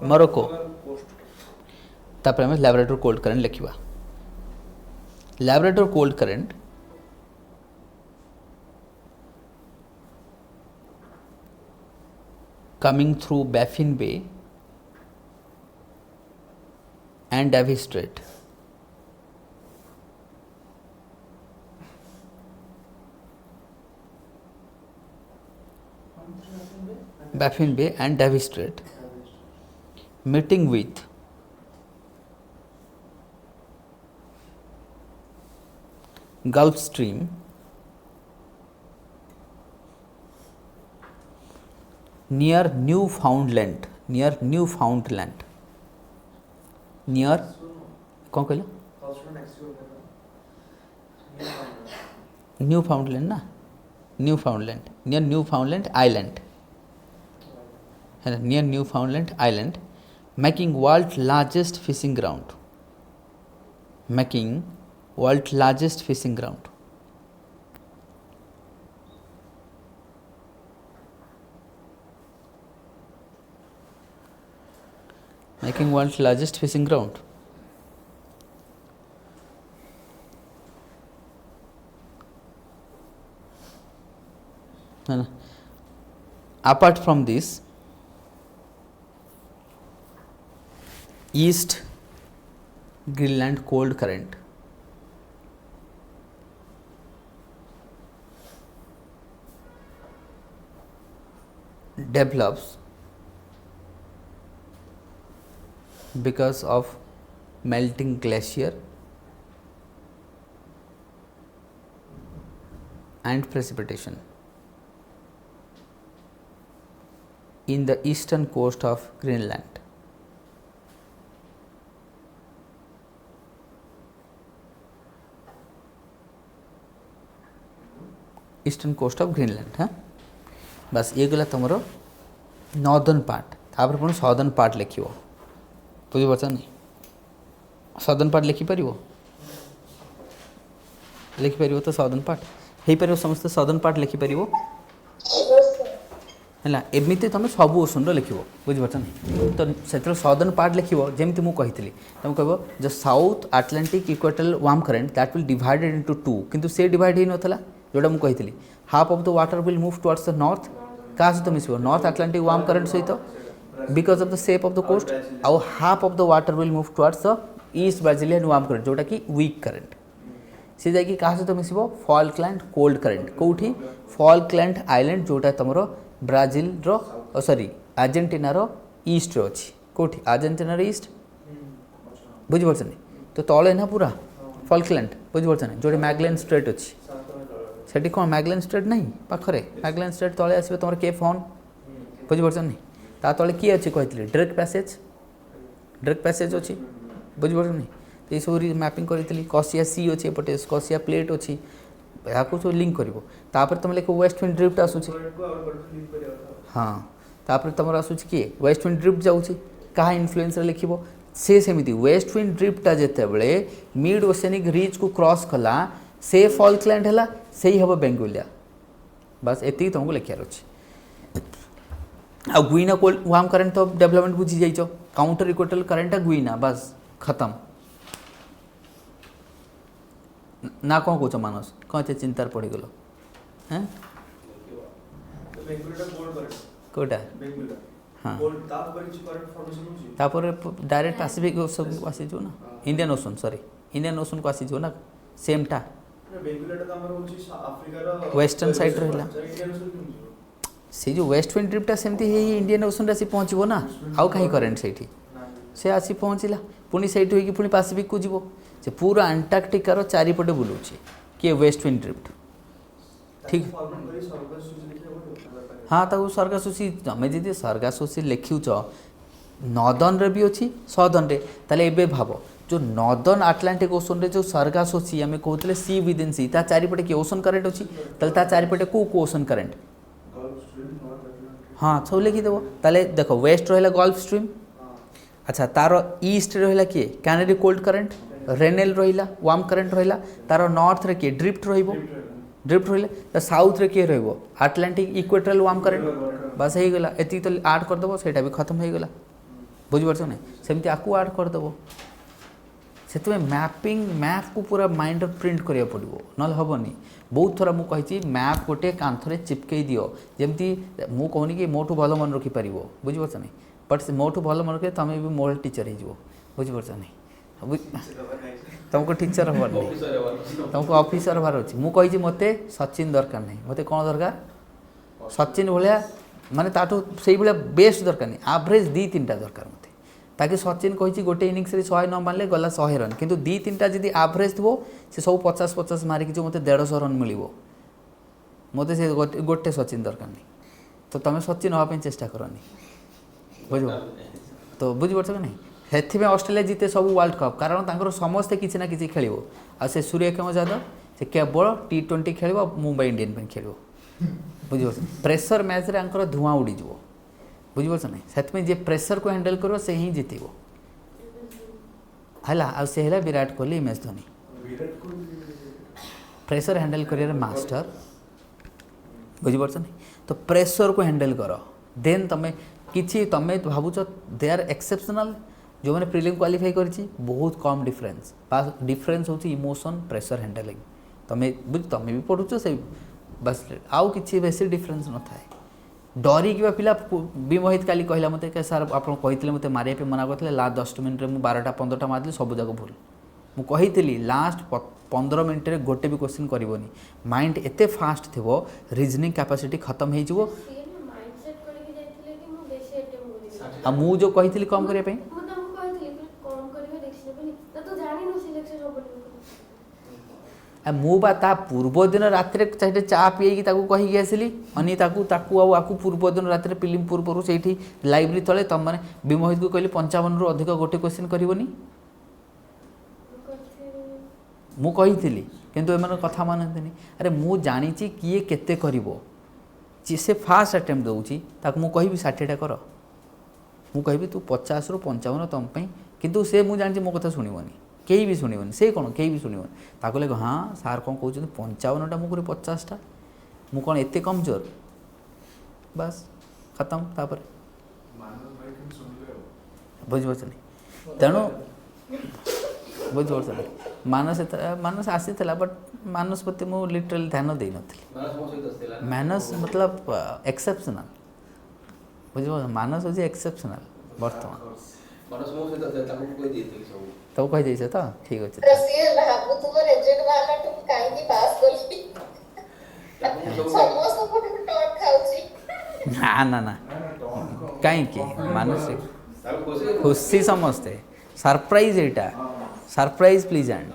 Morocco तापर हमें Labrador cold current लिखिबा Labrador cold current coming through Baffin Bay and Davis Strait. Baffin Bay and Davis Strait, meeting with Gulf Stream near Newfoundland near कौन कहलो Newfoundland ना Newfoundland near Newfoundland Island है ना near Newfoundland Island making world's largest fishing ground making world's largest fishing ground है ना apart from this East Greenland cold current develops because of melting glacier and precipitation in the eastern coast of Greenland. Eastern coast of Greenland हाँ बस ये गला तुम northern part तापर पुणी southern part लिख बुझीपार नहीं सदर्न पार्ट लिखिपर तो सदर्न पार्ट हो पार समस्त सदर्न पार्ट लिखिपर है एमती तुम सब ओशन लिख बुझीपार नहीं तो से सदर्न पार्ट लिख जमी मुझे तुम कह the south Atlantic equatorial warm current that will divided into two किंतु से डिवाइड हो नाला जोटा मुझे कही half of the water will move towards the north क्या सहित मिस नॉर्थ आटलांटिक वार्म करेंट सहित because of the shape of the coast आउ half of the water will move towards the east Brazilian warm current जोटा कि weak current सी जाकि क्या सहित मिस फॉल्कलैंड कोल्ड करेंट कौटी फॉल्कलैंड आइलैंड जोटा तुम ब्राजिल सॉरी आर्जेंटीनार ईस्ट अच्छी कौटी आर्जेंटीनार ईस्ट बुझीपार नहीं तो तले ना पूरा फॉल्कलैंड बुझीपार नहीं जोटे मैगेलन स्ट्रेट अच्छी सेठी कौन मैगेलन स्ट्रेट नहीं पाखरे मैगेलन स्ट्रेट तले आसवे तुम केप हॉर्न बुझीपार नहीं ता तले किए अच्छी कही ड्रेक पैसेज अच्छी बुझीपार नहीं तो ये सब मैपिंग करी कसिया सी अच्छी एपटे कसिया प्लेट अच्छी यहाँ सब लिंक कर तुम लिख वेस्ट विंड ड्रिफ्ट आसूँ हाँ तापर तुम आसूँ किए वेस्ट विंड ड्रिफ्ट जाऊँगी क्या इन्फ्लुएंस लिख से सेमती वेस्ट विंड ड्रिफ्टा जितेबले मिड ओसेनिक रिज को क्रॉस कला से फॉल्कलैंड है से ही हम बेंगुलिया बस एति तुमको लिखार अच्छे आ गुइना कोल्ड वार्म करेंट तो डेवलपमेंट बुझी जाइछ काउंटर इक्वेटोरियल करेंट गुइना बस खत्म ना कौन कौच मानस कौन चिंतार पड़गल हाँ कौटा हाँ तापर डायरेक्ट पैसिफिक सब आसी जो ना Indian ocean sorry Indian ocean को आसी जो ना सेम टा वेस्टर्न साइड रहा से जो वेस्ट विंड ड्रिफ्टा सेमती इंडियन ओशन आसी पहुँचब ना आउ कहीं करेंट से आसी पहुँचला पुणी से पुणी पैसिफिक को जीव से पूरा अंटार्कटिकार चारिपटे बुलाऊे किए वेस्ट विंड ड्रिफ्ट ठीक हाँ ताको सर्गासोसी तुम जी सर्गासोसी लिखुच नॉर्दर्न रे भी अच्छी सदर्न रे ताले एबे भाव जो नॉर्दर्न आटलांटिक ओशन रे जो सरगास अच्छी आम कहते सी विदिन सी ता चारिपटे कि ओशन करेंट अच्छी ताले ता चारिपटे को ओशन करेंट हाँ सब लिखिदेव ताले देख वेस्ट रहा गल्फ स्ट्रीम अच्छा तार ईस्ट रहा किए कैनेरी कोल्ड करेंट रेनेल रहा वार्म करेंट रहा तार नॉर्थ रे किए ड्रिफ्ट ड्रिफ्ट रहा साउथ रे किए आटलांटिक इक्वेटोरियल वार्म करेंट बस हो गला एति तो आड करदेव सेटा भी खत्म हो गला बुझिपारछ ना सेमती आकु आड करदेव से मैपिंग मैप को पूरा माइंड प्रिंट करिया पड़ो ना हेनी बहुत थर मुझे मैप गोटे कांथरे चिपकई दियो जमती मु कहूनी कि मोठू भल मन रखिपर बुझिपारछ ना बट मोठू भल मन रखे तुम भी मोर टीचर हो बुझिपारछ ना तुमको टीचर हबार नहीं तुमको ऑफिसर हबार अच्छी मुझे मत सचिन दरकार नहीं मत कौन दरकार सचिन भाया माने ताठू से भाया बेस्ट दरकार नहीं एवरेज दी तीन टा दरकार मत ताकि सचिन कही गोटे इनिंग्स 100 न मारे गला 100 रन किंतु दी तीन टा जब एवरेज थो से सब 50-50 मारिक जो मत 150 रन मिल मत से गोटे सचिन दरकार नहीं तो तुम सचिन हाँपाई चेष्टा करनी बुझ तो बुझीपार कि नहीं से ऑस्ट्रेलिया जीते सब वर्ल्ड कप कारण तांकर समस्ते किसी ना किसी खेल आ से सूर्यकुमार यादव से केवल T20 खेल मुंबई इंडियन खेल बुझीपार प्रेसर मैच रे आंकर धुआं उड़ीज बुझीपार ना से जी प्रेसर को हैंडल कर से ही जीत है आ से है Virat Kohli M S Dhoni pressure handle कर मास्टर बुझीपार नहीं तो प्रेसर को हैंडल कर देन तुम कि तुम भावुच दे आर एक्सेप्शनल जो मैंने प्रिलिम क्वालिफाई करी बहुत कम डिफरेंस बास डिफरेंस हूँ इमोशन प्रेसर हैंडलिंग तुम्हें बुझ तुम भी पढ़ुच से बस आउ कि बेसी डिफरेंस न था डरिक पिला भी मोहित काली कहला मत सार आप कहते मत मारे पे मना करते लास्ट 10 मिनट में 12टा-15टा मारदेली सब जाक भूल मुझे लास्ट 15 मिनट में गोटे भी क्वेश्चन करनी माइंड एते फास्ट थो रिजनिंग कैपेसिटी खत्म हो मु जो कही कम करने मुझा ता पूर्व दिन रात चा पी कहीकि आसली अनी आकु पूर्व दिन रात फिल्म पूर्व से लाइब्रेरी तले तुम मैंने विमोहित को कहली 55 रु अधिक गोटे क्वेश्चन करनी मुझी किंतु एम कथा मानते अरे मु जानी किए केते करिवो से फास्ट अटेम्प्ट दूसरी ताकू कहि 60टा कर मु कहि तू 50 रु 55 तुम किंतु से मु जानी मो कथा शुणवनी कहीं भी शुणवनी से कौन कहीं भी शुणवनी ताको लगे हाँ सार कौन कहते 55टा मुझे 50टा मु कौन एते कमजोर बस खत्म तापर बुझिपार नहीं तेणु बुझिपार मानस आसी बट मानस प्रति मु लिटरली ध्यान दे नी मानस मतलब एक्सेप्शनल बुझिपार मानस हूँ एक्सेप्शनल बर्तमान तो कही देछ तो ठीक अच्छे ना ना ना कहीं मानसिक खुशी समस्ते सरप्राइज एटा सरप्राइज प्लीजेंट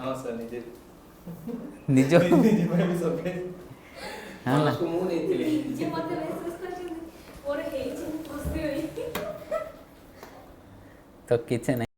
निज हाँ ना तो किसी नहीं